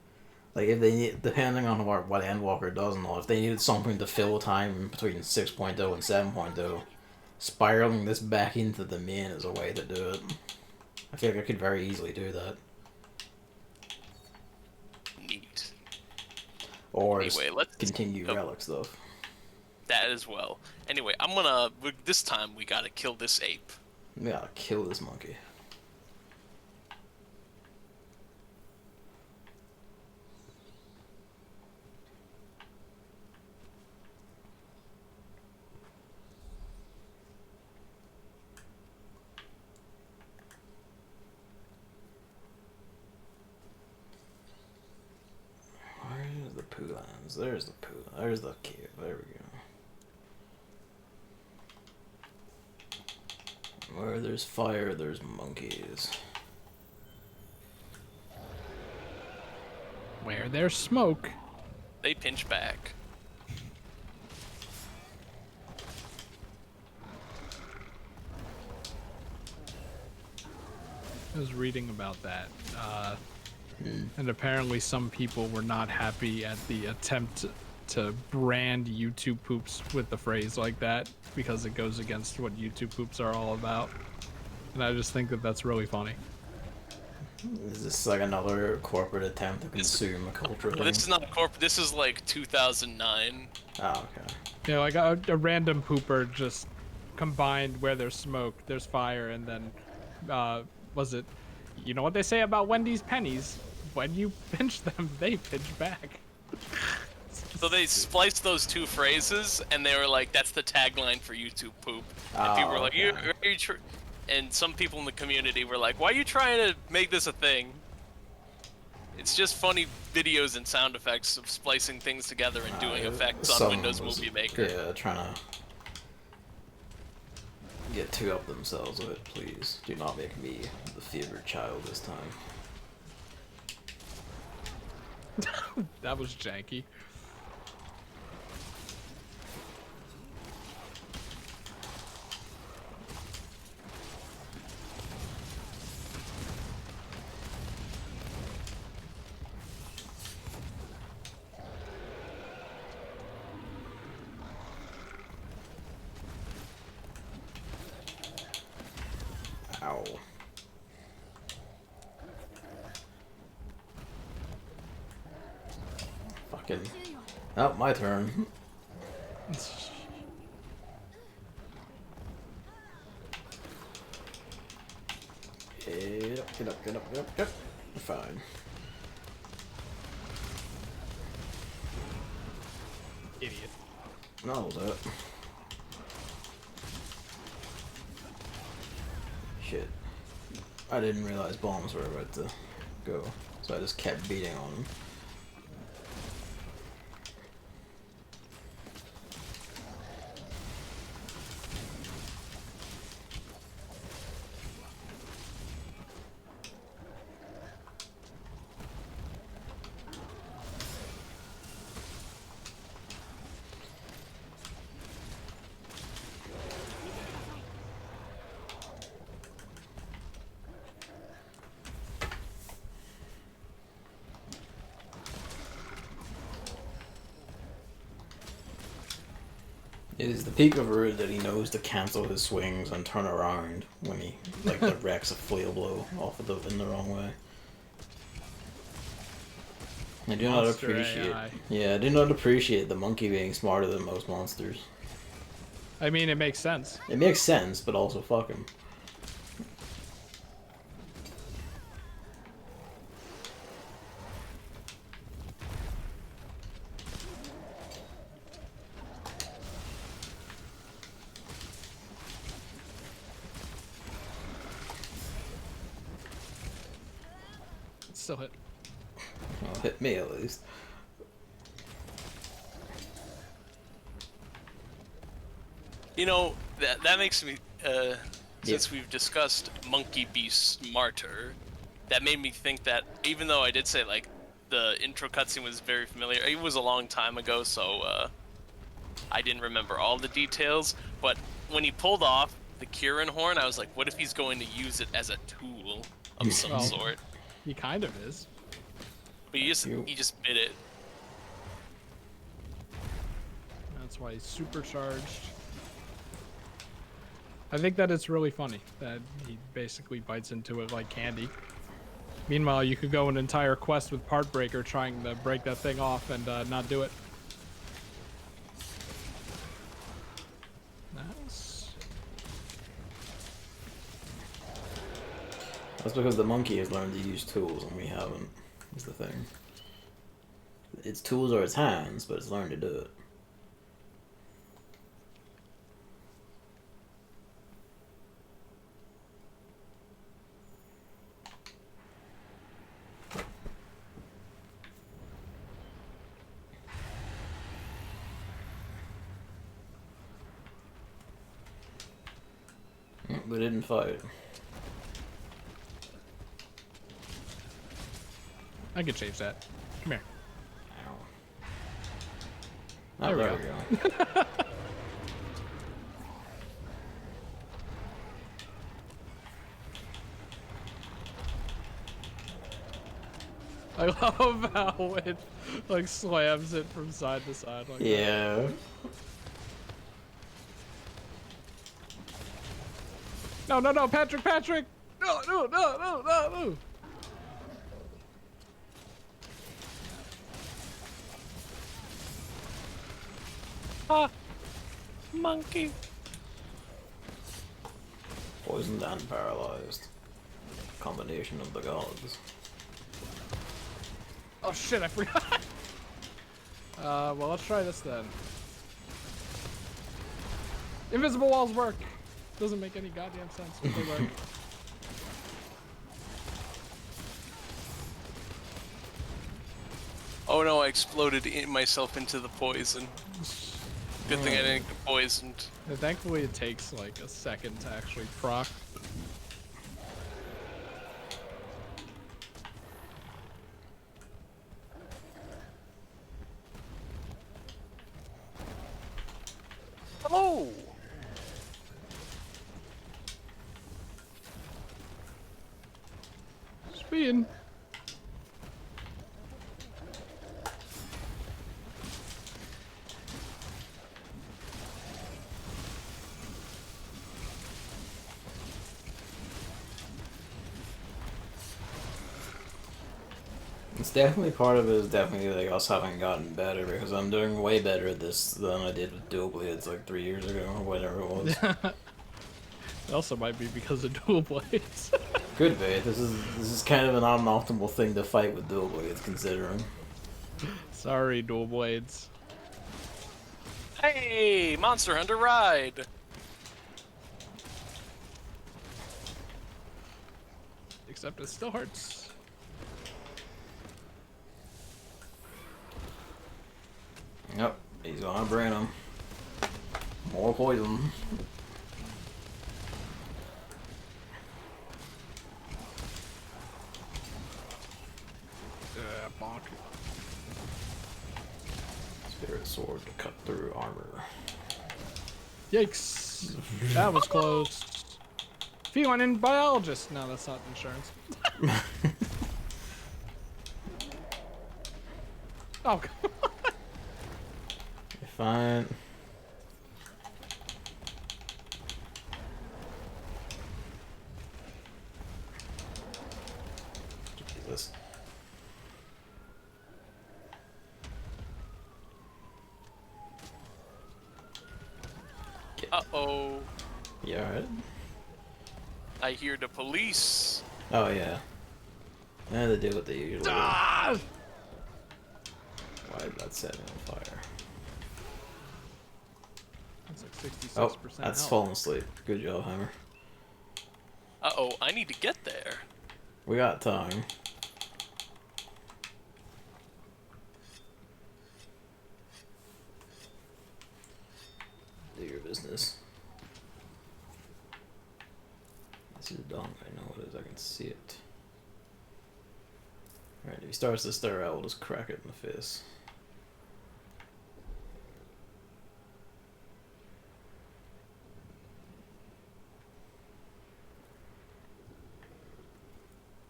Like if they need, depending on what Endwalker does and all, if they needed something to fill time between 6.0 and 7.0, spiraling this back into the main is a way to do it. I feel like I could very easily do that.
Neat.
Or
Anyway, let's
continue Relic stuff.
that as well. Anyway, this time we gotta kill this ape.
We gotta kill this monkey. Where's the poo lands? There's the poo. There's the cave. There we go. Where there's fire, there's monkeys.
Where there's smoke.
They pinch back.
I was reading about that. And apparently some people were not happy at the attempt to brand YouTube poops with the phrase like that, because it goes against what YouTube poops are all about. And I just think that that's really funny.
Is this like another corporate attempt to consume a culture thing?
This is not corporate. This is like 2009.
Oh, okay.
Yeah, like a random pooper just combined where there's smoke, there's fire, and then, was it, you know what they say about Wendy's pennies? When you pinch them, they pinch back.
So they spliced those two phrases, and they were like, "That's the tagline for YouTube poop." And
Oh,
people were like,
okay.
and some people in the community were like, "Why are you trying to make this a thing?" It's just funny videos and sound effects of splicing things together and doing effects on
Someone
Windows
was,
Movie Maker.
Yeah, trying to get too up themselves with it. Please do not make me the favored child this time.
That was janky.
Ow. Fucking. Oh, my turn. Get up, get up, get up, get up, get up. Fine.
Idiot.
No, that. Shit. I didn't realize bombs were about to go, so I just kept beating on them. It is the peak of Rude that he knows to cancel his swings and turn around when he like directs a flail blow off of in the wrong way. I do not
Monster
appreciate.
AI.
Yeah, I do not appreciate the monkey being smarter than most monsters.
I mean, it makes sense.
It makes sense, but also fuck him.
Still hit.
Well, hit me at least.
You know, that makes me, since we've discussed Monkey Beast's Martyr, that made me think that even though I did say, like, the intro cutscene was very familiar, it was a long time ago, so, I didn't remember all the details, but when he pulled off the Kirin horn, I was like, what if he's going to use it as a tool of some
Well,
sort?
He kind of is.
But he just bit it.
That's why he's supercharged. I think that it's really funny that he basically bites into it like candy. Meanwhile, you could go an entire quest with Part Breaker trying to break that thing off and not do it. Nice.
That's because the monkey has learned to use tools and we haven't, is the thing. Its tools are its hands, but it's learned to do it. We didn't fight.
I could change that. Come here.
Ow.
There we
There we go.
I love how it like slams it from side to side like that.
Yeah.
No, no, no, Patrick, Patrick! No, no, no, no, no, no! Ah! Monkey!
Poisoned and paralyzed. Combination of the gods.
Oh shit, I forgot! Well, let's try this then. Invisible walls work! Doesn't make any goddamn sense, but they work.
Oh no, I exploded myself into the poison. Good thing I didn't get poisoned.
And thankfully it takes like a second to actually proc.
Hello!
Speed.
It's definitely part of it is definitely like us having gotten better because I'm doing way better at this than I did with dual blades like 3 years ago or whatever it was.
It also might be because of dual blades.
Could be. This is kind of an unoptimal thing to fight with dual blades considering.
Sorry, dual blades.
Hey, Monster Hunter ride.
Except it still hurts.
Yep, he's gonna brain him. More poison.
Bonk.
Spirit sword to cut through armor.
Yikes. That was close. Feline and biologist. No, that's not insurance. Oh, come on.
You're fine. Jesus.
Uh-oh.
You alright?
I hear the police.
Oh yeah. Yeah, they do what they usually do.
Ah!
Why did that set me on fire?
That's like 66%
Oh, that's
health.
falling asleep. Good job, Hammer.
Uh-oh, I need to get there.
We got time. Do your business. This is dung. I know what it is. I can see it. Alright, if he starts to stir out, we'll just crack it in the face.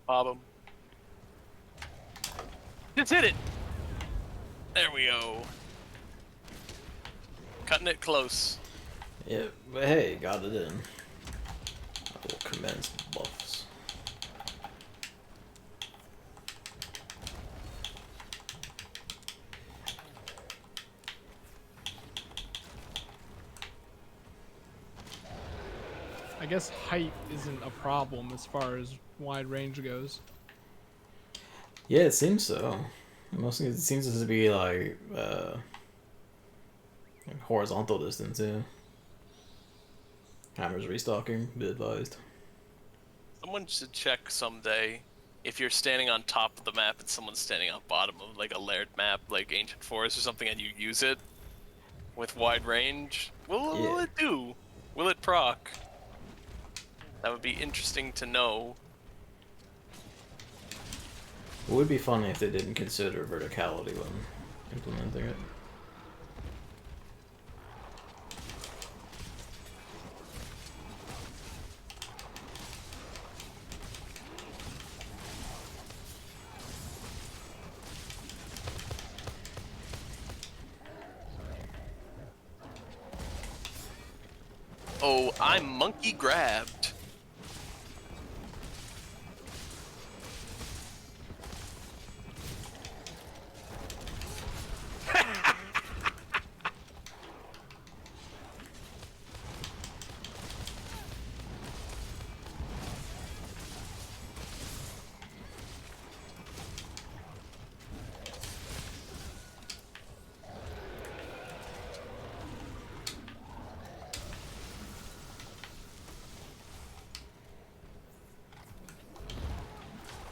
Bob him. Just hit it. There we go. Cutting it close.
Yeah, but hey, got it in. I will commence buffs.
I guess height isn't a problem as far as wide range goes.
Yeah, it seems so. Mostly it seems to be like horizontal distance, yeah. Hammer's restocking, be advised.
Someone should check someday if you're standing on top of the map and someone's standing on bottom of like a layered map, like Ancient Forest or something, and you use it with wide range. What will
Yeah.
it do? Will it proc? That would be interesting to know.
It would be funny if they didn't consider verticality when implementing it.
Oh, I'm monkey grabbed.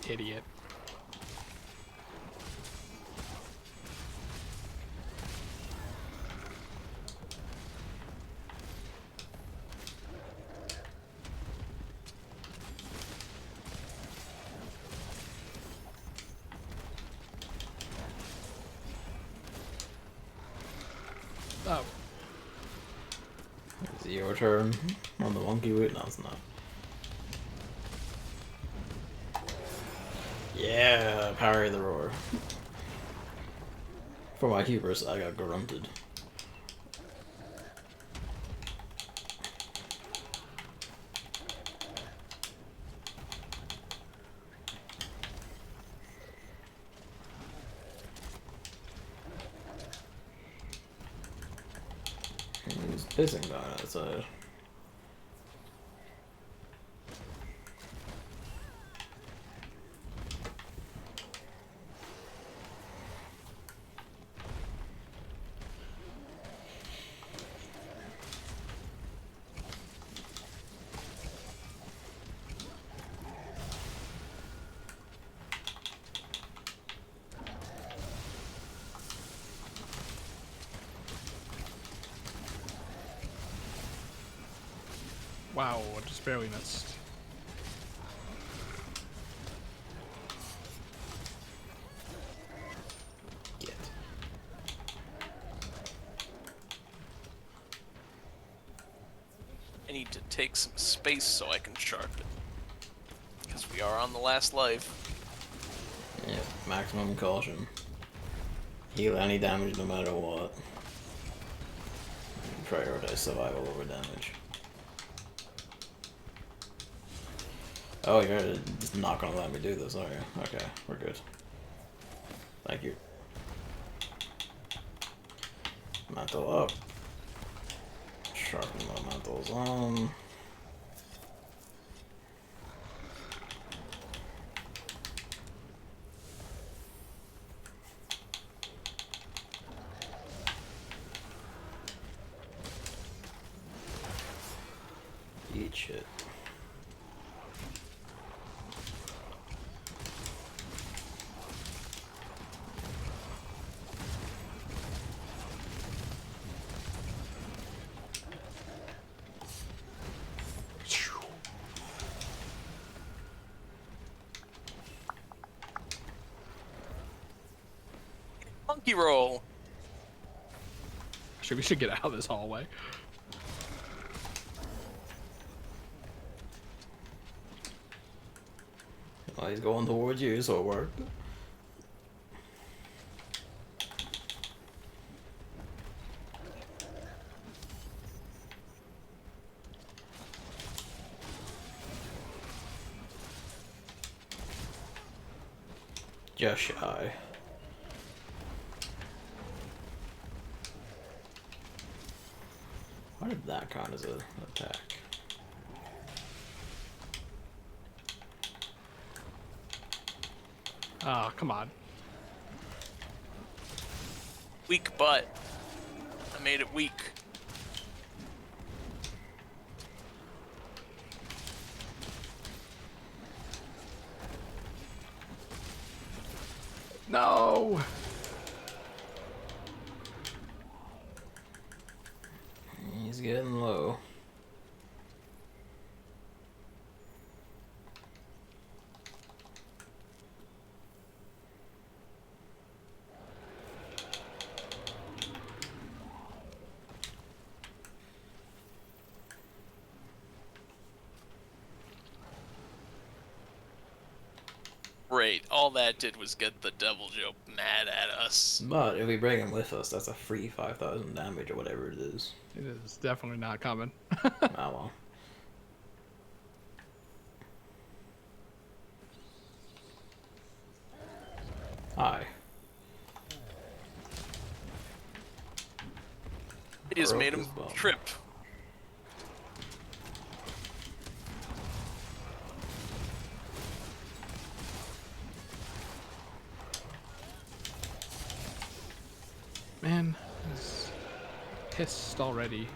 Idiot. Oh,
Is it your turn on the monkey wheel? No, it's not. Yeah, parry the roar. For my hubris, I got grunted. He's pissing down outside.
Wow, I just barely missed.
Get.
I need to take some space so I can sharpen it. Because we are on the last life.
Yeah, maximum caution. Heal any damage no matter what. Prioritize survival over damage. Oh, you're just not gonna let me do this, are you? Okay, we're good. Thank you. Mantle up. Sharpen the mantles on. Eat shit.
Monkey roll!
Actually, we should get out of this hallway.
Well, he's going towards you, so it worked. Just shy. Why did that count as an attack?
Oh, come on.
Weak butt. I made it weak.
No!
He's getting low.
Great. All that did was get the Devil Joe mad at us.
But if we bring him with us, that's a free 5,000 damage or whatever it is.
It is definitely not coming.
Ah well. Hi.
They just
Broke
made him
his bum.
trip.
Man, he's pissed already.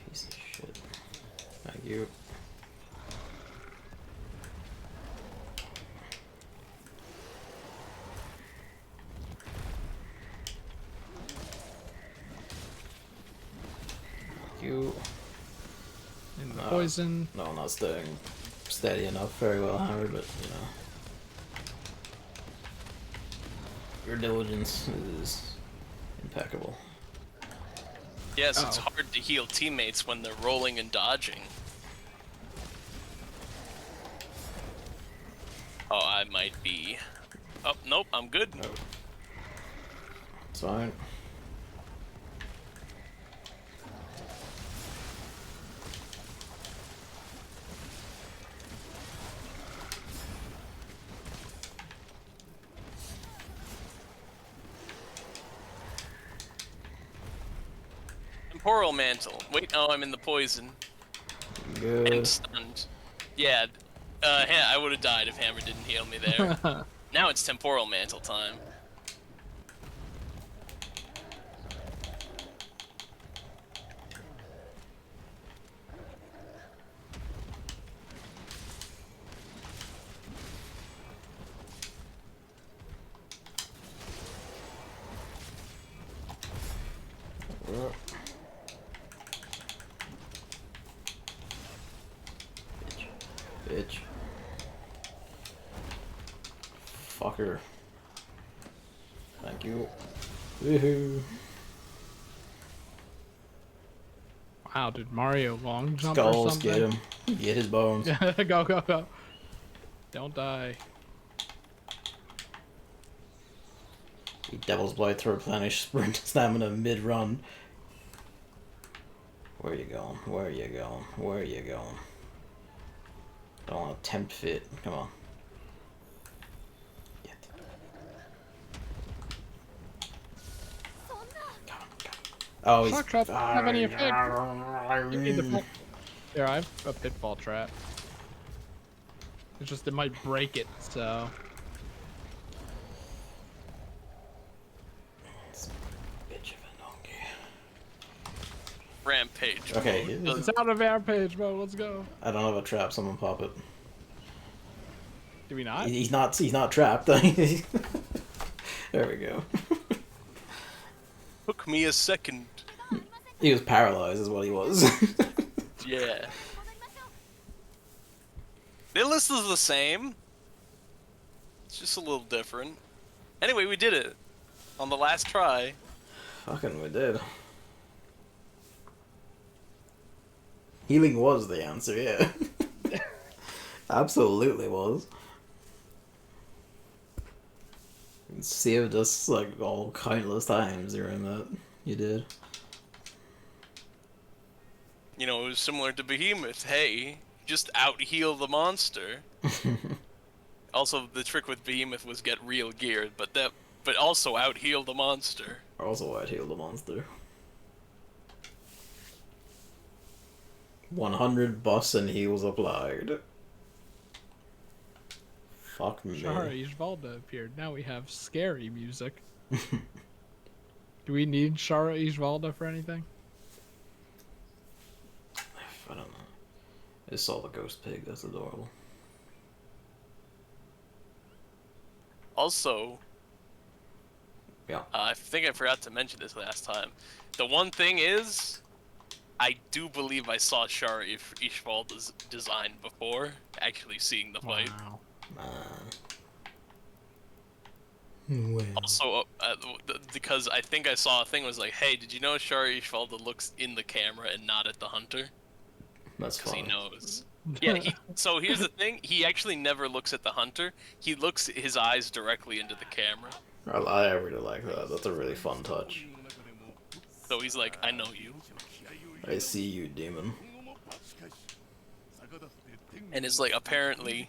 Piece of shit. Thank you. You.
In the poison.
No, not staying steady enough. Very well hammered, but you know. Your diligence is impeccable.
Yes, it's
Oh.
hard to heal teammates when they're rolling and dodging. Oh, I might be. Oh, nope, I'm good.
Oh. It's fine.
Temporal Mantle. Wait, oh, I'm in the poison. And
Good.
stunned. Yeah, I would have died if Hammer didn't heal me there. Now it's Temporal Mantle time.
Oh. Bitch. Fucker. Thank you. Woohoo.
Wow, did Mario long jump or
Skulls,
something?
get him. Get his bones.
Go, go, go. Don't die.
Devil's Blight to replenish sprint stamina mid-run. Where you going? Where you going? Where you going? Don't want to tempt fit. Come on. Get. Come on. Oh, he's...
Shock trap doesn't have any effect. Give me the full... There, I have a pitfall trap. It's just it might break it, so...
Bitch of a donkey.
Rampage.
Okay,
mode.
It's out of Rampage mode, let's go.
I don't have a trap. Someone pop it.
Do we not?
He's not. He's not trapped. There we go.
Took me a second.
He was paralyzed, is what he was.
Yeah. The list is the same. It's just a little different. Anyway, we did it. On the last try.
Fucking, we did. Healing was the answer, yeah. Absolutely was. It saved us like all countless times during that. You did.
You know, it was similar to Behemoth. Hey, just out-heal the monster. Also, the trick with Behemoth was get real geared, but also out-heal the monster.
Also, I'd heal the monster. 100 boss and heals applied. Fuck me.
Shara Ishvalda appeared. Now we have scary music. Do we need Shara Ishvalda for anything?
I don't know. I just saw the ghost pig. That's adorable.
Also,
Yeah.
I think I forgot to mention this last time. The one thing is, I do believe I saw Shara Ishvalda's design before actually seeing the fight.
Wow.
Well.
Also, because I think I saw a thing was like, hey, did you know Shara Ishvalda looks in the camera and not at the hunter?
That's
Because he
funny.
knows. Yeah, so here's the thing, he actually never looks at the hunter, he looks his eyes directly into the camera.
I really like that. That's a really fun touch.
So he's like, I know you.
I see you, demon.
And it's like, apparently,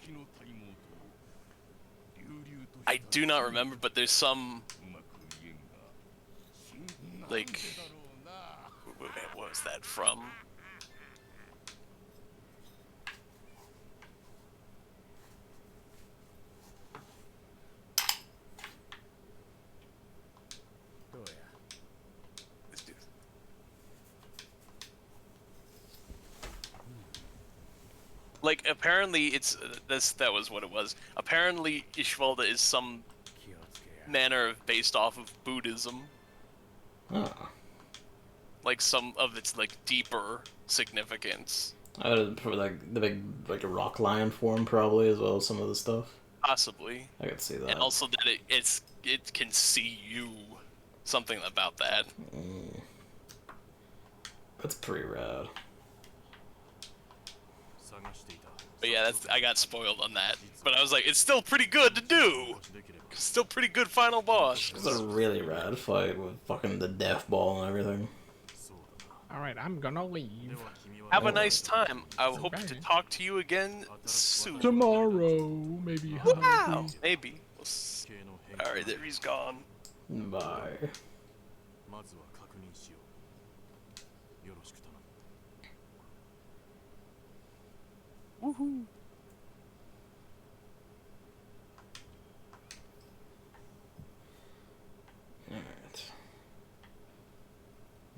I do not remember, but there's some, like, what was that from? Like, apparently it's, that was what it was. Apparently Ishvalda is some manner of based off of Buddhism.
Oh.
Like some of its like deeper significance.
I would for like the big like a rock lion form probably as well as some of the stuff.
Possibly.
I could see that.
And also that it can see you. Something about that.
That's pretty rad.
But yeah, I got spoiled on that. But I was like, it's still pretty good to do. Still pretty good final boss.
It's a really rad fight with fucking the death ball and everything.
All right, I'm gonna leave.
Have a
Oh.
nice time. I hope to
Okay.
talk to you again soon.
Tomorrow, maybe.
Wow, maybe. Alright, there he's gone.
Bye.
Woohoo.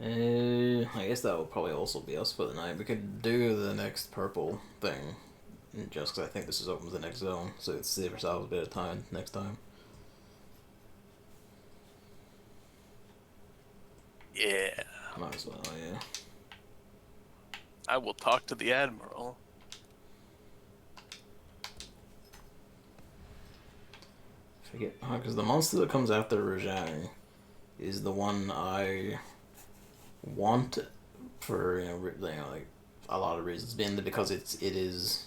Alright. I guess that will probably also be us for the night. We could do the next purple thing. Just because I think this is open to the next zone. So let's save ourselves a bit of time next time.
Yeah.
Might as well, yeah.
I will talk to the Admiral.
Forget, because the monster that comes after Rajang is the one I want for like a lot of reasons. Been because it is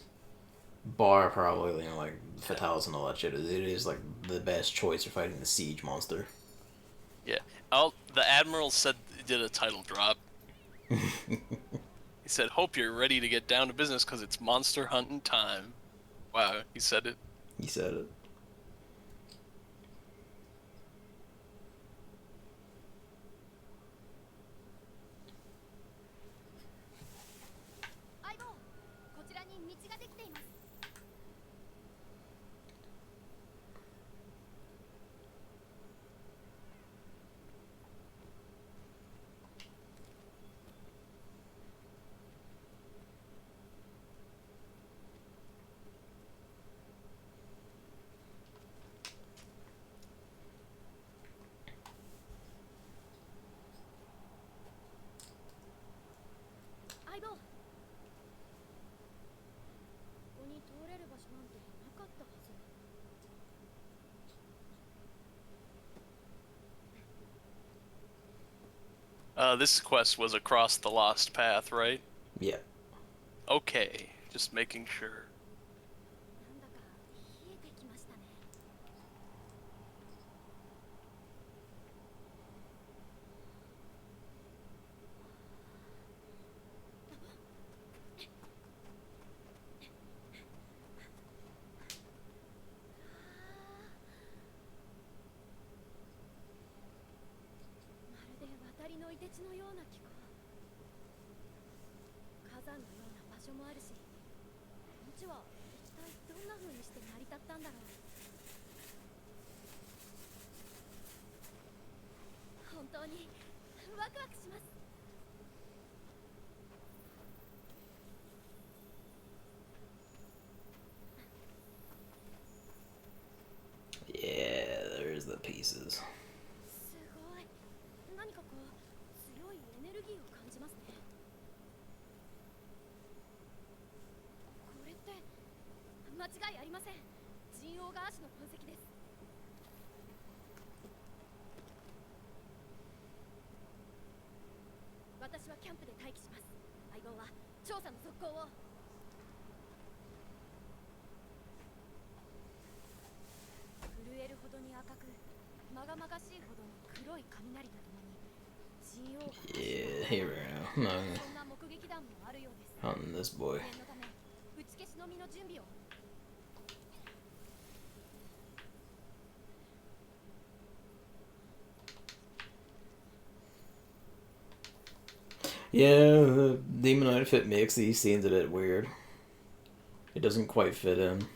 bar probably like Fatalis and all that shit. It is like the best choice for fighting the siege monster.
Yeah. The Admiral said he did a title drop. He said, "Hope you're ready to get down to business because it's monster hunting time." Wow, he said it.
He said it.
This quest was across the Lost Path, right?
Yeah.
Okay, just making sure.
Yeah, there's the pieces. Yeah, here we go. No, hunting this boy. Yeah, the demon outfit makes these scenes a bit weird. It doesn't quite fit in.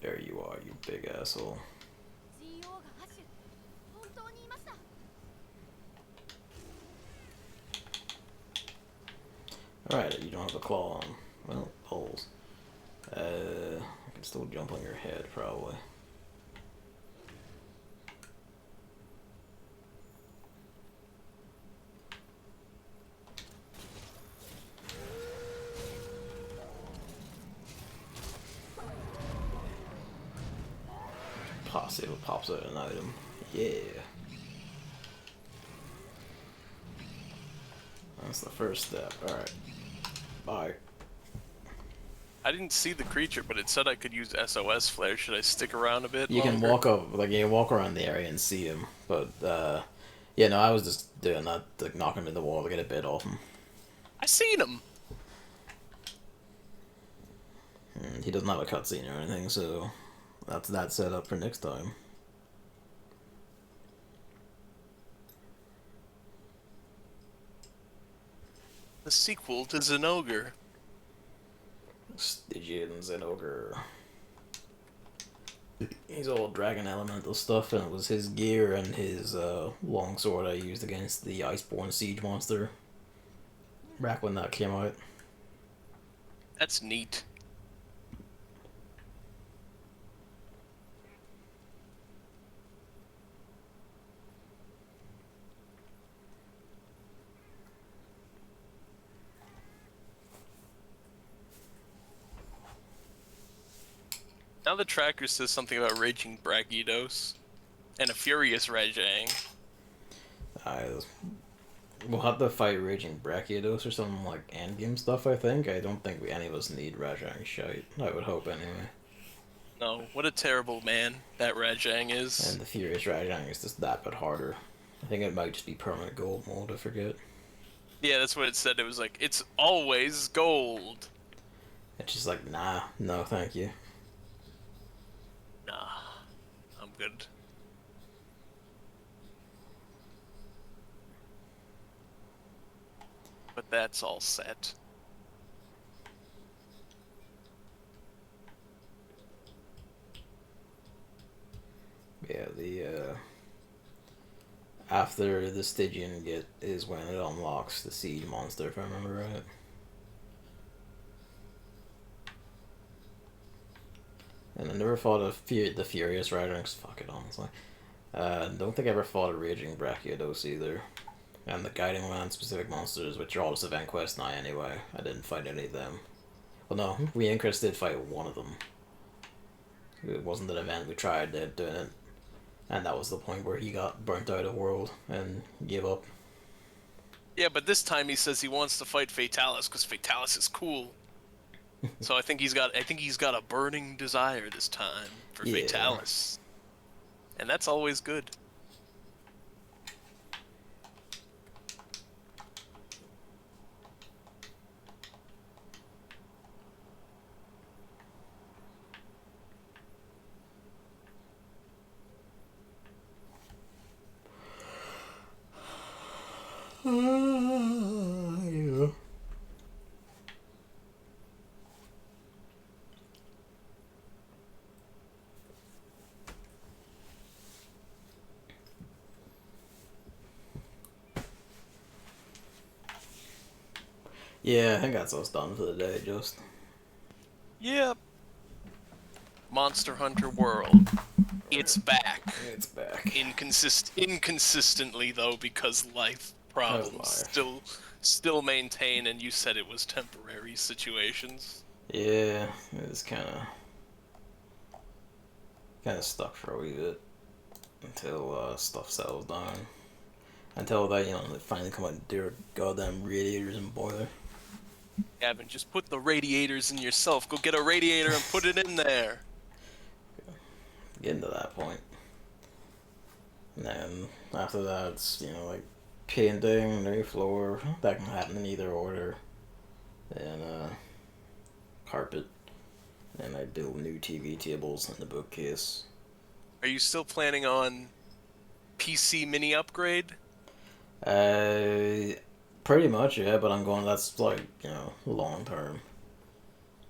There you are, you big asshole. Alright, you don't have a claw on. Well, poles. I can still jump on your head, probably. See what pops out an item. Yeah. That's the first step. Alright. Bye.
I didn't see the creature, but it said I could use SOS flare. Should I stick around a bit
You can
longer?
walk up, like, you can walk around the area and see him, but, yeah, no, I was just doing that, like, knocking him in the wall to get a bit off him.
I seen him.
He doesn't have a cutscene or anything, so that's that set up for next time.
The sequel to Zenogre.
Stygian Zenogre. He's all dragon elemental stuff, and it was his gear and his longsword I used against the Iceborne siege monster back when that came out.
That's neat. Now the tracker says something about raging Brachydos and a furious Rajang.
We'll have to fight Raging Brachiodos or something like endgame stuff, I think. I don't think any of us need Rajang shite. I would hope anyway.
No, what a terrible man that Rajang is.
And the Furious Rajang is just that but harder. I think it might just be permanent gold mode, I forget.
Yeah, that's what it said. It was like, it's always gold.
It's just like, nah, no thank you.
Nah, I'm good. But that's all set.
Yeah, after the Stygian get is when it unlocks the siege monster, if I remember right. And I never fought the Furious Rider, cause fuck it, honestly. Don't think I ever fought a Raging Brachiodos either. And the Guiding Land specific monsters, which are all just event quest now anyway. I didn't fight any of them. Well, no, we Incrus did fight one of them. It wasn't an event, we tried doing it. And that was the point where he got burnt out of world and gave up.
Yeah, but this time he says he wants to fight Fatalis because Fatalis is cool. So I think he's got a burning desire this time for
Yeah.
Fatalis. And that's always good.
Yeah. Yeah, I think that's us done for the day, just.
Yep. Monster Hunter World. It's back.
It's back.
Inconsistently though, because life problems
life.
still maintain, and you said it was temporary situations.
Yeah, it's kind of stuck for a wee bit until stuff settles down. Until they finally come out and do their goddamn radiators and boiler.
Gavin, just put the radiators in yourself. Go get a radiator and put it in there.
Getting to that point. And then after that, it's like painting, new floor. That can happen in either order. And carpet. And I build new TV tables in the bookcase.
Are you still planning on PC mini upgrade?
Pretty much, yeah, but I'm going, that's like, long term.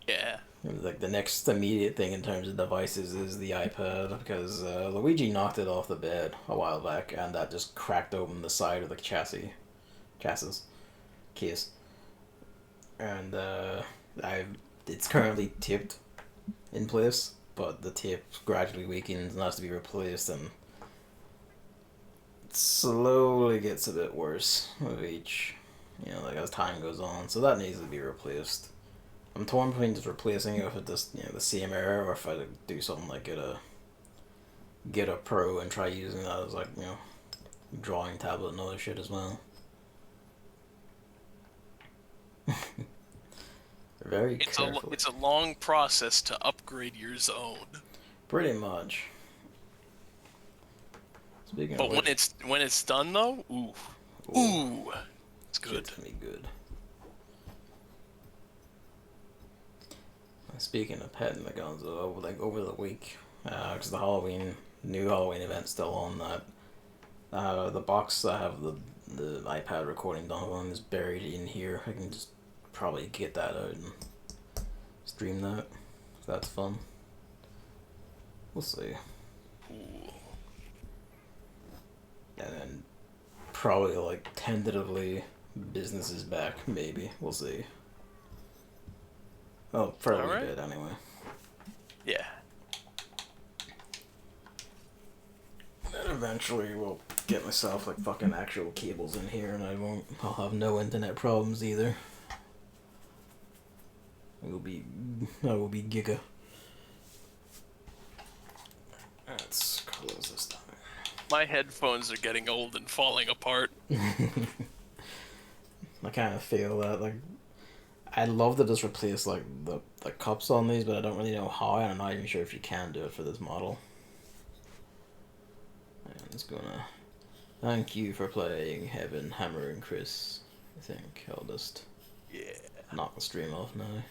Yeah.
Like, the next immediate thing in terms of devices is the iPad, because Luigi knocked it off the bed a while back, and that just cracked open the side of the chassis case. And it's currently taped in place, but the tape gradually weakens and has to be replaced, and it slowly gets a bit worse with each, as time goes on. So that needs to be replaced. I'm torn between just replacing it with just the same error, or if I do something like get a Pro and try using that as drawing tablet and other shit as well. very carefully.
It's a long process to upgrade your zone.
Pretty much. Speaking of
But
which,
when it's done though, ooh, it's good.
shit's gonna be good. Speaking of petting the guns, like over the week, because the new Halloween event's still on that. The box that I have the iPad recording done on is buried in here. I can just probably get that out and stream that. So that's fun. We'll see.
Ooh.
And then probably like tentatively business is back. Maybe we'll see. Well, for a little bit anyway.
Yeah.
And eventually we'll get myself like fucking actual cables in here, and I'll have no internet problems either. I will be giga. Let's close this down.
My headphones are getting old and falling apart.
I kind of feel that, like, I'd love to just replace like the cups on these, but I don't really know how, and I'm not even sure if you can do it for this model. I'm just gonna thank you for playing Heaven, Hammer, and Chris. I think I'll just knock the stream off now.